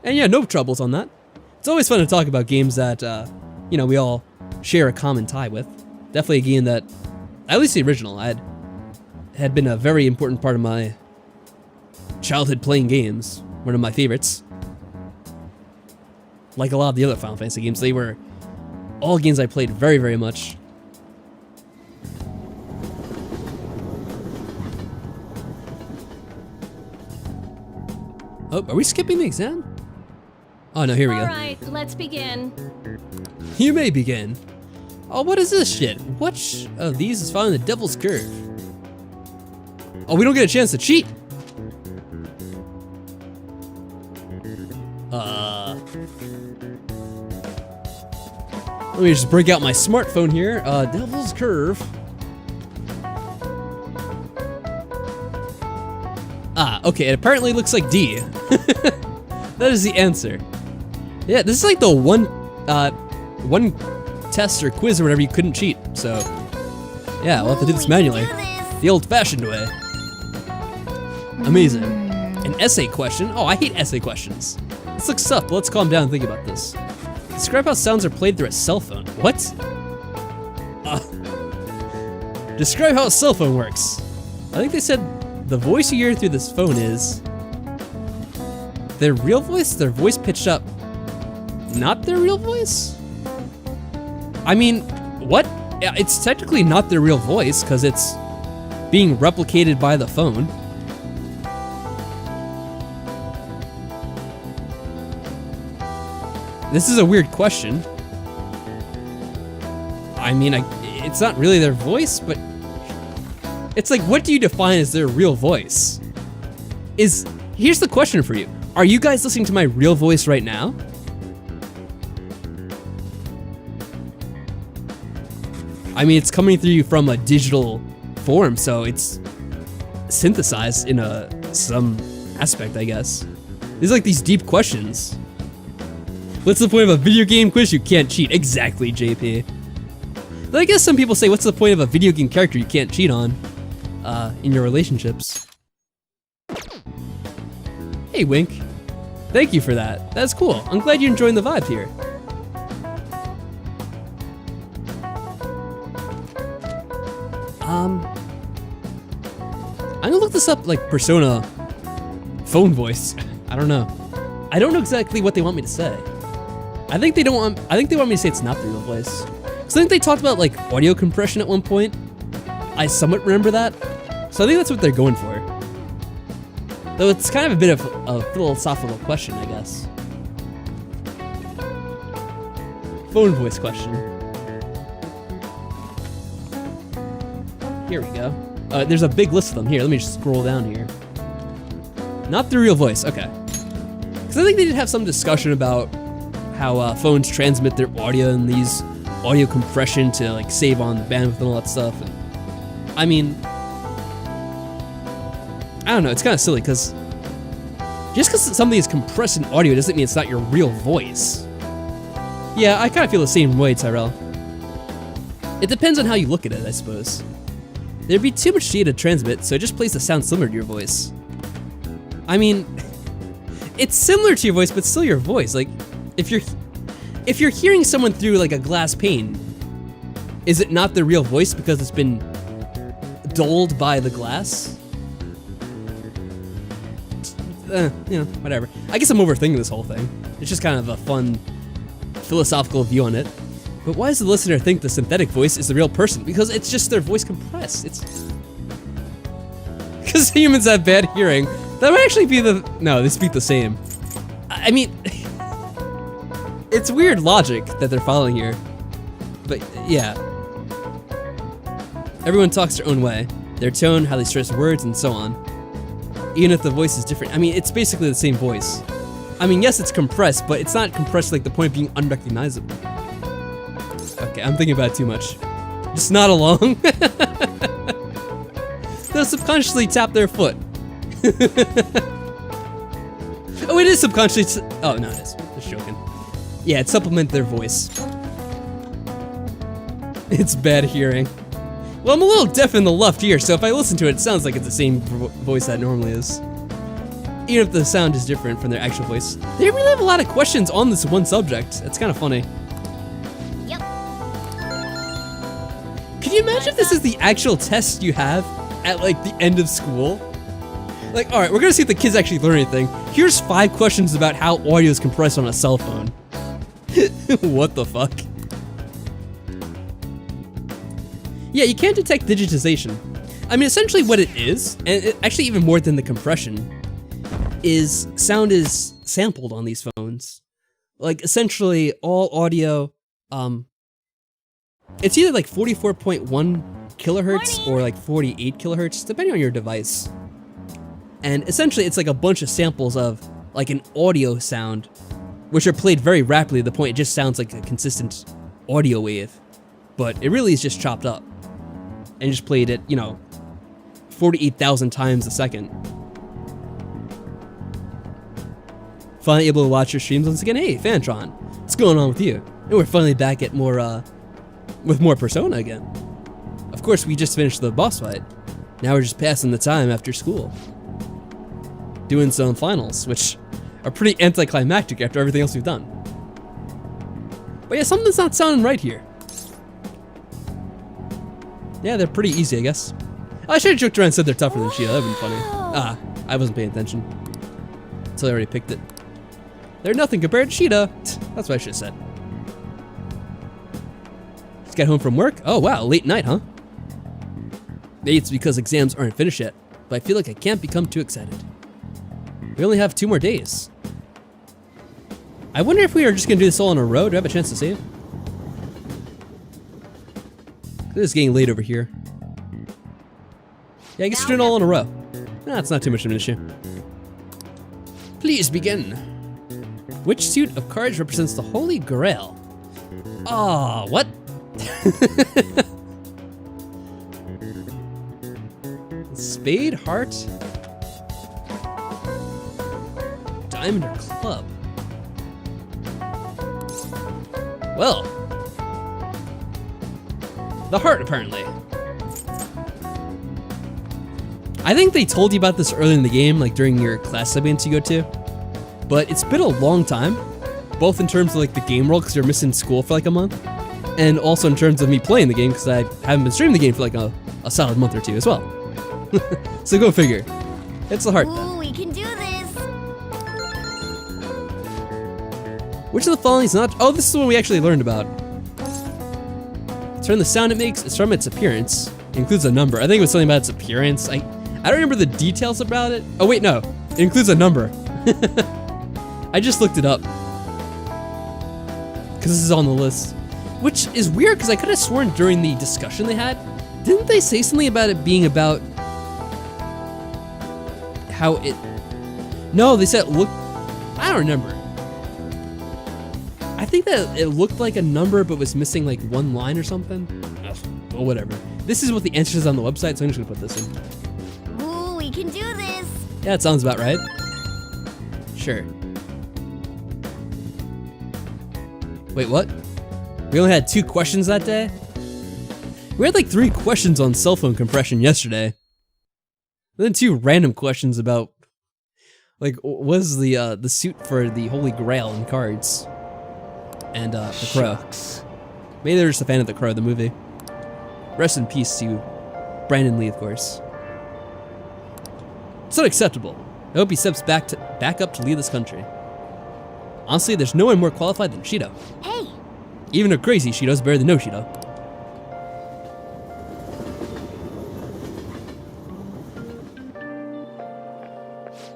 And yeah, no troubles on that. It's always fun to talk about games that, you know, we all share a common tie with. Definitely a game that, at least the original, had been a very important part of my childhood playing games. One of my favorites. Like a lot of the other Final Fantasy games, they were all games I played very, very much. Oh, are we skipping the exam? Oh no, here we go. Alright, let's begin. You may begin. Oh, what is this shit? Which of these is following the Devil's Curve? Oh, we don't get a chance to cheat. Let me just break out my smartphone here. Devil's Curve. Ah, okay, it apparently looks like D. That is the answer. Yeah, this is like the one test or quiz or whatever you couldn't cheat, so yeah, we'll have to do this manually. The old-fashioned way. Amazing. An essay question? Oh, I hate essay questions. This looks tough, but let's calm down and think about this. Describe how sounds are played through a cell phone. What? Describe how a cell phone works. I think they said the voice you hear through this phone is their real voice, their voice pitched up. Not their real voice? I mean, what? It's technically not their real voice because it's being replicated by the phone. This is a weird question. I mean, it's not really their voice, but it's like, what do you define as their real voice? Here's the question for you. Are you guys listening to my real voice right now? I mean, it's coming through you from a digital form, so it's synthesized in some aspect, I guess. These are like these deep questions. What's the point of a video game quiz? You can't cheat. Exactly, JP. But I guess some people say, what's the point of a video game character you can't cheat on in your relationships? Hey, Wink. Thank you for that. That's cool. I'm glad you're enjoying the vibe here. I'm gonna look this up, like Persona phone voice. I don't know. I don't know exactly what they want me to say. I think they want me to say it's not the real voice. Cause I think they talked about like audio compression at one point. I somewhat remember that. So I think that's what they're going for. Though it's kind of a bit of a philosophical question, I guess. Phone voice question. Here we go. There's a big list of them here. Let me just scroll down here. Not the real voice, okay. Because I think they did have some discussion about how phones transmit their audio and these audio compression to like save on the bandwidth and all that stuff. And I mean, I don't know, it's kind of silly because just because something is compressed in audio doesn't mean it's not your real voice. Yeah, I kind of feel the same way, Tyrell. It depends on how you look at it, I suppose. There'd be too much data to transmit, so it just plays the sound similar to your voice. I mean, it's similar to your voice, but still your voice. Like, if you're hearing someone through like a glass pane, is it not their real voice because it's been dulled by the glass. You know, whatever. I guess I'm overthinking this whole thing. It's just kind of a fun philosophical view on it. But why does the listener think the synthetic voice is the real person? Because it's just their voice compressed. It's because humans have bad hearing. That would actually be the no. They speak the same. I mean, it's weird logic that they're following here. But yeah, everyone talks their own way. Their tone, how they stress words, and so on. Even if the voice is different. I mean, it's basically the same voice. I mean, yes, it's compressed, but it's not compressed like the point of being unrecognizable. Okay, I'm thinking about it too much. Just nod along. They'll subconsciously tap their foot. Oh, it is subconsciously. Oh, no, it is. Just joking. Yeah, it supplements their voice. It's bad hearing. Well, I'm a little deaf in the left ear, so if I listen to it, it sounds like it's the same voice that it normally is. Even if the sound is different from their actual voice. They really have a lot of questions on this one subject. It's kind of funny. Yep. Can you imagine if this is the actual test you have at, like, the end of school? Like, alright, we're gonna see if the kids actually learn anything. Here's 5 questions about how audio is compressed on a cell phone. What the fuck? Yeah, you can't detect digitization. I mean, essentially what it is, and actually even more than the compression, is sound is sampled on these phones. Like, essentially, all audio, it's either like 44.1 kilohertz or like 48 kilohertz, depending on your device. And essentially, it's like a bunch of samples of like an audio sound, which are played very rapidly to the point it just sounds like a consistent audio wave. But it really is just chopped up. And just played it, you know, 48,000 times a second. Finally able to watch your streams once again. Hey, Fantron, what's going on with you? And we're finally back at more, with more Persona again. Of course, we just finished the boss fight. Now we're just passing the time after school. Doing some finals, which are pretty anticlimactic after everything else we've done. But yeah, something's not sounding right here. Yeah, they're pretty easy, I guess. I should have joked around and said they're tougher than Shia. That would've been funny. Ah, I wasn't paying attention. Until I already picked it. They're nothing compared to Sheeta. That's what I should have said. Just got home from work? Oh wow, late night, huh? Maybe it's because exams aren't finished yet, but I feel like I can't become too excited. We only have 2 more days. I wonder if we are just gonna do this all in a row. Do I have a chance to save? This is getting late over here. Yeah, I guess we're doing it all in a row. Nah, it's not too much of an issue. Please begin. Which suit of cards represents the Holy Grail? Ah, what? Spade, heart, diamond, or club? Well, the heart, apparently. I think they told you about this early in the game, like during your class events you go to. But it's been a long time, both in terms of like the game world, because you're missing school for like a month, and also in terms of me playing the game, because I haven't been streaming the game for like a solid month or 2 as well. So go figure. It's the heart. Ooh, we can do this. Which of the following is not? Oh, this is the one we actually learned about. It's from the sound it makes. It's from its appearance. It includes a number. I think it was something about its appearance. I don't remember the details about it. Oh wait, no. It includes a number. I just looked it up. Because this is on the list. Which is weird, because I could have sworn during the discussion they had, didn't they say something about it being about how it... No, they said it looked... I don't remember. I think that it looked like a number, but was missing like 1 line or something. Well, whatever. This is what the answer is on the website, so I'm just gonna put this in. Ooh, we can do this. Yeah, that sounds about right. Sure. Wait, what? We only had 2 questions that day? We had like 3 questions on cell phone compression yesterday. And then 2 random questions about, like, what is the suit for the Holy Grail in cards? And, The Crow. Maybe they're just a fan of The Crow, the movie. Rest in peace to Brandon Lee, of course. It's unacceptable. I hope he steps back up to lead this country. Honestly, there's no one more qualified than Shido. Hey! Even a crazy Shido's better than no Shido.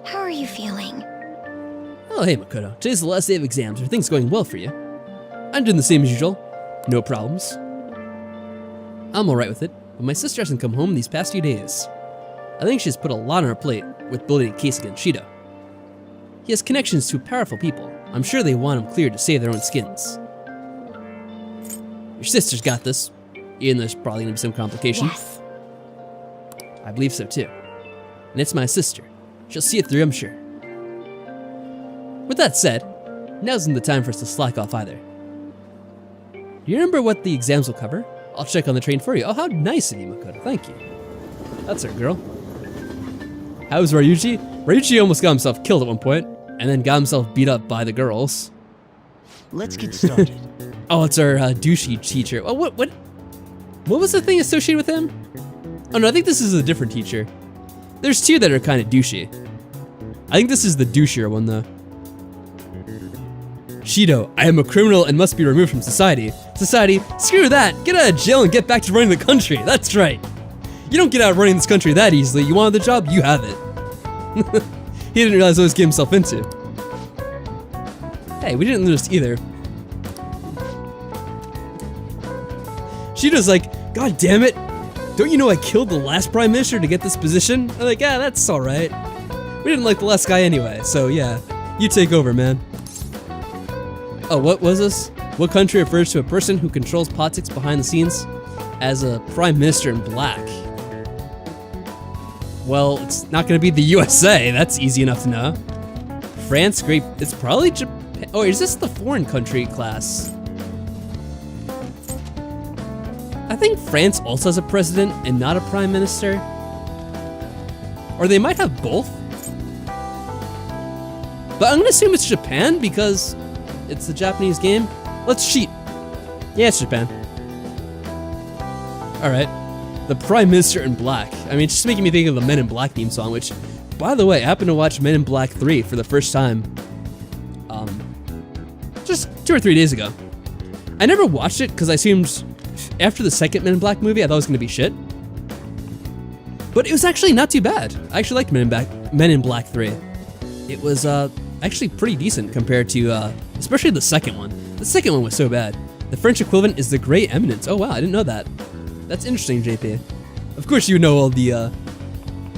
How are you feeling? Oh, hey, Makoto. Today's the last day of exams. Are things going well for you? I'm doing the same as usual. No problems. I'm alright with it, but my sister hasn't come home these past few days. I think she's put a lot on her plate with building a case against Shido. He has connections to powerful people. I'm sure they want him cleared to save their own skins. Your sister's got this, even though there's probably gonna be some complication. Yes. I believe so too. And it's my sister. She'll see it through, I'm sure. With that said, now isn't the time for us to slack off either. Do you remember what the exams will cover? I'll check on the train for you. Oh, how nice of you, Makoto. Thank you. That's our girl. How's Ryuji? Ryuji almost got himself killed at one point, and then got himself beat up by the girls. Let's get started. Oh, it's our douchey teacher. Oh, what was the thing associated with him? Oh no, I think this is a different teacher. There's two that are kind of douchey. I think this is the douchier one though. Shido, I am a criminal and must be removed from society. Society, screw that! Get out of jail and get back to running the country. That's right. You don't get out of running this country that easily. You wanted the job, you have it. He didn't realize what he was getting himself into. Hey, we didn't lose either. Shido's like, God damn it! Don't you know I killed the last prime minister to get this position? I'm like, yeah, that's alright. We didn't like the last guy anyway, so yeah. You take over, man. Oh, what was this? What country refers to a person who controls politics behind the scenes as a prime minister in black? Well, it's not gonna be the USA, that's easy enough to know. France, great, it's probably Japan. Oh, is this the foreign country class? I think France also has a president and not a prime minister. Or they might have both. But I'm gonna assume it's Japan because it's a Japanese game. Let's cheat. Yeah, it's Japan. Alright. The Prime Minister in Black. I mean, it's just making me think of the Men in Black theme song, which, by the way, I happened to watch Men in Black 3 for the first time. Just 2 or 3 days ago. I never watched it because I assumed after the second Men in Black movie, I thought it was going to be shit. But it was actually not too bad. I actually liked Men in Black 3. It was actually pretty decent compared to, especially the second one. The second one was so bad. The French equivalent is the Grey Eminence. Oh wow, I didn't know that. That's interesting, JP. Of course you know all the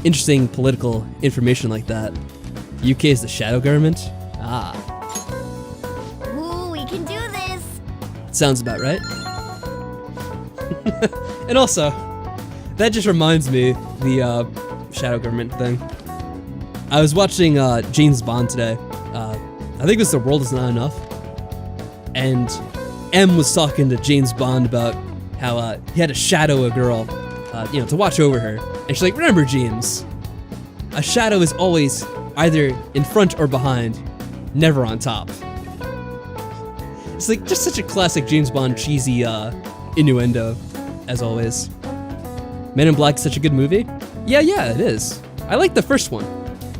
interesting political information like that. UK is the shadow government? Ah. Ooh, we can do this! Sounds about right. And also, that just reminds me, the shadow government thing. I was watching James Bond today. I think it was The World Is Not Enough. And M was talking to James Bond about how he had to shadow a girl, to watch over her. And she's like, remember, James, a shadow is always either in front or behind, never on top. It's like just such a classic James Bond cheesy innuendo, as always. Men in Black is such a good movie. Yeah, it is. I like the first one.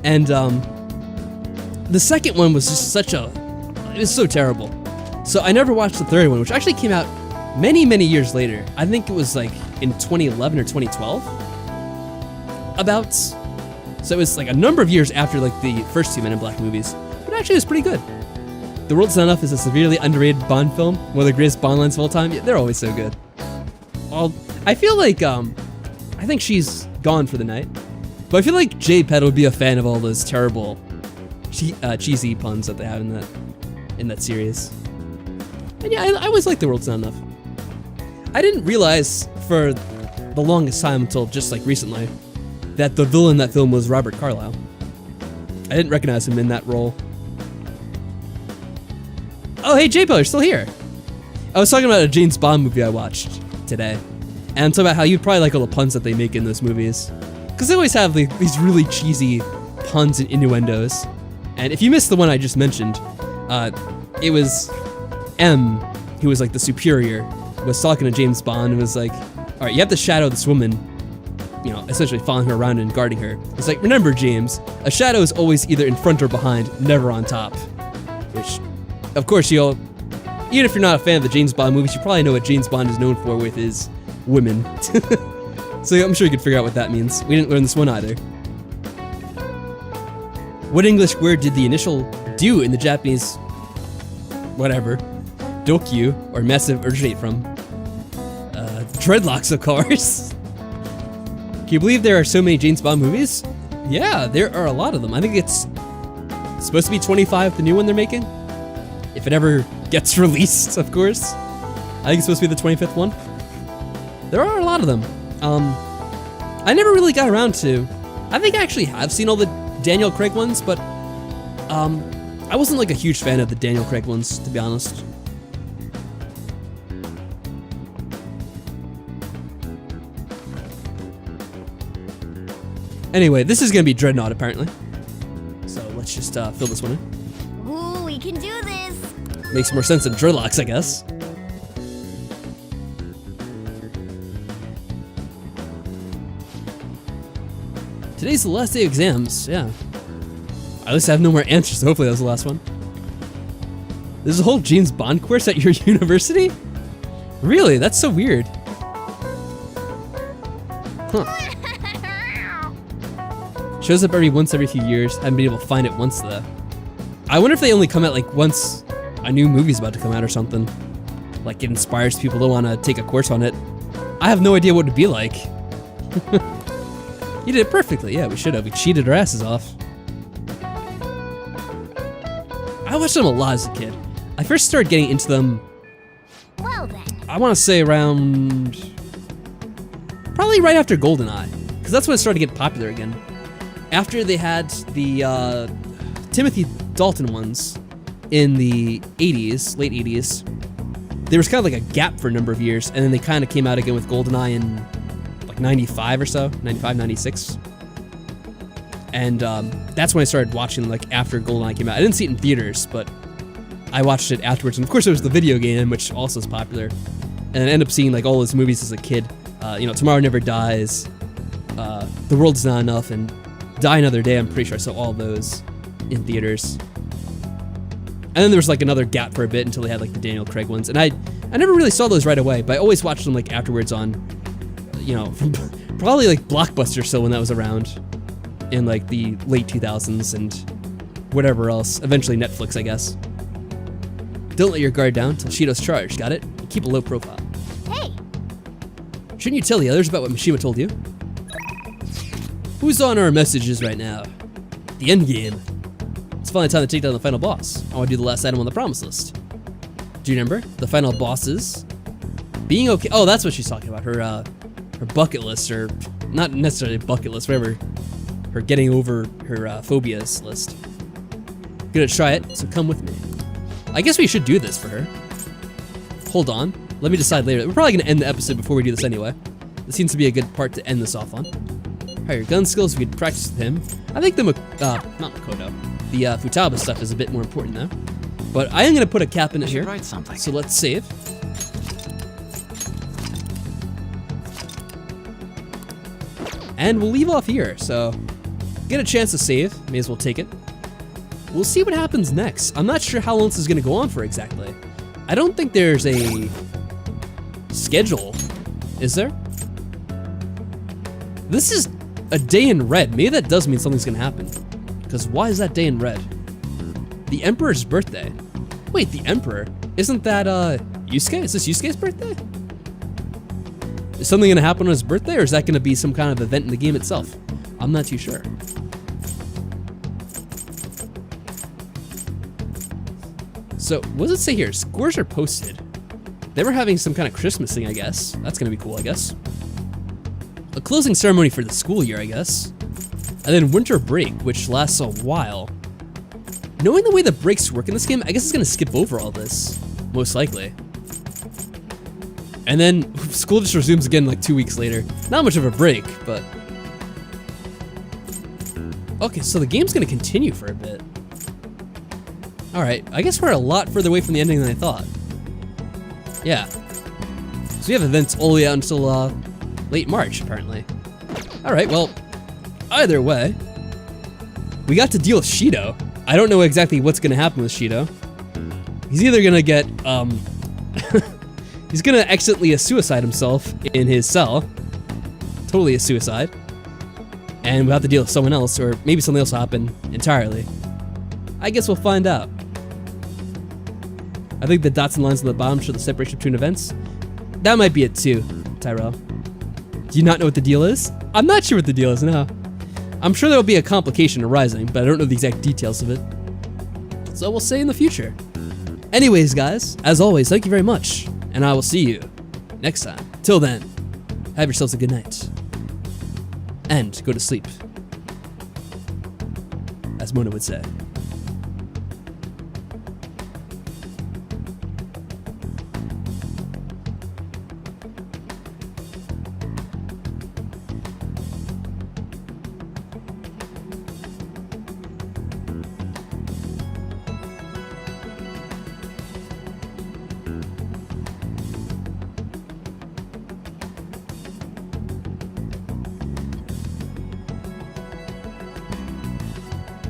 And the second one was just it was so terrible. So I never watched the third one, which actually came out many, many years later. I think it was like in 2011 or 2012. So it was like a number of years after like the first two Men in Black movies. But actually it was pretty good. The World's Not Enough is a severely underrated Bond film, one of the greatest Bond lines of all time. Yeah, they're always so good. I feel like, I think she's gone for the night. But I feel like J-Pet would be a fan of all those terrible cheesy puns that they have in that series. And yeah, I always liked The World's Not Enough. I didn't realize for the longest time until just like recently that the villain in that film was Robert Carlyle. I didn't recognize him in that role. Oh, hey J-Pet, you're still here. I was talking about a James Bond movie I watched today. And I'm talking about how you'd probably like all the puns that they make in those movies. Because they always have these really cheesy puns and innuendos. And if you missed the one I just mentioned, it was M, who was like the superior, was talking to James Bond and was like, alright, you have to shadow this woman you know, essentially following her around and guarding her. It's like, remember, James, a shadow is always either in front or behind, never on top. Which, of course, even if you're not a fan of the James Bond movies, you probably know what James Bond is known for with his women. So I'm sure you could figure out what that means. We didn't learn this one either. What English word did the initial do in the Japanese, whatever, dokyu, or massive, originate from? Dreadlocks, of course. Can you believe there are so many James Bond movies? Yeah, there are a lot of them. I think it's supposed to be 25, the new one they're making. If it ever gets released, of course. I think it's supposed to be the 25th one. There are a lot of them. I never really got around to... I think I actually have seen all the Daniel Craig ones, but I wasn't like a huge fan of the Daniel Craig ones, to be honest. Anyway, this is gonna be Dreadnought, apparently. So let's just fill this one in. Ooh, we can do this! Makes more sense than Dreadlocks, I guess. Today's the last day of exams, yeah. At least I have no more answers, so hopefully that was the last one. There's a whole James Bond course at your university? Really? That's so weird. Huh. Shows up once every few years. Haven't been able to find it once though. I wonder if they only come out like once a new movie's about to come out or something. Like it inspires people to want to take a course on it. I have no idea what it'd be like. You did it perfectly. Yeah, we should have. We cheated our asses off. I watched them a lot as a kid. I first started getting into them, Well then. I want to say around, probably right after GoldenEye, because that's when it started to get popular again. After they had the Timothy Dalton ones in the 80s, late 80s, there was kind of like a gap for a number of years, and then they kind of came out again with GoldenEye in like 95 or so, 95, 96. And that's when I started watching like after GoldenEye came out. I didn't see it in theaters, but I watched it afterwards. And of course, it was the video game, which also is popular. And I ended up seeing like all those movies as a kid. You know, Tomorrow Never Dies, The World's Not Enough, and Die Another Day. I'm pretty sure I saw all those in theaters. And then there was like another gap for a bit until they had like the Daniel Craig ones. And I never really saw those right away, but I always watched them like afterwards on, you know, probably like Blockbuster still when that was around in like the late 2000s and whatever else. Eventually Netflix, I guess. Don't let your guard down till Shido's charged, got it? Keep a low profile. Hey! Shouldn't you tell the others about what Mishima told you? Who's on our messages right now? The end game. It's finally time to take down the final boss. I want to do the last item on the promise list. Do you remember? The final bosses? Being okay. Oh, that's what she's talking about. Her bucket list, or not necessarily bucket list, whatever. Her getting over her phobias list. Gonna try it, so come with me. I guess we should do this for her. Hold on. Let me decide later. We're probably gonna end the episode before we do this anyway. This seems to be a good part to end this off on. Alright, your gun skills, we could practice with him. I think the, not Makoto. The Futaba stuff is a bit more important though. But I am gonna put a cap in it here. Write something. So let's save. And we'll leave off here, so get a chance to save, may as well take it. We'll see what happens next. I'm not sure how long this is gonna go on for exactly. I don't think there's a schedule, is there? This is a day in red. Maybe that does mean something's gonna happen. Because why is that day in red? The Emperor's birthday. Wait, the Emperor? Isn't that Yusuke? Is this Yusuke's birthday? Is something gonna happen on his birthday, or is that gonna be some kind of event in the game itself? I'm not too sure. So, what does it say here? Scores are posted. They were having some kind of Christmas thing, I guess. That's gonna be cool, I guess. A closing ceremony for the school year, I guess. And then winter break, which lasts a while. Knowing the way the breaks work in this game, I guess it's gonna skip over all this, most likely. And then school just resumes again like 2 weeks later. Not much of a break, but... Okay, so the game's gonna continue for a bit. Alright, I guess we're a lot further away from the ending than I thought. Yeah. So we have events all the way out until late March, apparently. Alright, well, either way, we got to deal with Shido. I don't know exactly what's gonna happen with Shido. He's either gonna get, he's gonna accidentally suicide himself in his cell. Totally a suicide. And we'll have to deal with someone else, or maybe something else will happen entirely. I guess we'll find out. I think the dots and lines on the bottom show the separation between events. That might be it too, Tyrell. Do you not know what the deal is? I'm not sure what the deal is, no. I'm sure there will be a complication arising, but I don't know the exact details of it. So we'll say in the future. Anyways, guys, as always, thank you very much, and I will see you next time. Till then, have yourselves a good night. And go to sleep, as Mona would say.